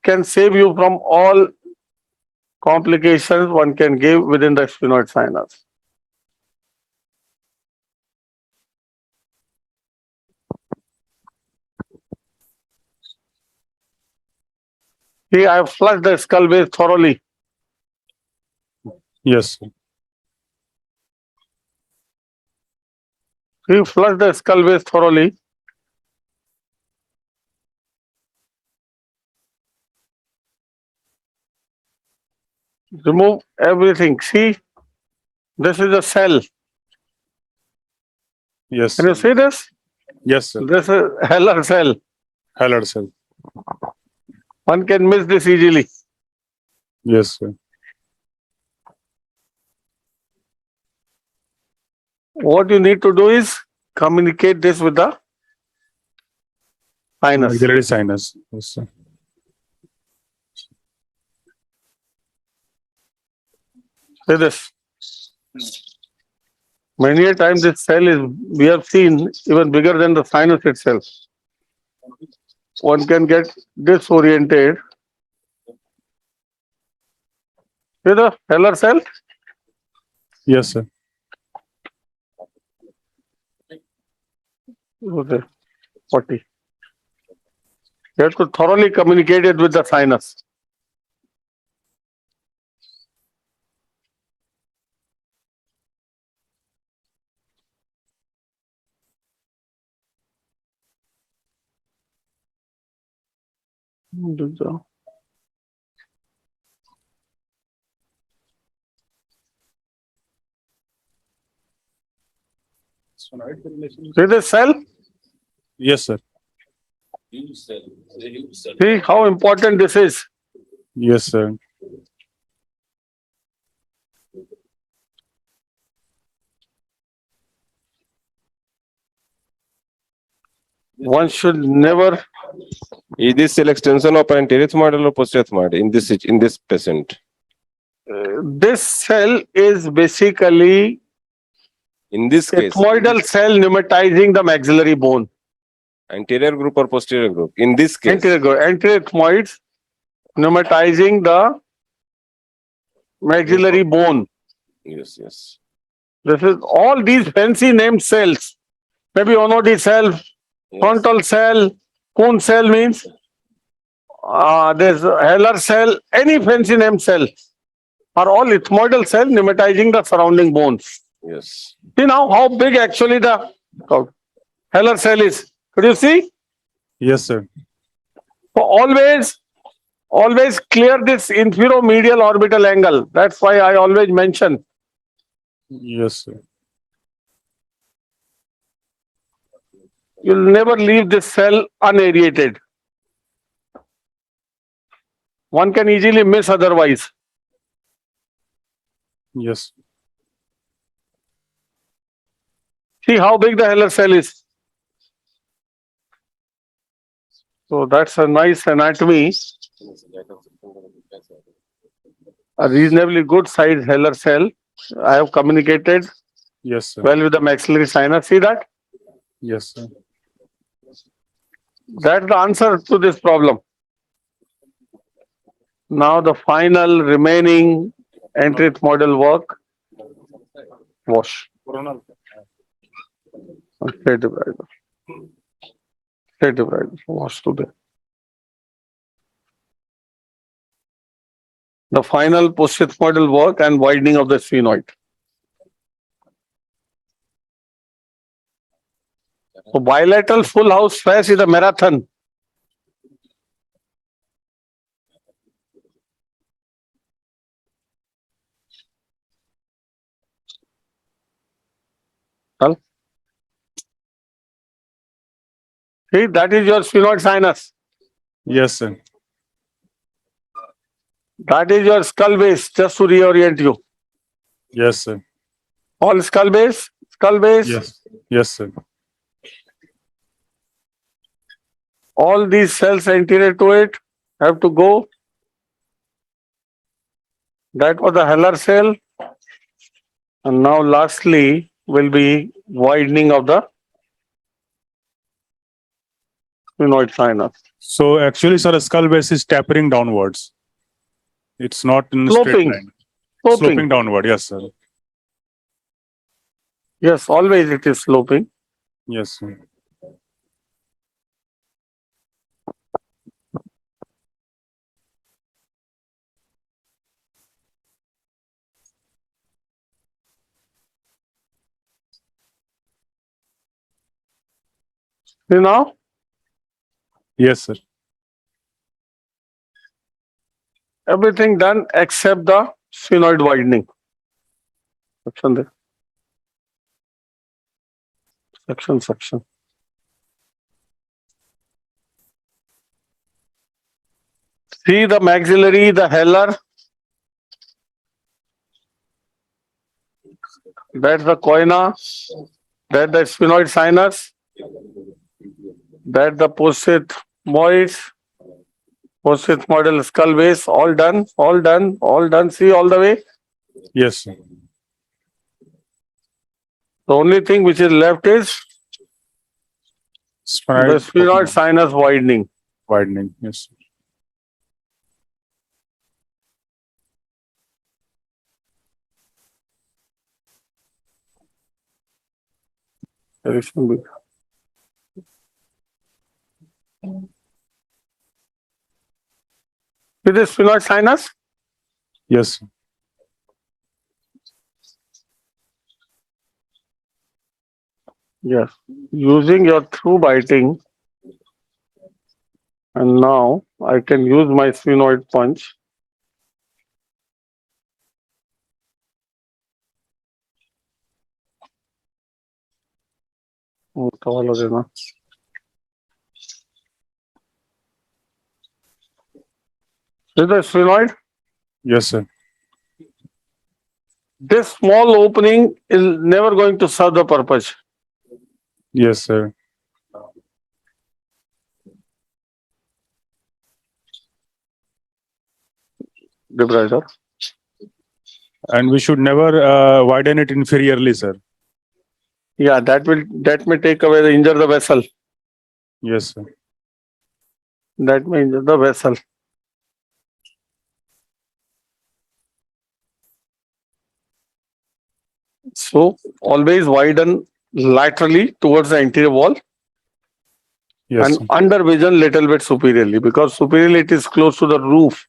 can save you from all complications one can give within the sphenoid sinus. See, I have flushed the skull base thoroughly. Yes, sir. See, flush the skull base thoroughly. Remove everything. See, this is a cell. Yes. Can you see this? Yes, sir. This is Heller cell. Hallard cell. One can miss this easily. Yes, sir. What you need to do is communicate this with the sinus. Maxillary sinus. Yes, sir. See this. Many a time this cell is, we have seen, even bigger than the sinus itself. One can get disoriented. See the Heller cell? Yes, sir. Okay. 40. You have to thoroughly communicate it with the sinus. See this cell? Yes, sir. See how important this is. Yes, sir. One should never, Is this cell extension of anterior model or posterior model in this patient? this cell is basically In this case, ethmoidal cell pneumatizing the maxillary bone. anterior group or posterior group? In this case, Anterior ethmoids pneumatizing the maxillary bone. yes, yes. This is all these fancy named cells. Maybe Onodi cell, Yes. frontal cell, Kuhn cell means there's Heller cell, any fancy named cell are all ethmoidal cell pneumatizing the surrounding bones. Yes. See now how big actually the Heller cell is. Could you see? Yes, sir. So always clear this infero-medial orbital angle. That's why I always mention. Yes, sir. You'll never leave this cell unaerated. One can easily miss otherwise. Yes. See how big the Heller cell is. So that's a nice anatomy. A reasonably good size Heller cell. I have communicated Yes, sir. well with the maxillary sinus. See that? Yes, sir. That's the answer to this problem. Now the final remaining entry model work. Wash. State divider. State divider. Wash today. The final post-model work and widening of the sphenoid. So bilateral full house stress is a marathon. Well, see, that is your sphenoid sinus. Yes, sir. That is your skull base, just to reorient you. Yes, sir. All skull base, skull base. Yes. Yes, sir. All these cells anterior to it have to go. That was the Heller cell. And now lastly will be widening of the sphenoid sinus. So actually, sir, skull base is tapering downwards. It's not in a straight Sloping. line. Sloping. Sloping downward. Yes, sir. Yes, always it is sloping. Yes, sir. See now? Yes, sir. Everything done except the sphenoid widening. Section there. Section. See the maxillary, the halar. That's the coina. That's the sphenoid sinus. That's the postsigmoids. Postsigmoidal skull base. All done. All done. All done. See all the way. Yes, sir. The only thing which is left is the Sphenoid sphenoid sinus widening. widening. Yes. Sir. Direction B. See the sphenoid sinus? Yes. Sir. Yes. Using your through biting, and now I can use my sphenoid punch. सवाल हो गया ना See the sphenoid? Yes, sir. This small opening is never going to serve the purpose. Yes, sir. Debrider. And we should never widen it inferiorly, sir. Yeah, that may take away the injure the vessel. Yes, sir. That may injure the vessel. So always widen laterally towards the anterior wall Yes, and sir. under vision little bit superiorly because superiorly it is close to the roof.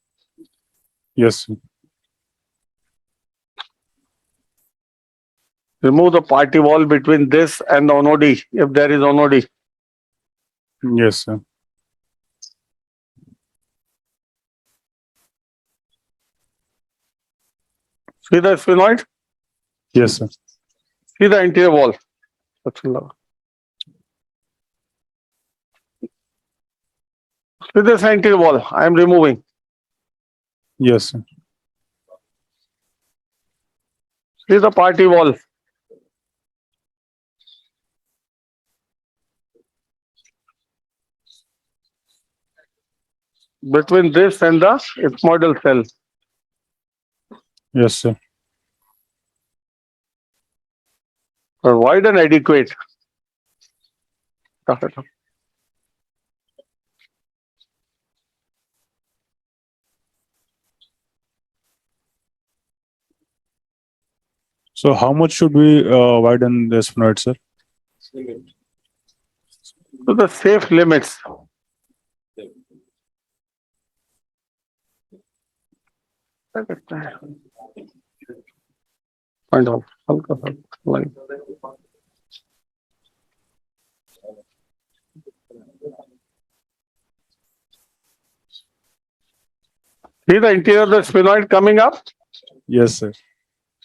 Yes, sir. Remove the party wall between this and the onodi if there is onodi. Yes, sir. See the sphenoid? Yes, sir. See the anterior wall. See this anterior wall. I am removing. Yes, sir. See the party wall. Between this and the ethmoidal cell. Yes, sir. Wide and adequate. So how much should we widen the sphenoid, sir? To the safe limits. Find out. Line. See the interior of the sphenoid coming up? Yes, sir.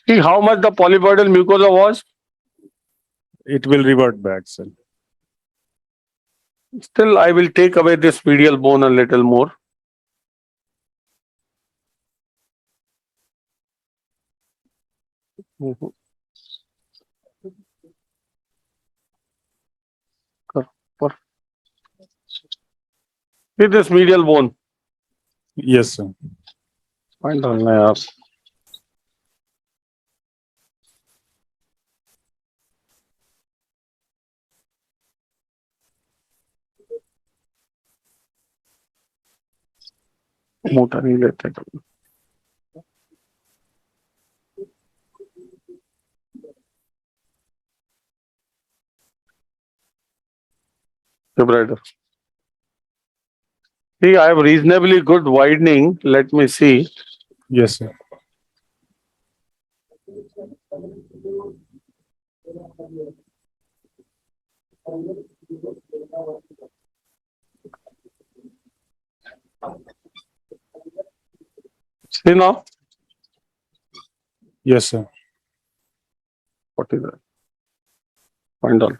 See how much the polypoidal mucosa was? It will revert back, sir. Still, I will take away this medial bone a little more. See this medial bone. Yes, sir. Find out now. मोटा नहीं लेते कभी Debrider. See, I have reasonably good widening. Let me see. Yes, sir. See now? Yes, sir. What is that? Find out.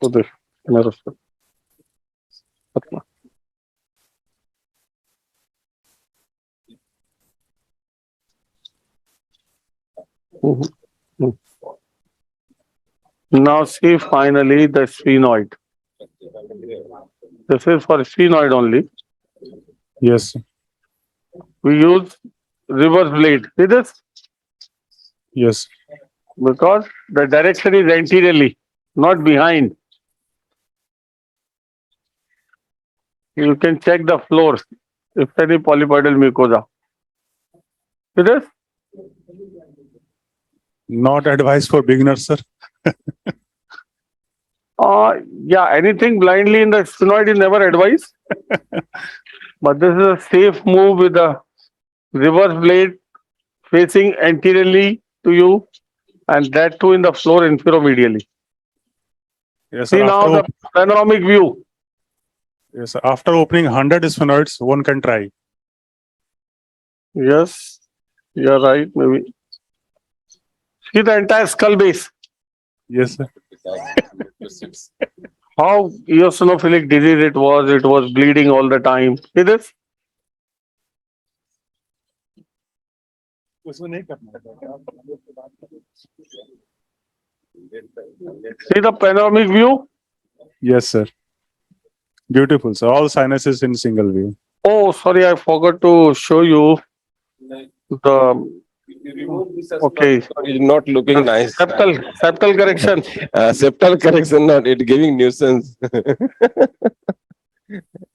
So this. Mhm. Now see finally the sphenoid. This is for sphenoid only. Yes. We use reverse blade. See this? Yes. Because the direction is anteriorly, not behind. You can check the floor if any polypoidal mucosa. See this? Not advice for beginners, sir. Yeah, anything blindly in the sphenoid is never advised. But this is a safe move with the reverse blade facing anteriorly to you, and that too in the floor inferiormedially. Yes, See sir. now the panoramic view. Yes, sir. After opening 100 sphenoids, one can try. Yes, you're right, maybe. See the entire skull base. Yes, sir. How eosinophilic disease it was bleeding all the time. See this? See the panoramic view? Yes, sir. Beautiful, sir. All sinuses in single view. Oh, sorry, I forgot to show you the okay. It's not looking nice. Septal correction. Septal correction, not it giving nuisance.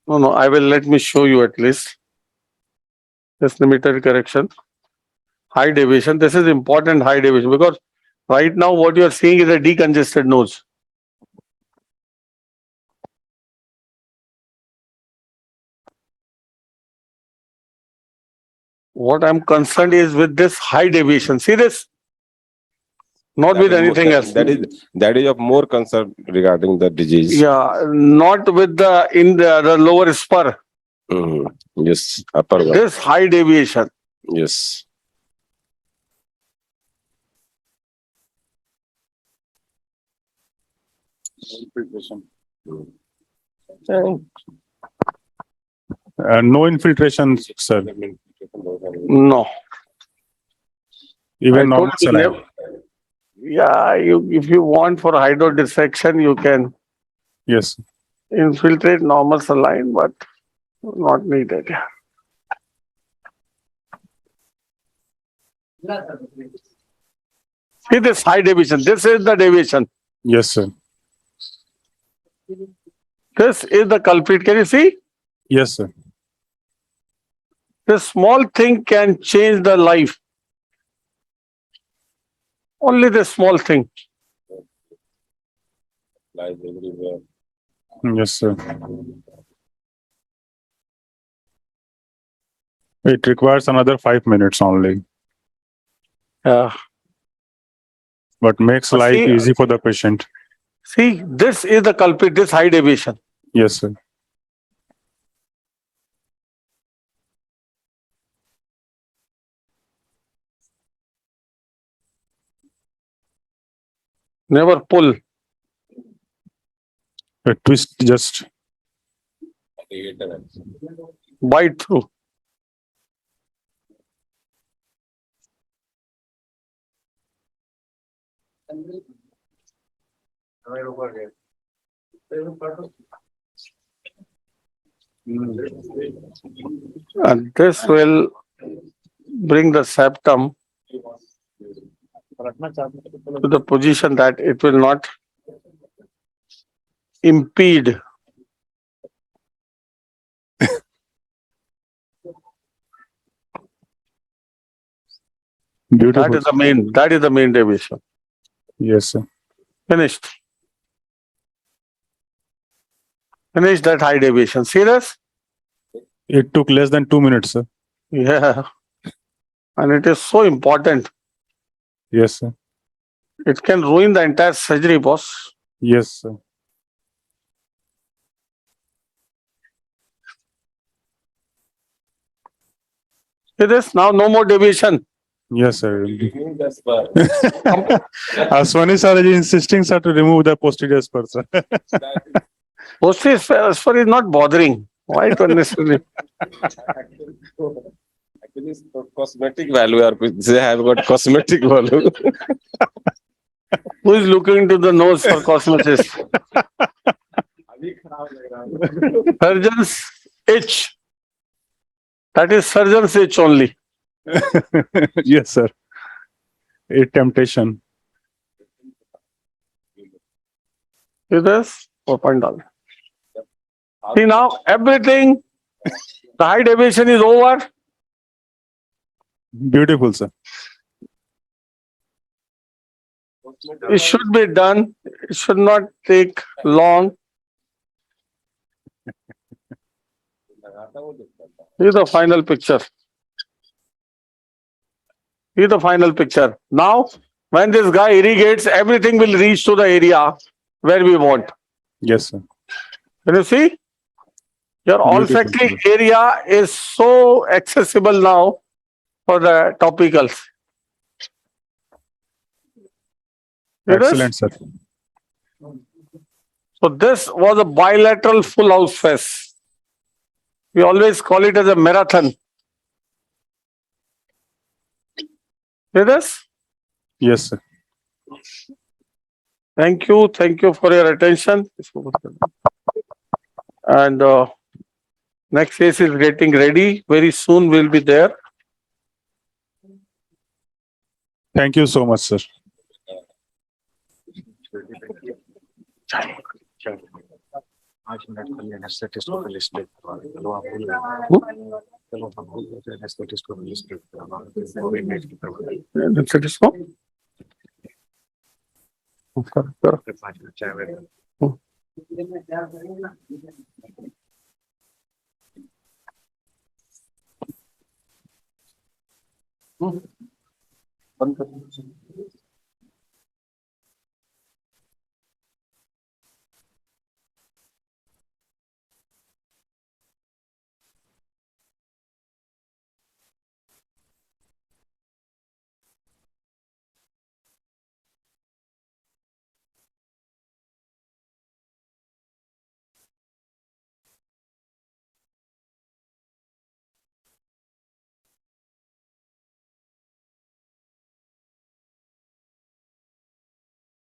No, I will let me show you at least. This limited correction. High deviation. This is important high deviation because right now what you are seeing is a decongested nose. What I'm concerned is with this high deviation. See this? Not with anything else. That is of more concern regarding the disease. Yeah, not with the lower spur. Mhm. Yes, upper one. This high deviation. Yes. No infiltration, sir. No. Even I normal told you saline. never- Yeah, if you want for hydrodissection, you can Yes. infiltrate normal saline, but not needed. See this high deviation. This is the deviation. Yes, sir. This is the culprit. Can you see? Yes, sir. This small thing can change the life. Only this small thing. Lies everywhere. Yes, sir. It requires another 5 minutes only, but makes But life see- easy for the patient. See, this is the culprit, this high deviation. Yes, sir. Never pull, A twist just. bite through. And this will bring the septum to the position that it will not impede. Beautiful. That is the main deviation. Yes, sir. Finished. Finish that high deviation. See this? It took less than 2 minutes, sir. Yeah. And it is so important. Yes, sir. It can ruin the entire surgery, boss. Yes, sir. See this? Now no more deviation. Yes, sir. Aswani sir is insisting, sir, to remove the posterior spur, sir. Posterior spur is not bothering. Why to unnecessarily? It is cosmetic value or they have got cosmetic value. Who is looking into the nose for cosmetics? Surgeon's itch. That is surgeon's itch only. Yes, sir. A temptation. See this? $4. See now, everything, the high deviation is over. Beautiful, sir. It should be done. It should not take long. Here's the final picture. Here's the final picture. Now, when this guy irrigates, everything will reach to the area where we want. Yes, sir. Can you see? Your Beautiful, olfactory area is so accessible now for the topicals. See this? Excellent, sir. So this was a bilateral full house fest. We always call it as a marathon. See this? Yes, sir. Thank you. Thank you for your attention. And next phase is getting ready. Very soon we'll be there. Thank you so much, sir.